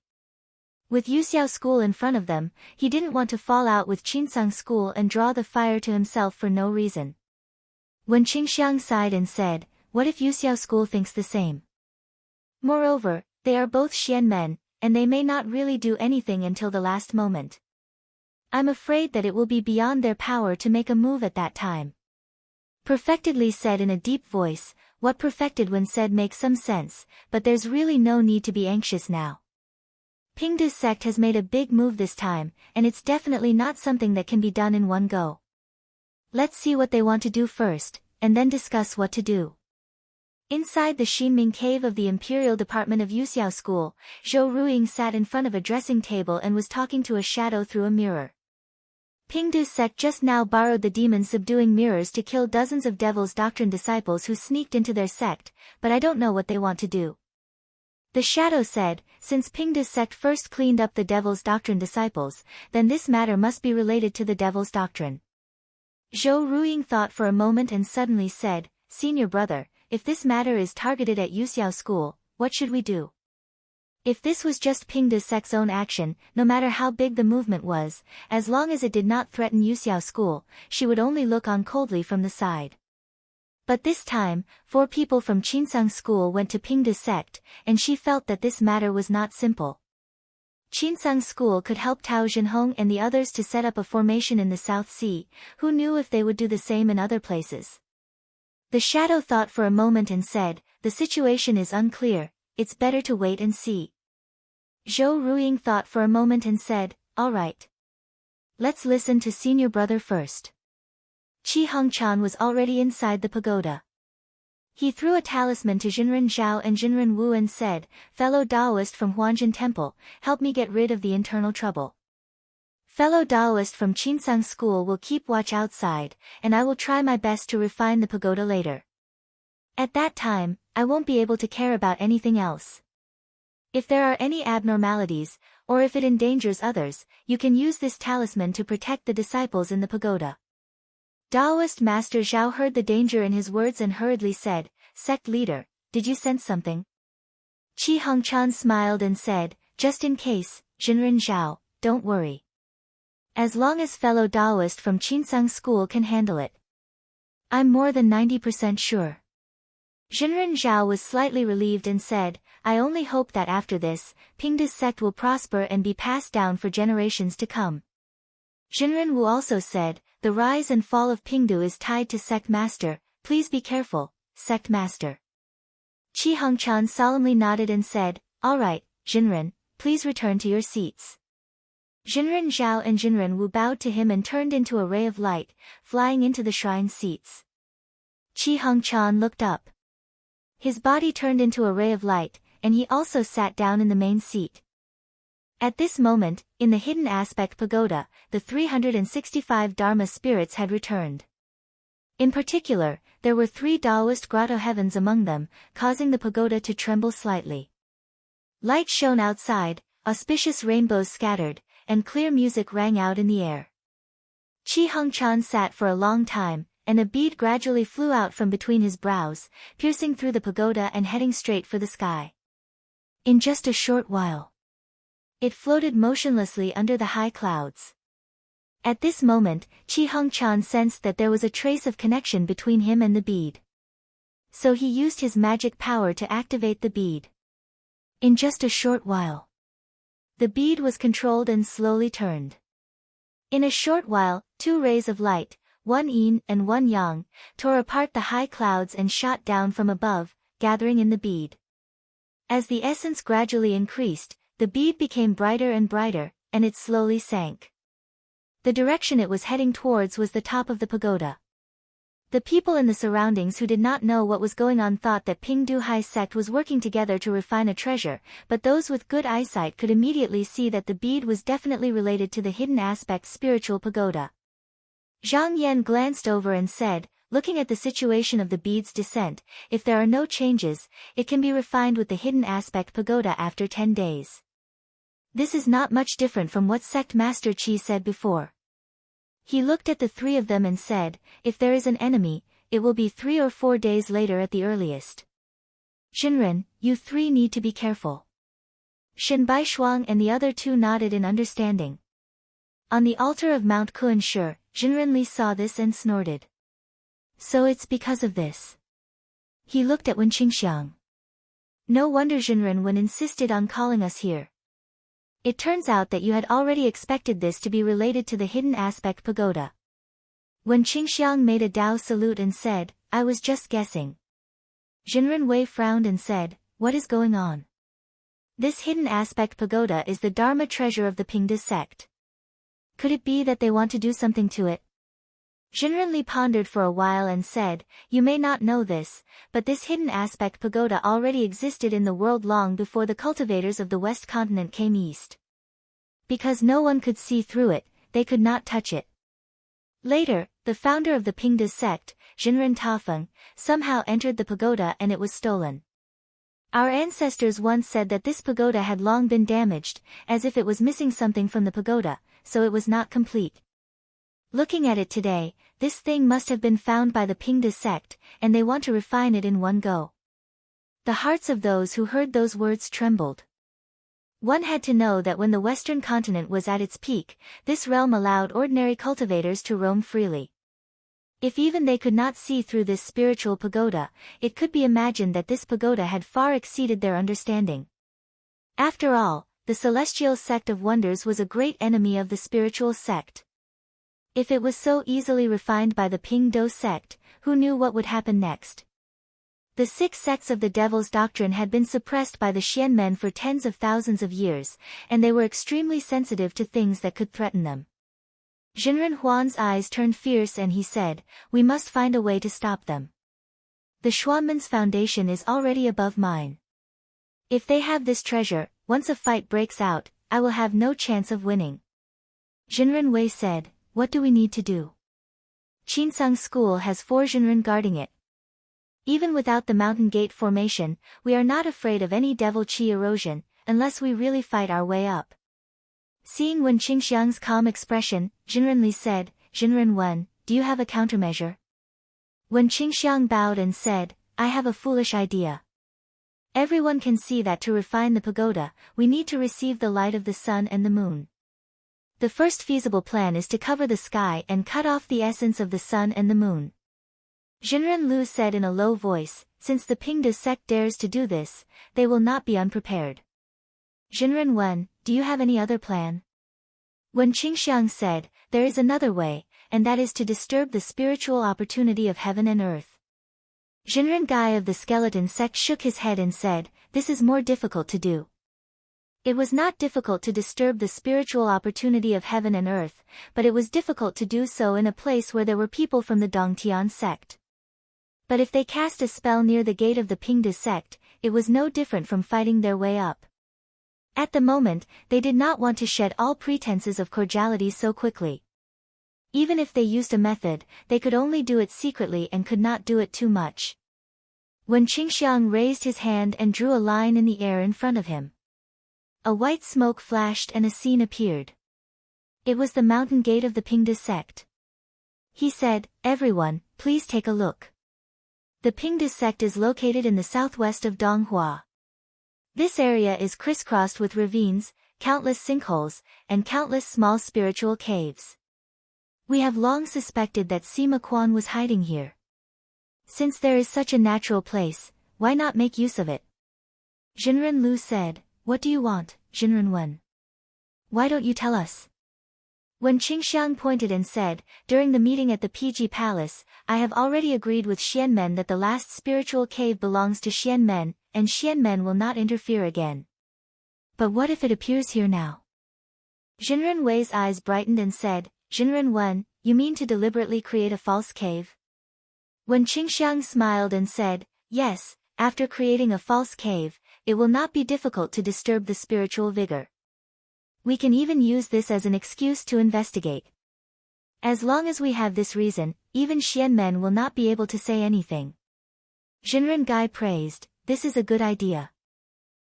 With Yuxiao School in front of them, he didn't want to fall out with Qinsang School and draw the fire to himself for no reason. When Qingxiang sighed and said, "What if Yuxiao School thinks the same? Moreover, they are both Xianmen, and they may not really do anything until the last moment. I'm afraid that it will be beyond their power to make a move at that time. Perfectedly said in a deep voice. What perfected when said makes some sense, but there's really no need to be anxious now. Pingdu's sect has made a big move this time, and it's definitely not something that can be done in one go. Let's see what they want to do first, and then discuss what to do. Inside the Xinming cave of the Imperial Department of Yuxiao School, Zhou Ruiying sat in front of a dressing table and was talking to a shadow through a mirror. Pingdu's sect just now borrowed the demon-subduing mirrors to kill dozens of Devil's Doctrine disciples who sneaked into their sect, but I don't know what they want to do. The shadow said, since Pingdu's sect first cleaned up the Devil's Doctrine disciples, then this matter must be related to the Devil's Doctrine. Zhou Ruiying thought for a moment and suddenly said, Senior brother, if this matter is targeted at Yuxiao School, what should we do? If this was just Pingdu's sect's own action, no matter how big the movement was, as long as it did not threaten Yuxiao School, she would only look on coldly from the side. But this time, 4 people from Qinsang School went to Pingdu's sect, and she felt that this matter was not simple. Qinsang School could help Tao Jinhong and the others to set up a formation in the South Sea, who knew if they would do the same in other places. The shadow thought for a moment and said, the situation is unclear, it's better to wait and see. Zhou Ruiying thought for a moment and said, all right. Let's listen to senior brother first. Qi Hongchan was already inside the pagoda. He threw a talisman to Jinren Zhao and Jinren Wu and said, fellow Taoist from Huanjin Temple, help me get rid of the internal trouble. Fellow Taoist from Qinsang School will keep watch outside, and I will try my best to refine the pagoda later. At that time, I won't be able to care about anything else. If there are any abnormalities, or if it endangers others, you can use this talisman to protect the disciples in the pagoda. Taoist Master Zhao heard the danger in his words and hurriedly said, Sect leader, did you sense something? Qi Hongchan smiled and said, just in case, Jinren Zhao, don't worry. As long as fellow Taoist from Qinsang School can handle it. I'm more than 90% sure. Jinren Zhao was slightly relieved and said, I only hope that after this, Pingdu's sect will prosper and be passed down for generations to come. Jinren Wu also said, the rise and fall of Pingdu is tied to sect master, please be careful, sect master. Qi Hongchan solemnly nodded and said, all right, Jinren, please return to your seats. Jinren Zhao and Jinren Wu bowed to him and turned into a ray of light, flying into the shrine seats. Qi Hongchan looked up. His body turned into a ray of light, and he also sat down in the main seat. At this moment, in the hidden aspect pagoda, the 365 Dharma spirits had returned. In particular, there were 3 Taoist grotto heavens among them, causing the pagoda to tremble slightly. Light shone outside, auspicious rainbows scattered, and clear music rang out in the air. Qi Hongchan sat for a long time, and a bead gradually flew out from between his brows, piercing through the pagoda and heading straight for the sky. In just a short while, it floated motionlessly under the high clouds. At this moment, Qi Hongchan sensed that there was a trace of connection between him and the bead. So he used his magic power to activate the bead. In just a short while, the bead was controlled and slowly turned. In a short while, 2 rays of light, one yin and one yang, tore apart the high clouds and shot down from above, gathering in the bead. As the essence gradually increased, the bead became brighter and brighter, and it slowly sank. The direction it was heading towards was the top of the pagoda. The people in the surroundings who did not know what was going on thought that Pingdu Hai sect was working together to refine a treasure, but those with good eyesight could immediately see that the bead was definitely related to the hidden aspect spiritual pagoda. Zhang Yan glanced over and said, looking at the situation of the bead's descent, if there are no changes, it can be refined with the hidden aspect pagoda after 10 days. This is not much different from what sect Master Qi said before. He looked at the 3 of them and said, if there is an enemy, it will be 3 or 4 days later at the earliest. Jinren, you 3 need to be careful. Shen Baishuang and the other 2 nodded in understanding. On the altar of Mount Kunshe, Jinren Li saw this and snorted. So it's because of this. He looked at Wen Qingxiang. No wonder Jinren Wen insisted on calling us here. It turns out that you had already expected this to be related to the hidden aspect pagoda. Wen Qingxiang made a Dao salute and said, I was just guessing. Jinren Wei frowned and said, what is going on? This hidden aspect pagoda is the Dharma treasure of the Pingda sect. Could it be that they want to do something to it? Jinren Li pondered for a while and said, you may not know this, but this hidden aspect pagoda already existed in the world long before the cultivators of the West continent came east. Because no one could see through it, they could not touch it. Later, the founder of the Pingda sect, Jinren Tafeng, somehow entered the pagoda and it was stolen. Our ancestors once said that this pagoda had long been damaged, as if it was missing something from the pagoda, so it was not complete. Looking at it today, this thing must have been found by the Pingda sect, and they want to refine it in one go. The hearts of those who heard those words trembled. One had to know that when the Western continent was at its peak, this realm allowed ordinary cultivators to roam freely. If even they could not see through this spiritual pagoda, it could be imagined that this pagoda had far exceeded their understanding. After all, the celestial sect of wonders was a great enemy of the spiritual sect. If it was so easily refined by the Pingdo sect, who knew what would happen next? The 6 sects of the devil's doctrine had been suppressed by the Xianmen for tens of thousands of years, and they were extremely sensitive to things that could threaten them. Jinren Huan's eyes turned fierce and he said, we must find a way to stop them. The Xuanmen's foundation is already above mine. If they have this treasure, once a fight breaks out, I will have no chance of winning. Jinren Wei said, what do we need to do? Qinsang School has 4 Jinren guarding it. Even without the mountain gate formation, we are not afraid of any devil qi erosion, unless we really fight our way up. Seeing Wen Qingxiang's calm expression, Jinren Li said, Jinren Wen, do you have a countermeasure? Wen Qingxiang bowed and said, I have a foolish idea. Everyone can see that to refine the pagoda, we need to receive the light of the sun and the moon. The first feasible plan is to cover the sky and cut off the essence of the sun and the moon. Jinren Lu said in a low voice, since the Pingda sect dares to do this, they will not be unprepared. Jinren Wen, do you have any other plan? Wen Qingxiang said, there is another way, and that is to disturb the spiritual opportunity of heaven and earth. Jinren Gai of the skeleton sect shook his head and said, this is more difficult to do. It was not difficult to disturb the spiritual opportunity of heaven and earth, but it was difficult to do so in a place where there were people from the Dongtian sect. But if they cast a spell near the gate of the Pingda sect, it was no different from fighting their way up. At the moment, they did not want to shed all pretenses of cordiality so quickly. Even if they used a method, they could only do it secretly and could not do it too much. When Qingxiang raised his hand and drew a line in the air in front of him, a white smoke flashed and a scene appeared. It was the mountain gate of the Pingda sect. He said, everyone, please take a look. The Pingda sect is located in the southwest of Donghua. This area is crisscrossed with ravines, countless sinkholes, and countless small spiritual caves. We have long suspected that Sima Quan was hiding here. Since there is such a natural place, why not make use of it? Jinren Lu said, what do you want, Jinren Wen? Why don't you tell us? When Qingxiang pointed and said, during the meeting at the PG Palace, I have already agreed with Xianmen that the last spiritual cave belongs to Xianmen, and Xianmen will not interfere again. But what if it appears here now? Jinren Wei's eyes brightened and said, Jinren Wen, you mean to deliberately create a false cave? When Qingxiang smiled and said, yes, after creating a false cave, it will not be difficult to disturb the spiritual vigor. We can even use this as an excuse to investigate. As long as we have this reason, even Xianmen will not be able to say anything. Jinren Gai praised, this is a good idea.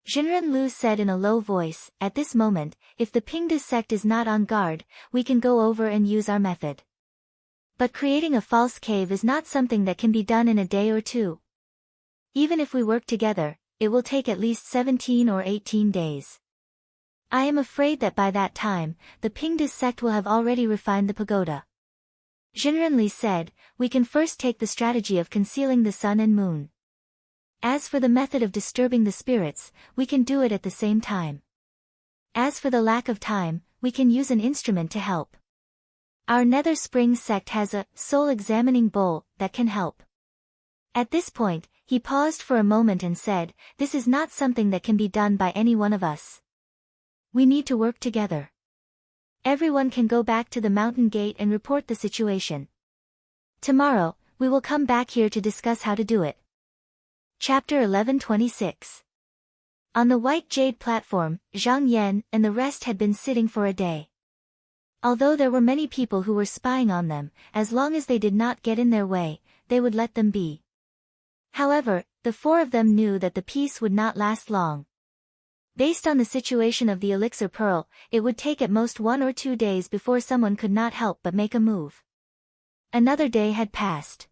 Jinren Lu said in a low voice, at this moment, if the Pingda sect is not on guard, we can go over and use our method. But creating a false cave is not something that can be done in a day or two. Even if we work together, it will take at least 17 or 18 days. I am afraid that by that time, the Pingda sect will have already refined the pagoda. Jinren Li said, we can first take the strategy of concealing the sun and moon. As for the method of disturbing the spirits, we can do it at the same time. As for the lack of time, we can use an instrument to help. Our Nether Spring sect has a soul-examining bowl that can help. At this point, he paused for a moment and said, "This is not something that can be done by any one of us. We need to work together. Everyone can go back to the mountain gate and report the situation. Tomorrow, we will come back here to discuss how to do it." Chapter 11:26. On the white jade platform, Zhang Yan and the rest had been sitting for a day. Although there were many people who were spying on them, as long as they did not get in their way, they would let them be. However, the four of them knew that the peace would not last long. Based on the situation of the elixir pearl, it would take at most 1 or 2 days before someone could not help but make a move. Another day had passed.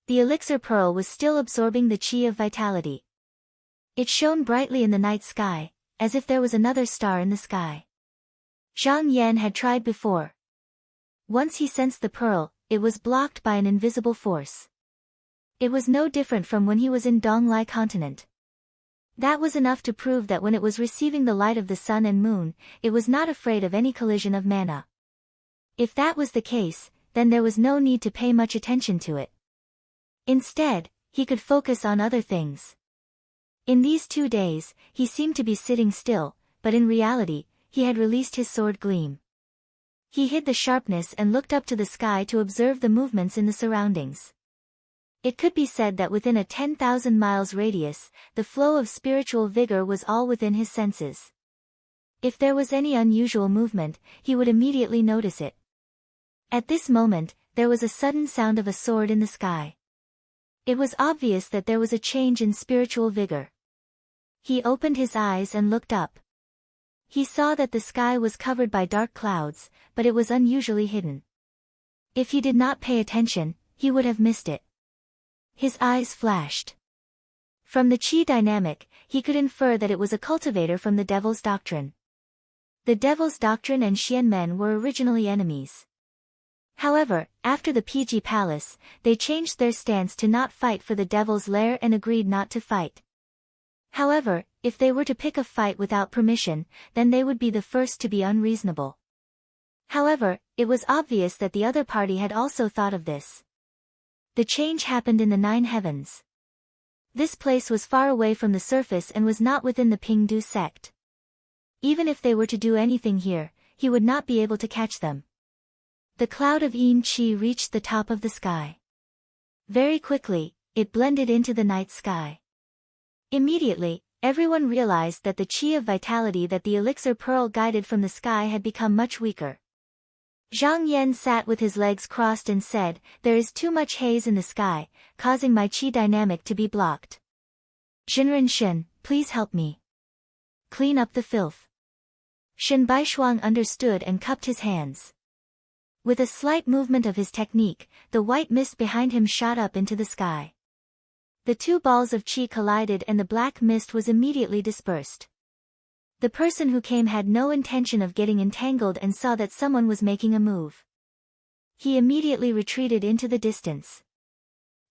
The elixir pearl was still absorbing the chi of vitality. It shone brightly in the night sky, as if there was another star in the sky. Zhang Yan had tried before. Once he sensed the pearl, it was blocked by an invisible force. It was no different from when he was in Donglai continent. That was enough to prove that when it was receiving the light of the sun and moon, it was not afraid of any collision of mana. If that was the case, then there was no need to pay much attention to it. Instead, he could focus on other things. In these 2 days, he seemed to be sitting still, but in reality, he had released his sword gleam. He hid the sharpness and looked up to the sky to observe the movements in the surroundings. It could be said that within a 10,000 miles radius, the flow of spiritual vigor was all within his senses. If there was any unusual movement, he would immediately notice it. At this moment, there was a sudden sound of a sword in the sky. It was obvious that there was a change in spiritual vigor. He opened his eyes and looked up. He saw that the sky was covered by dark clouds, but it was unusually hidden. If he did not pay attention, he would have missed it. His eyes flashed. From the chi dynamic, he could infer that it was a cultivator from the Devil's Doctrine. The Devil's Doctrine and Xianmen were originally enemies. However, after the PG Palace, they changed their stance to not fight for the Devil's Lair and agreed not to fight. However, if they were to pick a fight without permission, then they would be the first to be unreasonable. However, it was obvious that the other party had also thought of this. The change happened in the 9 heavens. This place was far away from the surface and was not within the Pingdu sect. Even if they were to do anything here, he would not be able to catch them. The cloud of Yin Qi reached the top of the sky. Very quickly, it blended into the night sky. Immediately, everyone realized that the chi of vitality that the elixir pearl guided from the sky had become much weaker. Zhang Yan sat with his legs crossed and said, "There is too much haze in the sky, causing my chi dynamic to be blocked. Xinren Shen, please help me. Clean up the filth." Shen Baishuang understood and cupped his hands. With a slight movement of his technique, the white mist behind him shot up into the sky. The 2 balls of chi collided and the black mist was immediately dispersed. The person who came had no intention of getting entangled and saw that someone was making a move. He immediately retreated into the distance.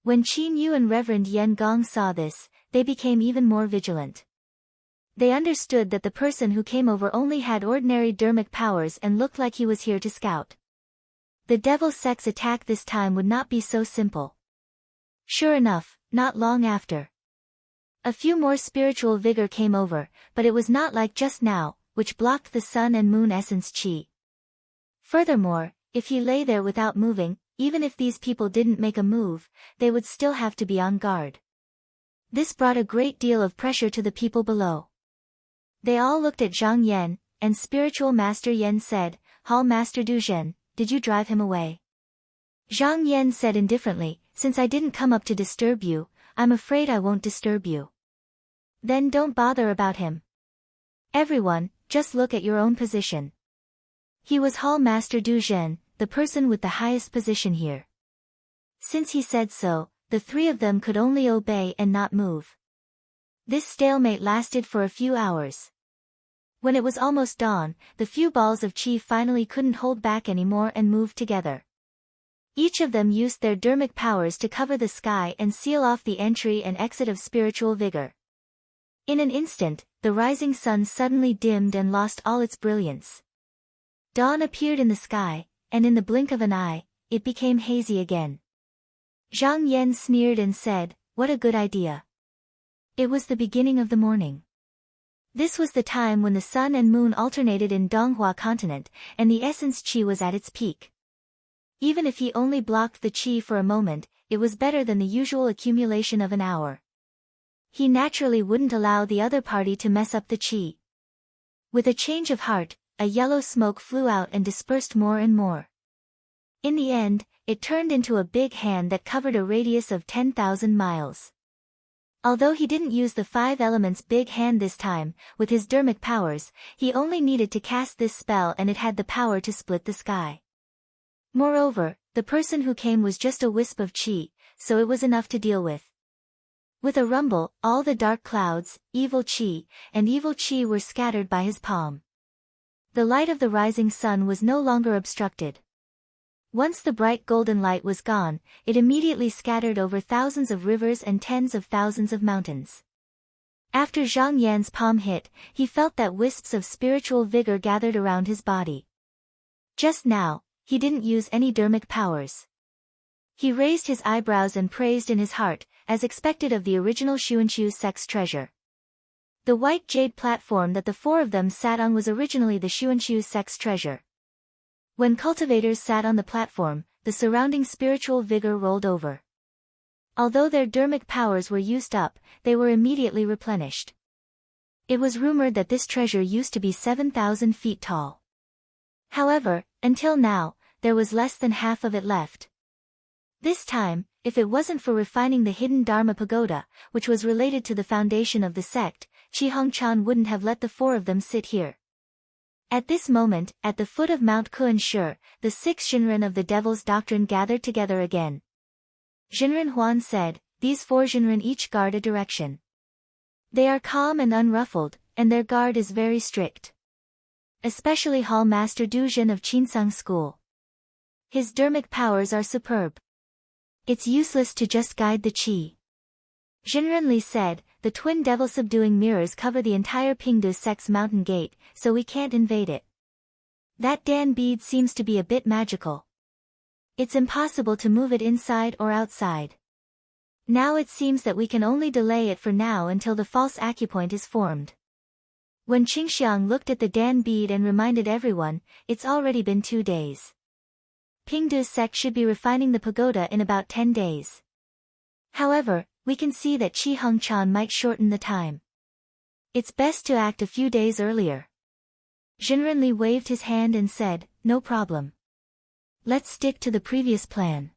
When Qin Yu and Reverend Yen Gong saw this, they became even more vigilant. They understood that the person who came over only had ordinary dermic powers and looked like he was here to scout. The Devil Sect's attack this time would not be so simple. Sure enough, not long after, a few more spiritual vigor came over, but it was not like just now, which blocked the sun and moon essence chi. Furthermore, if he lay there without moving, even if these people didn't make a move, they would still have to be on guard. This brought a great deal of pressure to the people below. They all looked at Zhang Yan, and Spiritual Master Yan said, "Hall Master Du Zhen, did you drive him away?" Zhang Yan said indifferently, "Since I didn't come up to disturb you, I'm afraid I won't disturb you." "Then don't bother about him. Everyone, just look at your own position." He was Hall Master Du Zhen, the person with the highest position here. Since he said so, the 3 of them could only obey and not move. This stalemate lasted for a few hours. When it was almost dawn, the few balls of chi finally couldn't hold back anymore and moved together. Each of them used their dermic powers to cover the sky and seal off the entry and exit of spiritual vigor. In an instant, the rising sun suddenly dimmed and lost all its brilliance. Dawn appeared in the sky, and in the blink of an eye, it became hazy again. Zhang Yan sneered and said, "What a good idea." It was the beginning of the morning. This was the time when the sun and moon alternated in Donghua continent, and the essence qi was at its peak. Even if he only blocked the qi for a moment, it was better than the usual accumulation of an hour. He naturally wouldn't allow the other party to mess up the qi. With a change of heart, a yellow smoke flew out and dispersed more and more. In the end, it turned into a big hand that covered a radius of 10,000 miles. Although he didn't use the 5 elements big hand this time, with his dermic powers, he only needed to cast this spell and it had the power to split the sky. Moreover, the person who came was just a wisp of qi, so it was enough to deal with. With a rumble, all the dark clouds, evil qi, and evil qi were scattered by his palm. The light of the rising sun was no longer obstructed. Once the bright golden light was gone, it immediately scattered over thousands of rivers and tens of thousands of mountains. After Zhang Yan's palm hit, he felt that wisps of spiritual vigor gathered around his body. Just now, he didn't use any dermic powers. He raised his eyebrows and praised in his heart, as expected of the original Xuanqiu sex treasure. The white jade platform that the 4 of them sat on was originally the Xuanqiu sex treasure. When cultivators sat on the platform, the surrounding spiritual vigor rolled over. Although their dermic powers were used up, they were immediately replenished. It was rumored that this treasure used to be 7,000 feet tall. However, until now, there was less than half of it left. This time, if it wasn't for refining the hidden Dharma pagoda, which was related to the foundation of the sect, Qi Hongchan wouldn't have let the 4 of them sit here. At this moment, at the foot of Mount Kuan-Shi, the 6 Xinren of the Devil's Doctrine gathered together again. Xinren Huan said, "These 4 Xinren each guard a direction. They are calm and unruffled, and their guard is very strict. Especially Hall Master Du Jin of Qinsang School. His dermic powers are superb. It's useless to just guide the qi." Xinren Li said, "The twin devil-subduing mirrors cover the entire Pingdu sect's mountain gate, so we can't invade it. That Dan bead seems to be a bit magical. It's impossible to move it inside or outside. Now it seems that we can only delay it for now until the false acupoint is formed." When Qingxiang looked at the Dan bead and reminded everyone, "It's already been 2 days. Pingdu's sect should be refining the pagoda in about 10 days. However, we can see that Qi Hongchan might shorten the time. It's best to act a few days earlier." Xinren Li waved his hand and said, "No problem. Let's stick to the previous plan."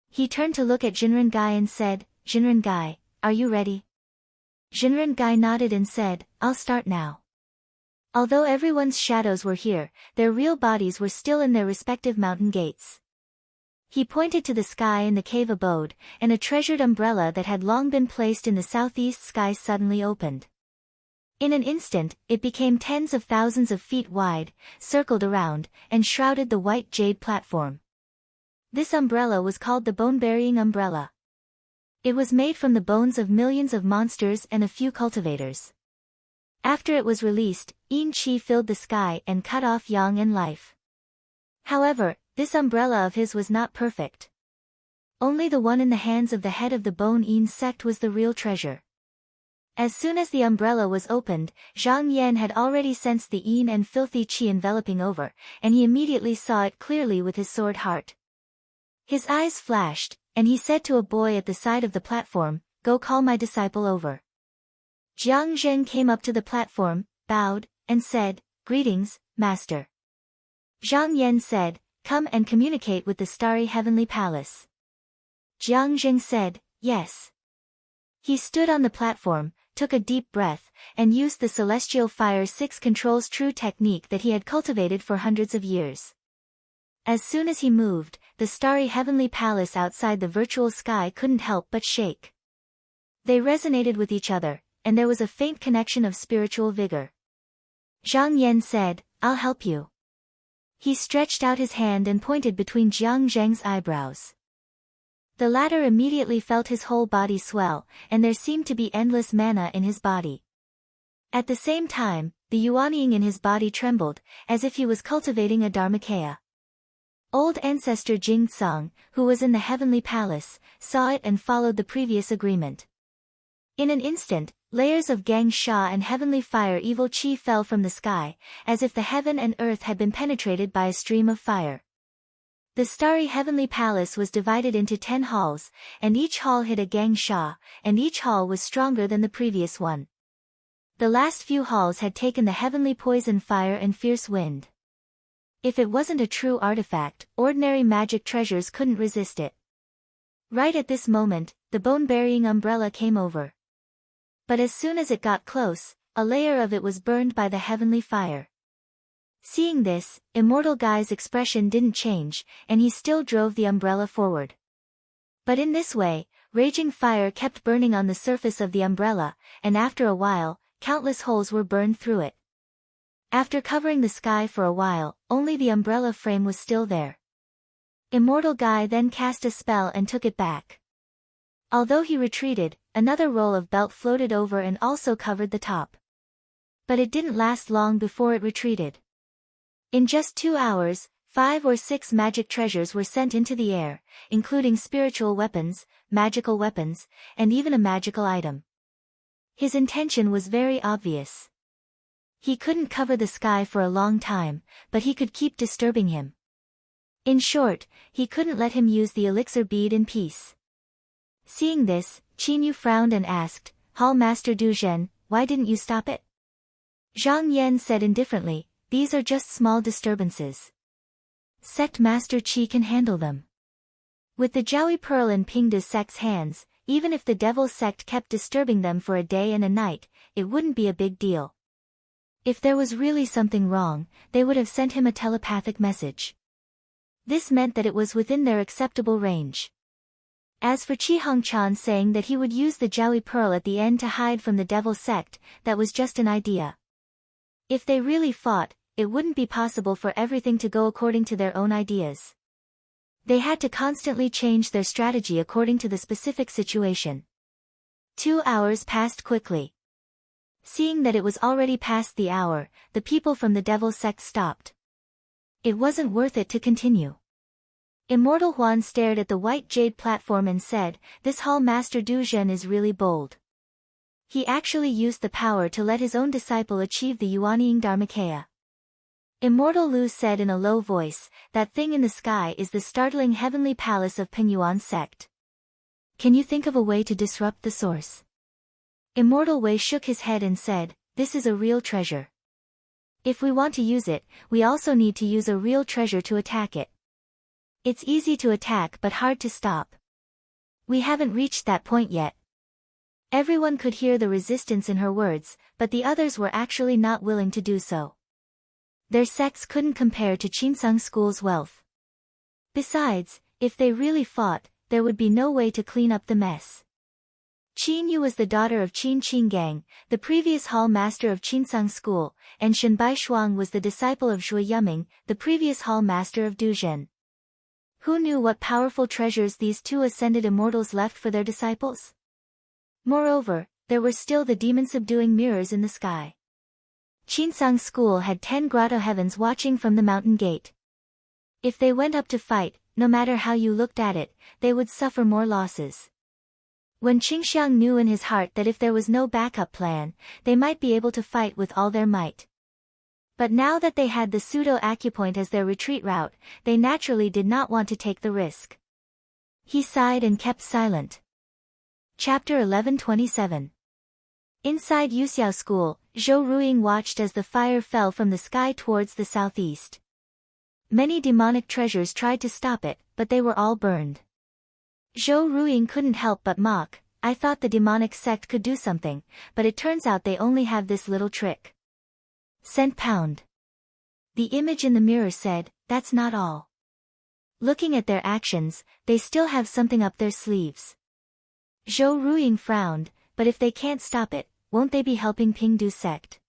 He turned to look at Xinren Gai and said, "Xinren Gai, are you ready?" Xinren Gai nodded and said, "I'll start now." Although everyone's shadows were here, their real bodies were still in their respective mountain gates. He pointed to the sky in the cave abode, and a treasured umbrella that had long been placed in the southeast sky suddenly opened. In an instant, it became tens of thousands of feet wide, circled around, and shrouded the white jade platform. This umbrella was called the bone-burying umbrella. It was made from the bones of millions of monsters and a few cultivators. After it was released, Yin Qi filled the sky and cut off yang and life. However, this umbrella of his was not perfect. Only the one in the hands of the head of the Bone Yin sect was the real treasure. As soon as the umbrella was opened, Zhang Yan had already sensed the yin and filthy qi enveloping over, and he immediately saw it clearly with his sword heart. His eyes flashed, and he said to a boy at the side of the platform, "Go call my disciple over." Jiang Zheng came up to the platform, bowed, and said, "Greetings, Master." Zhang Yan said, "Come and communicate with the starry heavenly palace." Jiang Zheng said, "Yes." He stood on the platform, took a deep breath, and used the celestial fire 6 controls true technique that he had cultivated for hundreds of years. As soon as he moved, the starry heavenly palace outside the virtual sky couldn't help but shake. They resonated with each other, and there was a faint connection of spiritual vigor. Zhang Yan said, "I'll help you." He stretched out his hand and pointed between Jiang Zheng's eyebrows. The latter immediately felt his whole body swell, and there seemed to be endless mana in his body. At the same time, the yuanying in his body trembled, as if he was cultivating a dharmakaya. Old ancestor Jing Tsang, who was in the heavenly palace, saw it and followed the previous agreement. In an instant, layers of gang sha and heavenly fire evil chi fell from the sky, as if the heaven and earth had been penetrated by a stream of fire. The starry heavenly palace was divided into 10 halls, and each hall hid a gang sha, and each hall was stronger than the previous one. The last few halls had taken the heavenly poison fire and fierce wind. If it wasn't a true artifact, ordinary magic treasures couldn't resist it. Right at this moment, the bone-burying umbrella came over. But as soon as it got close, a layer of it was burned by the heavenly fire. Seeing this, Immortal Guy's expression didn't change, and he still drove the umbrella forward. But in this way, raging fire kept burning on the surface of the umbrella, and after a while, countless holes were burned through it. After covering the sky for a while, only the umbrella frame was still there. Immortal Guy then cast a spell and took it back. Although he retreated, another roll of belt floated over and also covered the top. But it didn't last long before it retreated. In just 2 hours, 5 or 6 magic treasures were sent into the air, including spiritual weapons, magical weapons, and even a magical item. His intention was very obvious. He couldn't cover the sky for a long time, but he could keep disturbing him. In short, he couldn't let him use the elixir bead in peace. Seeing this, Qin Yu frowned and asked, Hall Master Du Zhen, why didn't you stop it? Zhang Yan said indifferently, these are just small disturbances. Sect Master Qi can handle them. With the Jiaoyi Pearl in Pingda's sect's hands, even if the Devil's sect kept disturbing them for a day and a night, it wouldn't be a big deal. If there was really something wrong, they would have sent him a telepathic message. This meant that it was within their acceptable range. As for Qi Hongchan saying that he would use the Jiaoyi Pearl at the end to hide from the Devil sect, that was just an idea. If they really fought, it wouldn't be possible for everything to go according to their own ideas. They had to constantly change their strategy according to the specific situation. 2 hours passed quickly. Seeing that it was already past the hour, the people from the Devil sect stopped. It wasn't worth it to continue. Immortal Huan stared at the white jade platform and said, this Hall Master Du Zhen is really bold. He actually used the power to let his own disciple achieve the yuanying dharmakaya. Immortal Lu said in a low voice, that thing in the sky is the startling heavenly palace of Pingyuan sect. Can you think of a way to disrupt the source? Immortal Wei shook his head and said, this is a real treasure. If we want to use it, we also need to use a real treasure to attack it. It's easy to attack but hard to stop. We haven't reached that point yet. Everyone could hear the resistance in her words, but the others were actually not willing to do so. Their sects couldn't compare to Qinsang School's wealth. Besides, if they really fought, there would be no way to clean up the mess. Qin Yu was the daughter of Qin Qinggang, the previous hall master of Qinsang School, and Shenbai Shuang was the disciple of Zhui Yuming, the previous hall master of Du Zhen. Who knew what powerful treasures these two ascended immortals left for their disciples? Moreover, there were still the demon-subduing mirrors in the sky. Qinsang School had 10 grotto heavens watching from the mountain gate. If they went up to fight, no matter how you looked at it, they would suffer more losses. When Qingxiang knew in his heart that if there was no backup plan, they might be able to fight with all their might. But now that they had the pseudo-acupoint as their retreat route, they naturally did not want to take the risk. He sighed and kept silent. Chapter 1127. Inside Yuxiao School, Zhou Ruiying watched as the fire fell from the sky towards the southeast. Many demonic treasures tried to stop it, but they were all burned. Zhou Ruiying couldn't help but mock, I thought the demonic sect could do something, but it turns out they only have this little trick. Cent pound. The image in the mirror said, that's not all. Looking at their actions, they still have something up their sleeves. Zhou Ruiying frowned, but if they can't stop it, won't they be helping Pingdu sect?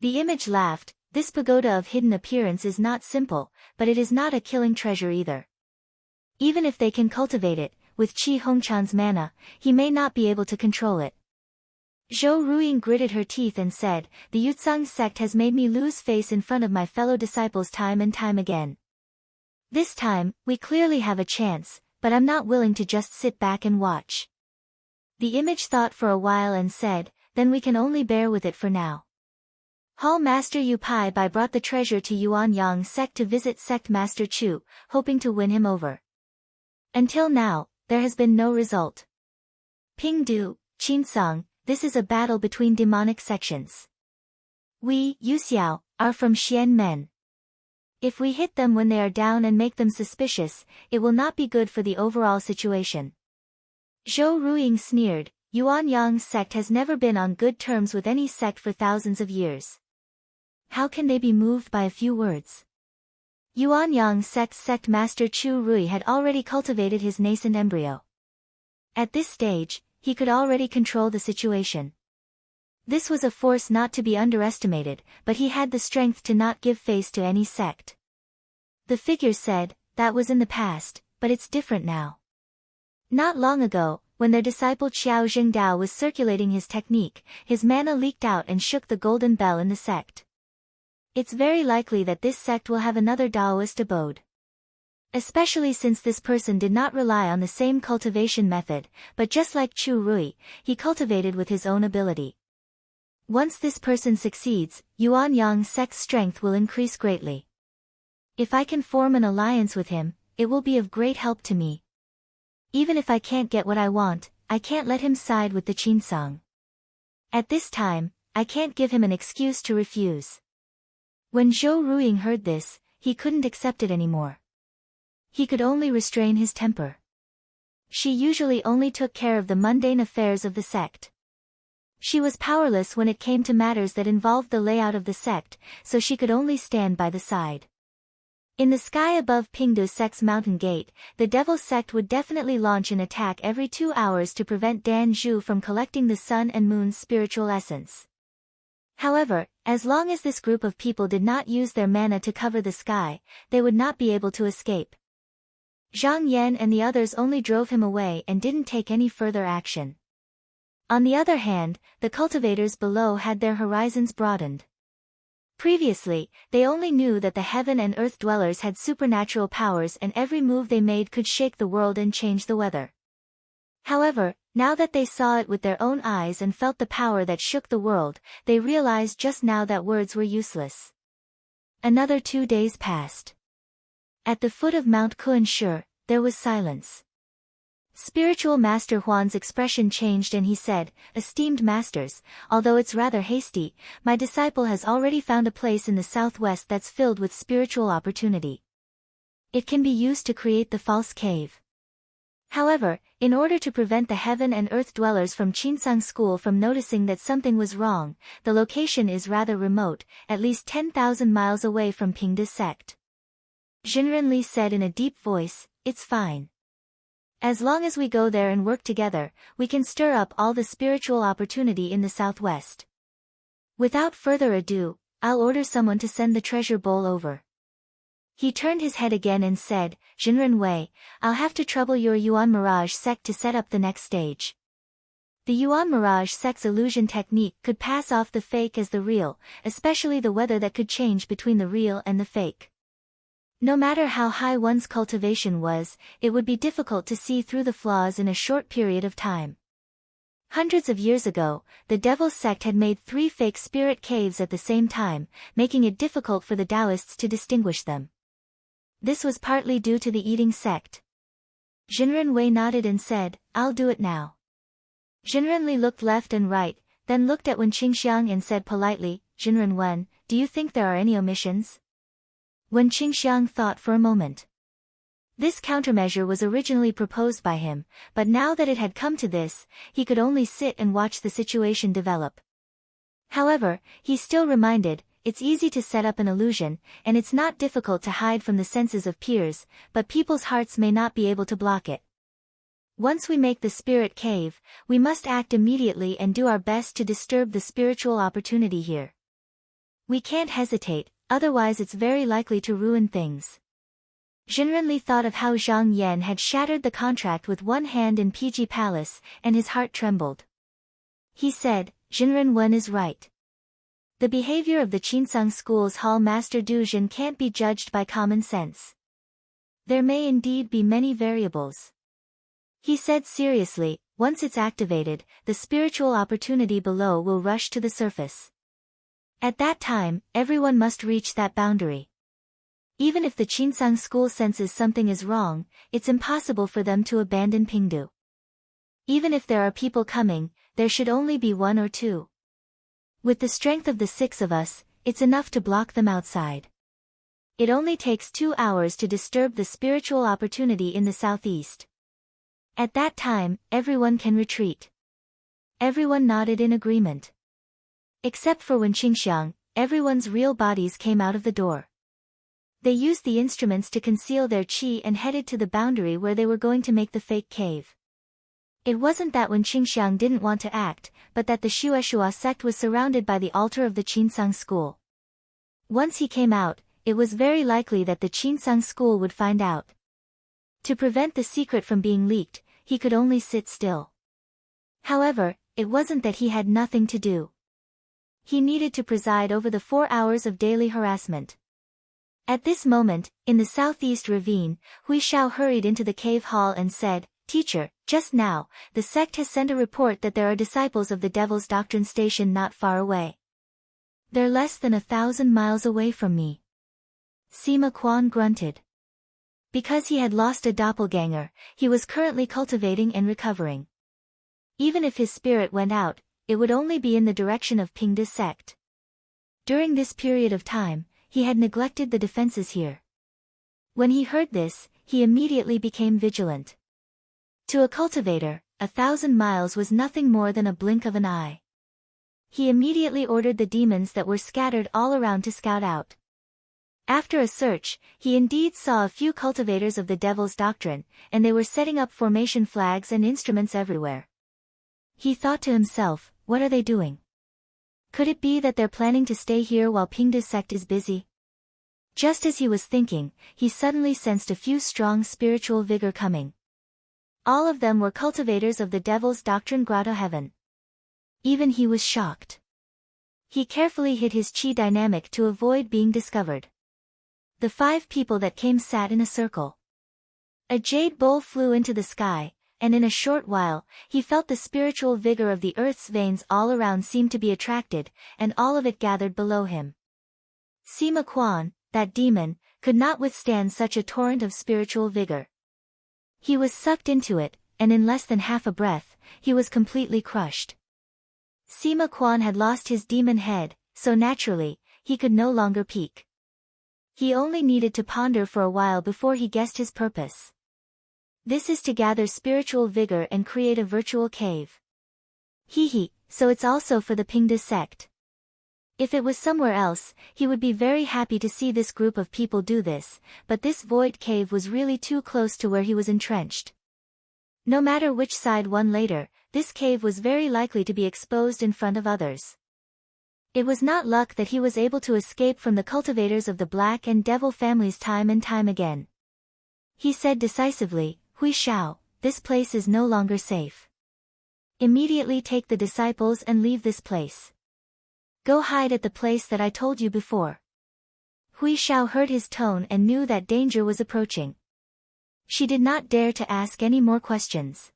The image laughed, this pagoda of hidden appearance is not simple, but it is not a killing treasure either. Even if they can cultivate it, with Qi Hongchan's mana, he may not be able to control it. Zhou Ruiying gritted her teeth and said, "The Yutsang sect has made me lose face in front of my fellow disciples time and time again. This time, we clearly have a chance, but I'm not willing to just sit back and watch." The image thought for a while and said, "Then we can only bear with it for now." Hall Master Yu Pai Bai brought the treasure to Yuan Yang sect to visit Sect Master Chu, hoping to win him over. Until now, there has been no result. Pingdu, Qinsong, this is a battle between demonic sections. We, Yuxiao, are from Xian Men. If we hit them when they are down and make them suspicious, it will not be good for the overall situation. Zhou Ruiying sneered, Yuan Yang's sect has never been on good terms with any sect for thousands of years. How can they be moved by a few words? Yuan Yang's sect master Chu Rui had already cultivated his nascent embryo. At this stage, he could already control the situation. This was a force not to be underestimated, but he had the strength to not give face to any sect. The figure said, "That was in the past, but it's different now." Not long ago, when their disciple Qiao Jingdao was circulating his technique, his mana leaked out and shook the golden bell in the sect. It's very likely that this sect will have another Daoist abode. Especially since this person did not rely on the same cultivation method, but just like Chu Rui, he cultivated with his own ability. Once this person succeeds, Yuan Yang sect's strength will increase greatly. If I can form an alliance with him, it will be of great help to me. Even if I can't get what I want, I can't let him side with the Qinsong. At this time, I can't give him an excuse to refuse. When Zhou Ruiying heard this, he couldn't accept it anymore. He could only restrain his temper. She usually only took care of the mundane affairs of the sect. She was powerless when it came to matters that involved the layout of the sect, so she could only stand by the side. In the sky above Pingdu sect's mountain gate, the devil sect would definitely launch an attack every 2 hours to prevent Dan Zhu from collecting the sun and moon's spiritual essence. However, as long as this group of people did not use their mana to cover the sky, they would not be able to escape. Zhang Yan and the others only drove him away and didn't take any further action. On the other hand, the cultivators below had their horizons broadened. Previously, they only knew that the heaven and earth dwellers had supernatural powers and every move they made could shake the world and change the weather. However, now that they saw it with their own eyes and felt the power that shook the world, they realized just now that words were useless. Another 2 days passed. At the foot of Mount Kunshu, there was silence. Spiritual Master Huan's expression changed and he said, "Esteemed masters, although it's rather hasty, my disciple has already found a place in the southwest that's filled with spiritual opportunity. It can be used to create the false cave. However, in order to prevent the heaven and earth dwellers from Qinsang school from noticing that something was wrong, the location is rather remote, at least 10,000 miles away from Pingde sect." Jinrenli said in a deep voice, "It's fine. As long as we go there and work together, we can stir up all the spiritual opportunity in the southwest. Without further ado, I'll order someone to send the treasure bowl over." He turned his head again and said, "Jinren Wei, I'll have to trouble your Yuan Mirage sect to set up the next stage." The Yuan Mirage sect's illusion technique could pass off the fake as the real, especially the weather that could change between the real and the fake. No matter how high one's cultivation was, it would be difficult to see through the flaws in a short period of time. Hundreds of years ago, the Devil sect had made 3 fake spirit caves at the same time, making it difficult for the Taoists to distinguish them. This was partly due to the eating sect. Jinren Wei nodded and said, "I'll do it now." Jinrenli looked left and right, then looked at Wen Qingxiang and said politely, "Jinren Wen, do you think there are any omissions?" Wen Qingxiang thought for a moment. This countermeasure was originally proposed by him, but now that it had come to this, he could only sit and watch the situation develop. However, he still reminded, "It's easy to set up an illusion, and it's not difficult to hide from the senses of peers, but people's hearts may not be able to block it. Once we make the spirit cave, we must act immediately and do our best to disturb the spiritual opportunity here. We can't hesitate, otherwise it's very likely to ruin things." Jinrenli thought of how Zhang Yan had shattered the contract with one hand in PG Palace, and his heart trembled. He said, Jinren Wen is right. The behavior of the Qinsang School's Hall Master Du Jin can't be judged by common sense. There may indeed be many variables. He said seriously, once it's activated, the spiritual opportunity below will rush to the surface. At that time, everyone must reach that boundary. Even if the Qinsang School senses something is wrong, it's impossible for them to abandon Pingdu. Even if there are people coming, there should only be 1 or 2. With the strength of the 6 of us, it's enough to block them outside. It only takes 2 hours to disturb the spiritual opportunity in the southeast. At that time, everyone can retreat. Everyone nodded in agreement. Except for Wen Qingxiang, everyone's real bodies came out of the door. They used the instruments to conceal their qi and headed to the boundary where they were going to make the fake cave. It wasn't that Wen Qingxiang didn't want to act, but that the Xueshua sect was surrounded by the altar of the Qinsang School. Once he came out, it was very likely that the Qinsang School would find out. To prevent the secret from being leaked, he could only sit still. However, it wasn't that he had nothing to do. He needed to preside over the 4 hours of daily harassment. At this moment, in the southeast ravine, Hui Shao hurried into the cave hall and said, "Teacher, just now, the sect has sent a report that there are disciples of the Devil's Doctrine station not far away. They're less than 1,000 miles away from me." Sima Quan grunted. Because he had lost a doppelganger, he was currently cultivating and recovering. Even if his spirit went out, it would only be in the direction of Pingda's sect. During this period of time, he had neglected the defenses here. When he heard this, he immediately became vigilant. To a cultivator, 1,000 miles was nothing more than a blink of an eye. He immediately ordered the demons that were scattered all around to scout out. After a search, he indeed saw a few cultivators of the Devil's Doctrine, and they were setting up formation flags and instruments everywhere. He thought to himself, what are they doing? Could it be that they're planning to stay here while Pingda's sect is busy? Just as he was thinking, he suddenly sensed a few strong spiritual vigor coming. All of them were cultivators of the Devil's Doctrine Grotto Heaven. Even he was shocked. He carefully hid his chi dynamic to avoid being discovered. The 5 people that came sat in a circle. A jade bowl flew into the sky, and in a short while, he felt the spiritual vigor of the earth's veins all around seemed to be attracted, and all of it gathered below him. Sima Quan, that demon, could not withstand such a torrent of spiritual vigor. He was sucked into it, and in less than half a breath, he was completely crushed. Sima Quan had lost his demon head, so naturally, he could no longer peek. He only needed to ponder for a while before he guessed his purpose. This is to gather spiritual vigor and create a virtual cave. So it's also for the Pingda sect. If it was somewhere else, he would be very happy to see this group of people do this, but this void cave was really too close to where he was entrenched. No matter which side won later, this cave was very likely to be exposed in front of others. It was not luck that he was able to escape from the cultivators of the Black and Devil families time and time again. He said decisively, "Hui Shao, this place is no longer safe. Immediately take the disciples and leave this place. Go hide at the place that I told you before." Hui Shao heard his tone and knew that danger was approaching. She did not dare to ask any more questions.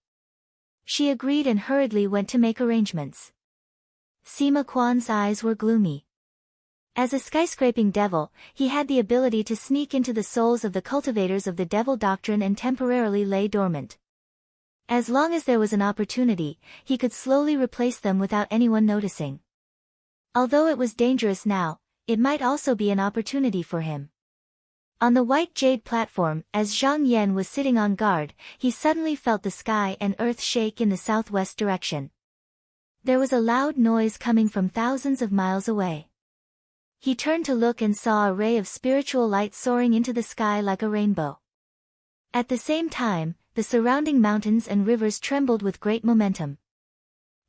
She agreed and hurriedly went to make arrangements. Sima Quan's eyes were gloomy. As a skyscraping devil, he had the ability to sneak into the souls of the cultivators of the Devil Doctrine and temporarily lay dormant. As long as there was an opportunity, he could slowly replace them without anyone noticing. Although it was dangerous now, it might also be an opportunity for him. On the white jade platform, as Zhang Yan was sitting on guard, he suddenly felt the sky and earth shake in the southwest direction. There was a loud noise coming from thousands of miles away. He turned to look and saw a ray of spiritual light soaring into the sky like a rainbow. At the same time, the surrounding mountains and rivers trembled with great momentum.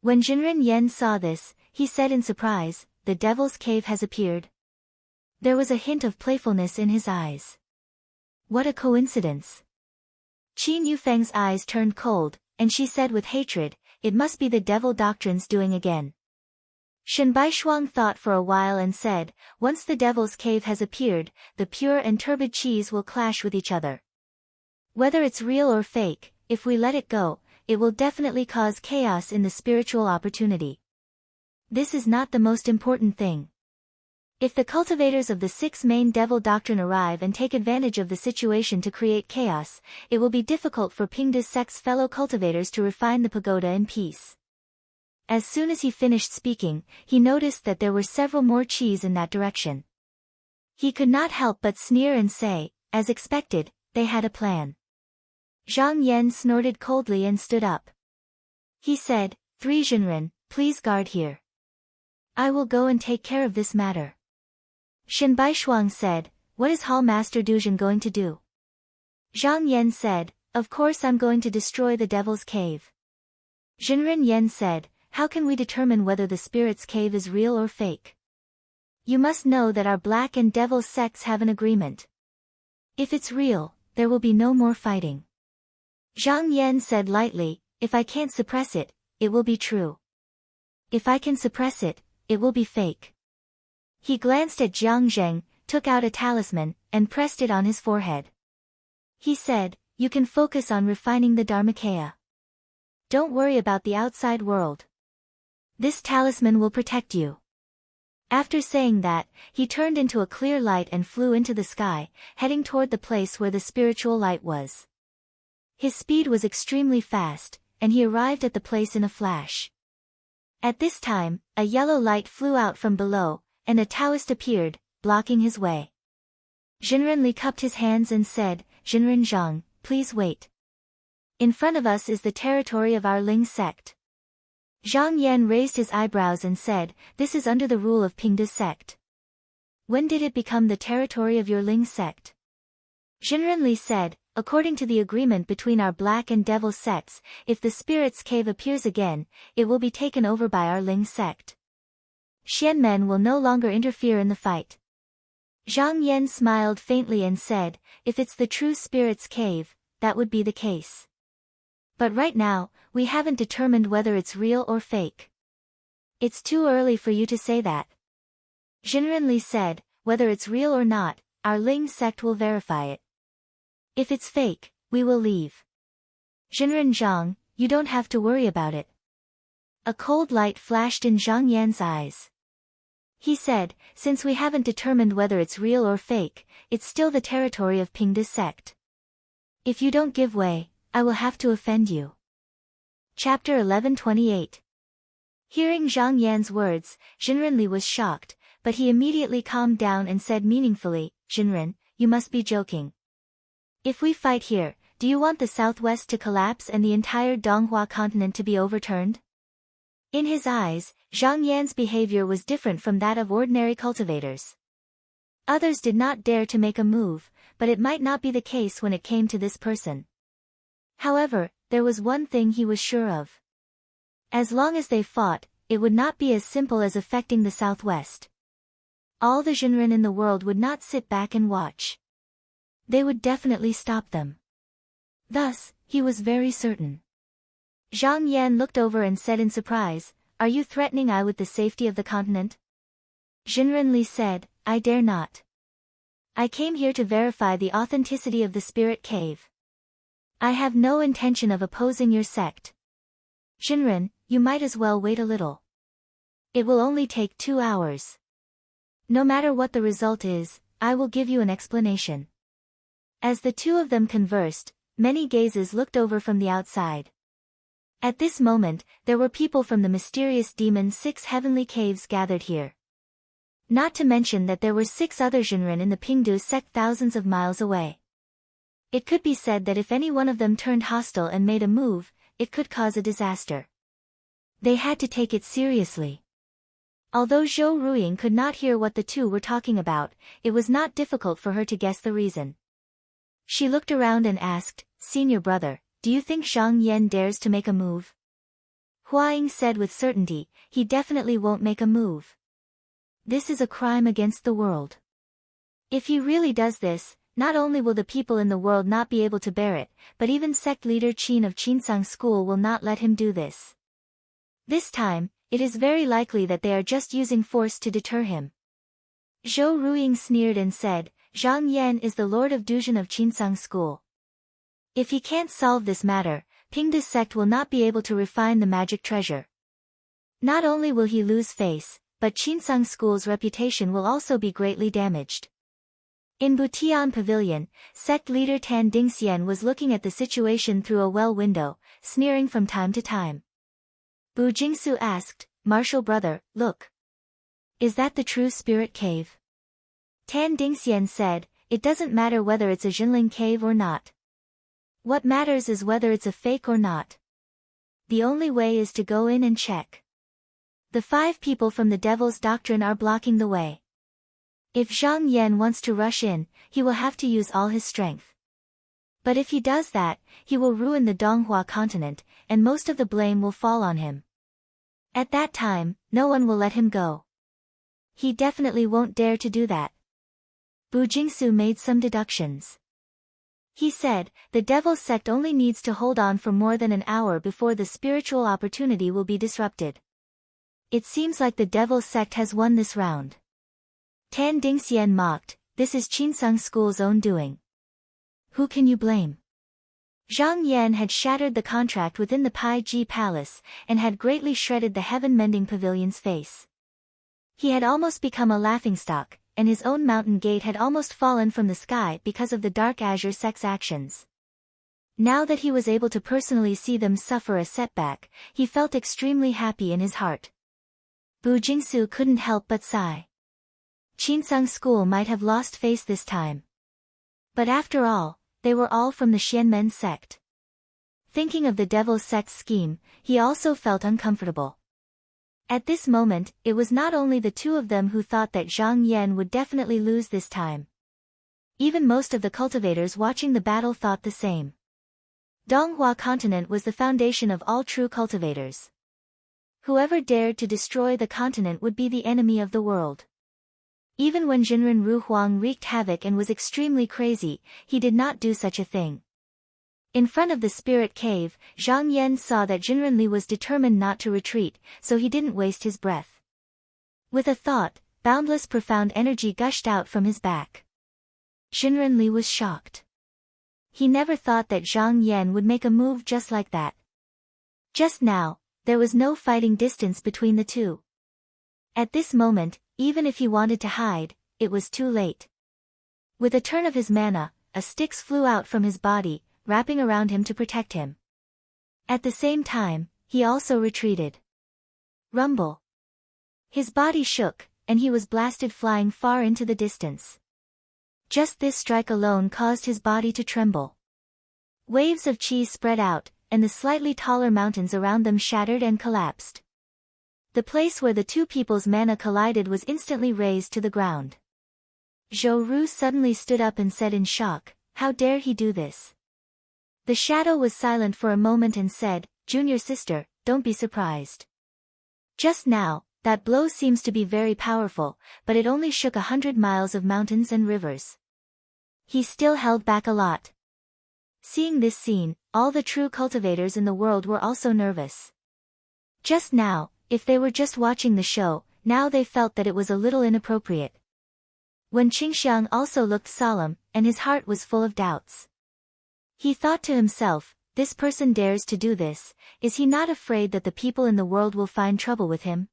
When Jinren Yen saw this, he said in surprise, "The Devil's Cave has appeared." There was a hint of playfulness in his eyes. What a coincidence! Qin Yufeng's eyes turned cold, and she said with hatred, "It must be the Devil Doctrine's doing again. Shen Baishuang thought for a while and said, once the devil's cave has appeared, the pure and turbid qis will clash with each other. Whether it's real or fake, if we let it go, it will definitely cause chaos in the spiritual opportunity. This is not the most important thing. If the cultivators of the 6 main devil doctrine arrive and take advantage of the situation to create chaos, it will be difficult for Pingda's sect's fellow cultivators to refine the pagoda in peace. As soon as he finished speaking, he noticed that there were several more qis in that direction. He could not help but sneer and say, as expected, they had a plan. Zhang Yan snorted coldly and stood up. He said, 3 Zhenren, please guard here. I will go and take care of this matter. Shen Baishuang said, what is Hall Master Duzhen going to do? Zhang Yan said, of course I'm going to destroy the devil's cave. Zhenren Yan said, how can we determine whether the spirit's cave is real or fake? You must know that our black and devil sects have an agreement. If it's real, there will be no more fighting. Zhang Yan said lightly, if I can't suppress it, it will be true. If I can suppress it, it will be fake. He glanced at Jiang Zheng, took out a talisman, and pressed it on his forehead. He said, you can focus on refining the Dharmakaya. Don't worry about the outside world. This talisman will protect you. After saying that, he turned into a clear light and flew into the sky, heading toward the place where the spiritual light was. His speed was extremely fast, and he arrived at the place in a flash. At this time, a yellow light flew out from below, and a Taoist appeared, blocking his way. Zhenren Li cupped his hands and said, Zhenren Zhang, please wait. In front of us is the territory of our Ling sect. Zhang Yan raised his eyebrows and said, this is under the rule of Pingda's sect. When did it become the territory of your Ling sect? Zhenren Li said, according to the agreement between our black and devil sects, if the spirit's cave appears again, it will be taken over by our Ling sect. Xianmen will no longer interfere in the fight. Zhang Yan smiled faintly and said, if it's the true spirit's cave, that would be the case. But right now, we haven't determined whether it's real or fake. It's too early for you to say that. Zhenren Li said, whether it's real or not, our Ling sect will verify it. If it's fake, we will leave. Zhenren Zhang, you don't have to worry about it. A cold light flashed in Zhang Yan's eyes. He said, since we haven't determined whether it's real or fake, it's still the territory of Pingda's sect. If you don't give way, I will have to offend you. Chapter 1128. Hearing Zhang Yan's words, Zhenren Li was shocked, but he immediately calmed down and said meaningfully, Zhenren, you must be joking. If we fight here, do you want the southwest to collapse and the entire Donghua continent to be overturned? In his eyes, Zhang Yan's behavior was different from that of ordinary cultivators. Others did not dare to make a move, but it might not be the case when it came to this person. However, there was one thing he was sure of. As long as they fought, it would not be as simple as affecting the southwest. All the Zhenren in the world would not sit back and watch. They would definitely stop them. Thus, he was very certain. Zhang Yan looked over and said in surprise, are you threatening I with the safety of the continent? Zhenren Li said, I dare not. I came here to verify the authenticity of the spirit cave. I have no intention of opposing your sect. Zhenren, you might as well wait a little. It will only take 2 hours. No matter what the result is, I will give you an explanation. As the two of them conversed, many gazes looked over from the outside. At this moment, there were people from the mysterious demon 6 heavenly caves gathered here. Not to mention that there were 6 other Zhenren in the Pingdu sect thousands of miles away. It could be said that if any one of them turned hostile and made a move, it could cause a disaster. They had to take it seriously. Although Zhou Ruiying could not hear what the two were talking about, it was not difficult for her to guess the reason. She looked around and asked, Senior brother, do you think Zhang Yan dares to make a move? Huaying said with certainty, he definitely won't make a move. This is a crime against the world. If he really does this, not only will the people in the world not be able to bear it, but even sect leader Qin of Qinsang School will not let him do this. This time, it is very likely that they are just using force to deter him. Zhou Ruiying sneered and said, Zhang Yan is the lord of Duzhen of Qinsang school. If he can't solve this matter, Pingda's sect will not be able to refine the magic treasure. Not only will he lose face, but Qinsang school's reputation will also be greatly damaged. In Butian Pavilion, sect leader Tan Dingxian was looking at the situation through a well window, sneering from time to time. Bu Jingsu asked, Martial brother, look. Is that the true spirit cave? Tan Dingxian said, it doesn't matter whether it's a Jinling cave or not. What matters is whether it's a fake or not. The only way is to go in and check. The 5 people from the Devil's Doctrine are blocking the way. If Zhang Yan wants to rush in, he will have to use all his strength. But if he does that, he will ruin the Donghua continent, and most of the blame will fall on him. At that time, no one will let him go. He definitely won't dare to do that. Bu Jingsu made some deductions. He said, the Devil's sect only needs to hold on for more than an hour before the spiritual opportunity will be disrupted. It seems like the Devil's sect has won this round. Tan Dingxian mocked, this is Qinsang school's own doing. Who can you blame? Zhang Yan had shattered the contract within the Pai Ji Palace, and had greatly shredded the heaven-mending pavilion's face. He had almost become a laughingstock, and his own mountain gate had almost fallen from the sky because of the Dark Azure sect's actions. Now that he was able to personally see them suffer a setback, he felt extremely happy in his heart. Bu Jingsu couldn't help but sigh. Qinsang school might have lost face this time. But after all, they were all from the Xianmen sect. Thinking of the Devil's sect's scheme, he also felt uncomfortable. At this moment, it was not only the 2 of them who thought that Zhang Yan would definitely lose this time. Even most of the cultivators watching the battle thought the same. Donghua continent was the foundation of all true cultivators. Whoever dared to destroy the continent would be the enemy of the world. Even when Jinren Ruhuang wreaked havoc and was extremely crazy, he did not do such a thing. In front of the spirit cave, Zhang Yan saw that Jinrenli was determined not to retreat, so he didn't waste his breath. With a thought, boundless profound energy gushed out from his back. Jinrenli was shocked. He never thought that Zhang Yan would make a move just like that. Just now, there was no fighting distance between the 2. At this moment, even if he wanted to hide, it was too late. With a turn of his mana, a Styx flew out from his body, wrapping around him to protect him. At the same time, he also retreated. Rumble. His body shook, and he was blasted flying far into the distance. Just this strike alone caused his body to tremble. Waves of chi spread out, and the slightly taller mountains around them shattered and collapsed. The place where the 2 people's mana collided was instantly razed to the ground. Zhou Ru suddenly stood up and said in shock, how dare he do this? The shadow was silent for a moment and said, Junior sister, don't be surprised. Just now, that blow seems to be very powerful, but it only shook 100 miles of mountains and rivers. He still held back a lot. Seeing this scene, all the true cultivators in the world were also nervous. Just now, if they were just watching the show, now they felt that it was a little inappropriate. When Qingxiang also looked solemn, and his heart was full of doubts. He thought to himself, this person dares to do this, is he not afraid that the people in the world will find trouble with him?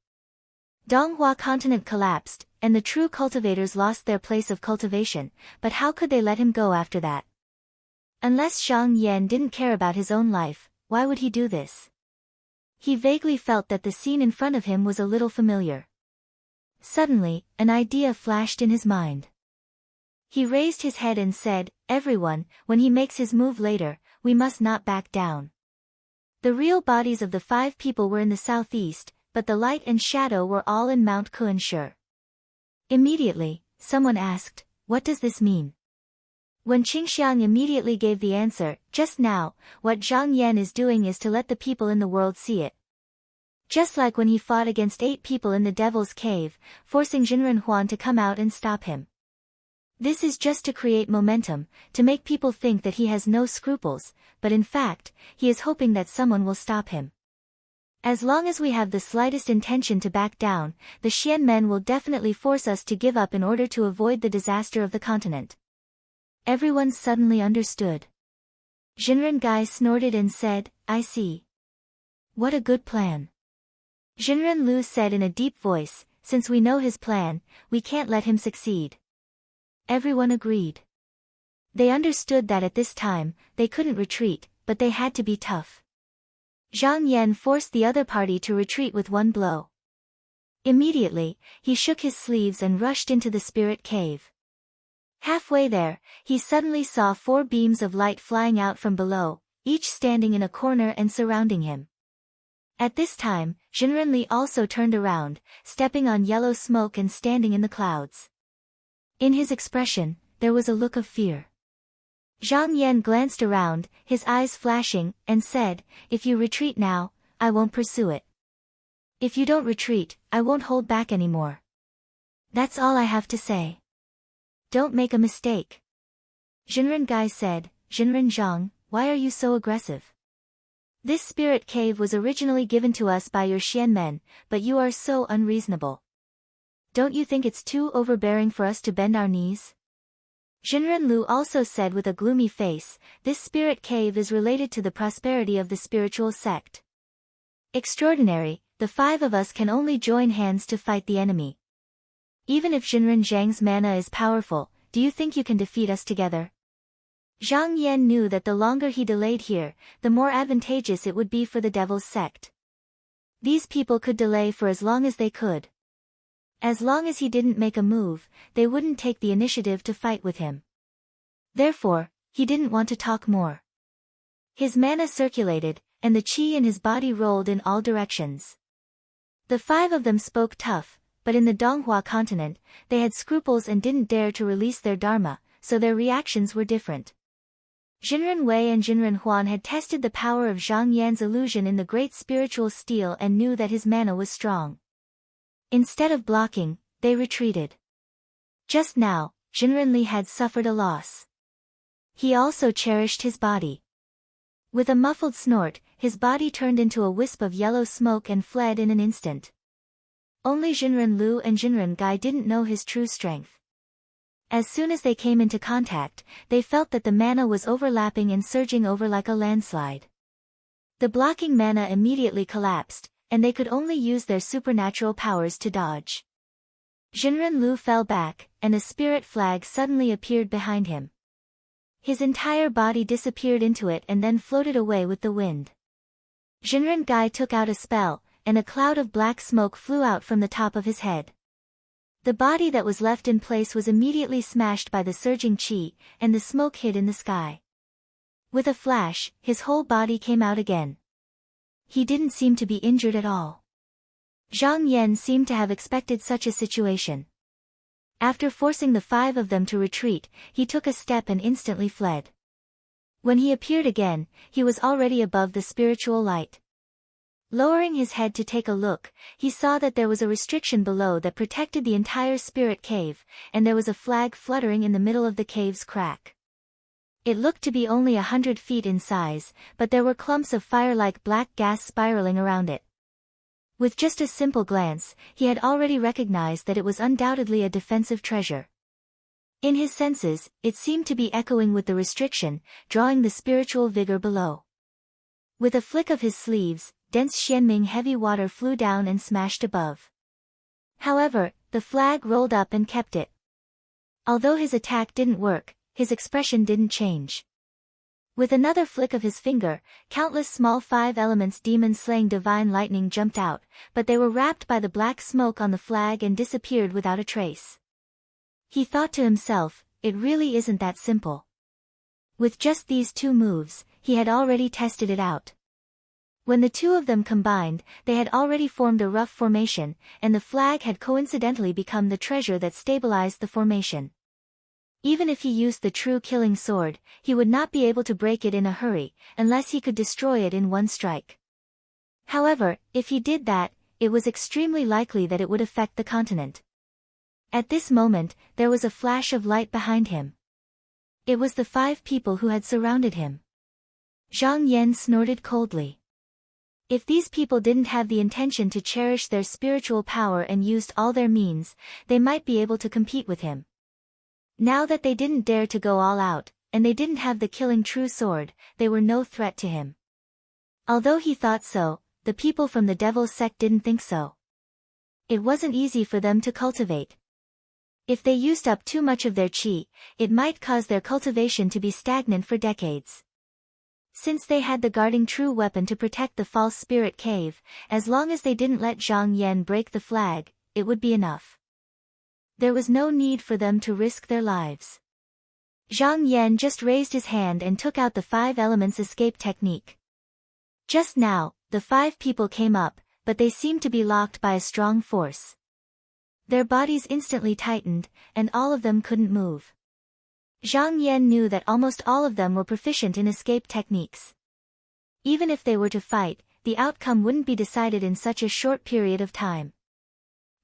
Donghua continent collapsed, and the true cultivators lost their place of cultivation, but how could they let him go after that? Unless Zhang Yan didn't care about his own life, why would he do this? He vaguely felt that the scene in front of him was a little familiar. Suddenly, an idea flashed in his mind. He raised his head and said, everyone, when he makes his move later, we must not back down. The real bodies of the 5 people were in the southeast, but the light and shadow were all in Mount Kunshe. Immediately, someone asked, what does this mean? When Qingxiang immediately gave the answer, just now, what Zhang Yan is doing is to let the people in the world see it. Just like when he fought against 8 people in the Devil's Cave, forcing Jinren Huan to come out and stop him. This is just to create momentum, to make people think that he has no scruples, but in fact, he is hoping that someone will stop him. As long as we have the slightest intention to back down, the Xian men will definitely force us to give up in order to avoid the disaster of the continent. Everyone suddenly understood. Jinren Gai snorted and said, I see. What a good plan. Jinren Lu said in a deep voice, since we know his plan, we can't let him succeed. Everyone agreed. They understood that at this time, they couldn't retreat, but they had to be tough. Zhang Yan forced the other party to retreat with one blow. Immediately, he shook his sleeves and rushed into the spirit cave. Halfway there, he suddenly saw 4 beams of light flying out from below, each standing in a corner and surrounding him. At this time, Jinren Li also turned around, stepping on yellow smoke and standing in the clouds. In his expression, there was a look of fear. Zhang Yan glanced around, his eyes flashing, and said, if you retreat now, I won't pursue it. If you don't retreat, I won't hold back anymore. That's all I have to say. Don't make a mistake. Jinren Gai said, Jinren Zhang, why are you so aggressive? This spirit cave was originally given to us by your Xian men, but you are so unreasonable. Don't you think it's too overbearing for us to bend our knees? Jinren Lu also said with a gloomy face, this spirit cave is related to the prosperity of the spiritual sect. Extraordinary, the 5 of us can only join hands to fight the enemy. Even if Jinren Zhang's mana is powerful, do you think you can defeat us together? Zhang Yan knew that the longer he delayed here, the more advantageous it would be for the devil's sect. These people could delay for as long as they could. As long as he didn't make a move, they wouldn't take the initiative to fight with him. Therefore, he didn't want to talk more. His mana circulated, and the qi in his body rolled in all directions. The 5 of them spoke tough, but in the Donghua continent, they had scruples and didn't dare to release their dharma, so their reactions were different. Jinren Wei and Jinren Huan had tested the power of Zhang Yan's illusion in the great spiritual steel and knew that his mana was strong. Instead of blocking, they retreated. Just now, Jinren Li had suffered a loss. He also cherished his body. With a muffled snort, his body turned into a wisp of yellow smoke and fled in an instant. Only Jinren Lu and Jinren Gai didn't know his true strength. As soon as they came into contact, they felt that the mana was overlapping and surging over like a landslide. The blocking mana immediately collapsed, and they could only use their supernatural powers to dodge. Jinren Lu fell back, and a spirit flag suddenly appeared behind him. His entire body disappeared into it and then floated away with the wind. Jinren Gai took out a spell, and a cloud of black smoke flew out from the top of his head. The body that was left in place was immediately smashed by the surging qi, and the smoke hid in the sky. With a flash, his whole body came out again. He didn't seem to be injured at all. Zhang Yan seemed to have expected such a situation. After forcing the 5 of them to retreat, he took a step and instantly fled. When he appeared again, he was already above the spiritual light. Lowering his head to take a look, he saw that there was a restriction below that protected the entire spirit cave, and there was a flag fluttering in the middle of the cave's crack. It looked to be only 100 feet in size, but there were clumps of fire-like black gas spiraling around it. With just a simple glance, he had already recognized that it was undoubtedly a defensive treasure. In his senses, it seemed to be echoing with the restriction, drawing the spiritual vigor below. With a flick of his sleeves, dense Xianming heavy water flew down and smashed above. However, the flag rolled up and kept it. Although his attack didn't work, his expression didn't change. With another flick of his finger, countless small 5 elements demon-slaying divine lightning jumped out, but they were wrapped by the black smoke on the flag and disappeared without a trace. He thought to himself, it really isn't that simple. With just these 2 moves, he had already tested it out. When the 2 of them combined, they had already formed a rough formation, and the flag had coincidentally become the treasure that stabilized the formation. Even if he used the true killing sword, he would not be able to break it in a hurry, unless he could destroy it in one strike. However, if he did that, it was extremely likely that it would affect the continent. At this moment, there was a flash of light behind him. It was the 5 people who had surrounded him. Zhang Yan snorted coldly. If these people didn't have the intention to cherish their spiritual power and used all their means, they might be able to compete with him. Now that they didn't dare to go all out, and they didn't have the killing true sword, they were no threat to him. Although he thought so, the people from the devil's sect didn't think so. It wasn't easy for them to cultivate. If they used up too much of their qi, it might cause their cultivation to be stagnant for decades. Since they had the guarding true weapon to protect the false spirit cave, as long as they didn't let Zhang Yan break the flag, it would be enough. There was no need for them to risk their lives. Zhang Yan just raised his hand and took out the 5 elements escape technique. Just now, the 5 people came up, but they seemed to be locked by a strong force. Their bodies instantly tightened, and all of them couldn't move. Zhang Yan knew that almost all of them were proficient in escape techniques. Even if they were to fight, the outcome wouldn't be decided in such a short period of time.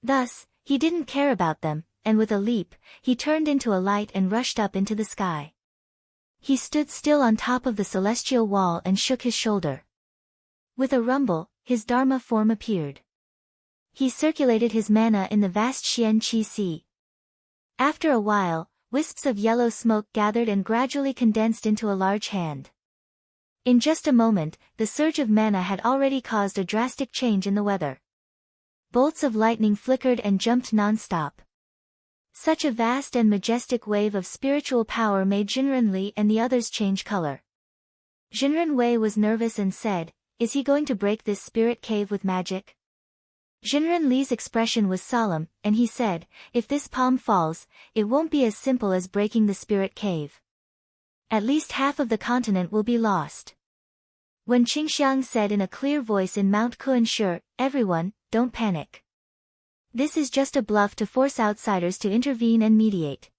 Thus, he didn't care about them, and with a leap, he turned into a light and rushed up into the sky. He stood still on top of the celestial wall and shook his shoulder. With a rumble, his Dharma form appeared. He circulated his mana in the vast Xian Qi Sea. After a while, wisps of yellow smoke gathered and gradually condensed into a large hand. In just a moment, the surge of mana had already caused a drastic change in the weather. Bolts of lightning flickered and jumped non-stop. Such a vast and majestic wave of spiritual power made Jinren Li and the others change color. Jinren Wei was nervous and said, "Is he going to break this spirit cave with magic?" Jinren Li's expression was solemn, and he said, "If this palm falls, it won't be as simple as breaking the spirit cave. At least half of the continent will be lost." When Qingxiang said in a clear voice in Mount Kunshe, "Everyone, don't panic. This is just a bluff to force outsiders to intervene and mediate.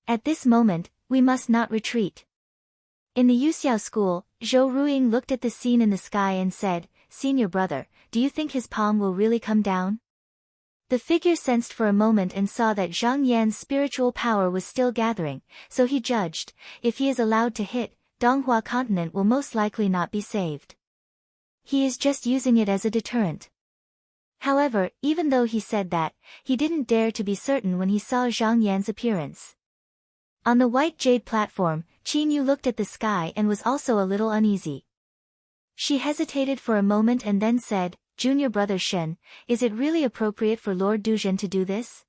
At this moment, we must not retreat." In the Yuxiao school, Zhou Ruiying looked at the scene in the sky and said, "Senior brother, do you think his palm will really come down?" The figure sensed for a moment and saw that Zhang Yan's spiritual power was still gathering, so he judged, if he is allowed to hit, Donghua continent will most likely not be saved. He is just using it as a deterrent. However, even though he said that, he didn't dare to be certain when he saw Zhang Yan's appearance. On the white jade platform, Qin Yu looked at the sky and was also a little uneasy. She hesitated for a moment and then said, "Junior brother Shen, is it really appropriate for Lord Duzhen to do this?"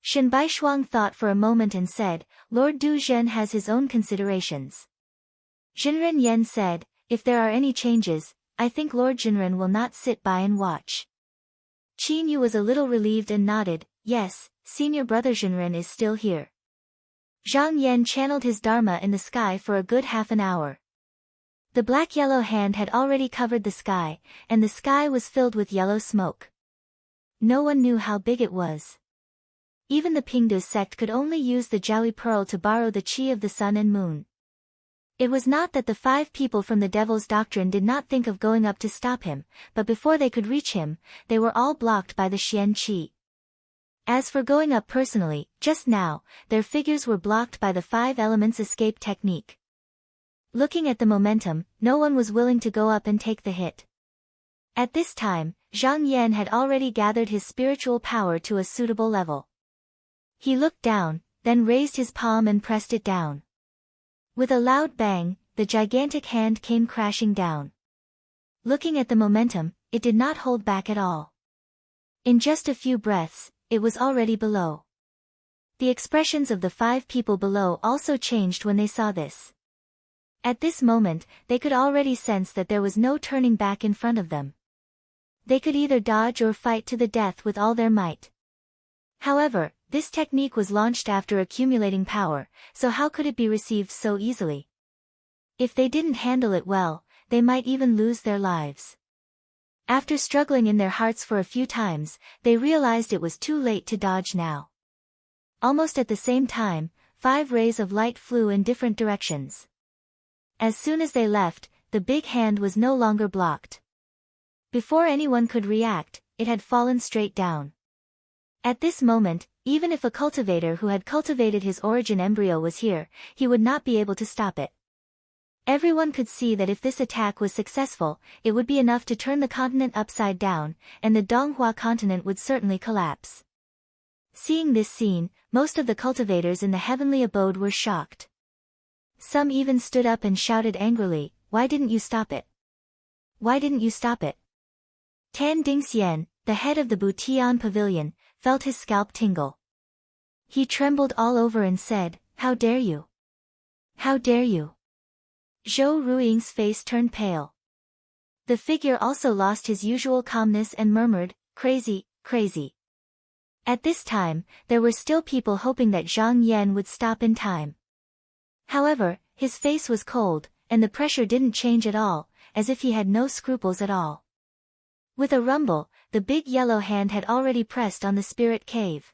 Shen Baishuang thought for a moment and said, "Lord Duzhen has his own considerations." Jinren Yan said, "If there are any changes, I think Lord Jinren will not sit by and watch." Qin Yu was a little relieved and nodded, "Yes, senior brother Jinren is still here." Zhang Yan channeled his Dharma in the sky for a good half an hour. The black-yellow hand had already covered the sky, and the sky was filled with yellow smoke. No one knew how big it was. Even the Pingdu sect could only use the Jiaoyi pearl to borrow the qi of the sun and moon. It was not that the 5 people from the devil's doctrine did not think of going up to stop him, but before they could reach him, they were all blocked by the Xian Qi. As for going up personally, just now, their figures were blocked by the 5 elements escape technique. Looking at the momentum, no one was willing to go up and take the hit. At this time, Zhang Yan had already gathered his spiritual power to a suitable level. He looked down, then raised his palm and pressed it down. With a loud bang, the gigantic hand came crashing down. Looking at the momentum, it did not hold back at all. In just a few breaths, it was already below. The expressions of the 5 people below also changed when they saw this. At this moment, they could already sense that there was no turning back in front of them. They could either dodge or fight to the death with all their might. However, this technique was launched after accumulating power, so how could it be received so easily? If they didn't handle it well, they might even lose their lives. After struggling in their hearts for a few times, they realized it was too late to dodge now. Almost at the same time, 5 rays of light flew in different directions. As soon as they left, the big hand was no longer blocked. Before anyone could react, it had fallen straight down. At this moment, even if a cultivator who had cultivated his origin embryo was here, he would not be able to stop it. Everyone could see that if this attack was successful, it would be enough to turn the continent upside down, and the Donghua continent would certainly collapse. Seeing this scene, most of the cultivators in the heavenly abode were shocked. Some even stood up and shouted angrily, "Why didn't you stop it? Why didn't you stop it?" Tan Dingxian, the head of the Butian pavilion, felt his scalp tingle. He trembled all over and said, "How dare you? How dare you?" Zhou Ruiying's face turned pale. The figure also lost his usual calmness and murmured, "Crazy, crazy." At this time, there were still people hoping that Zhang Yan would stop in time. However, his face was cold, and the pressure didn't change at all, as if he had no scruples at all. With a rumble, the big yellow hand had already pressed on the spirit cave.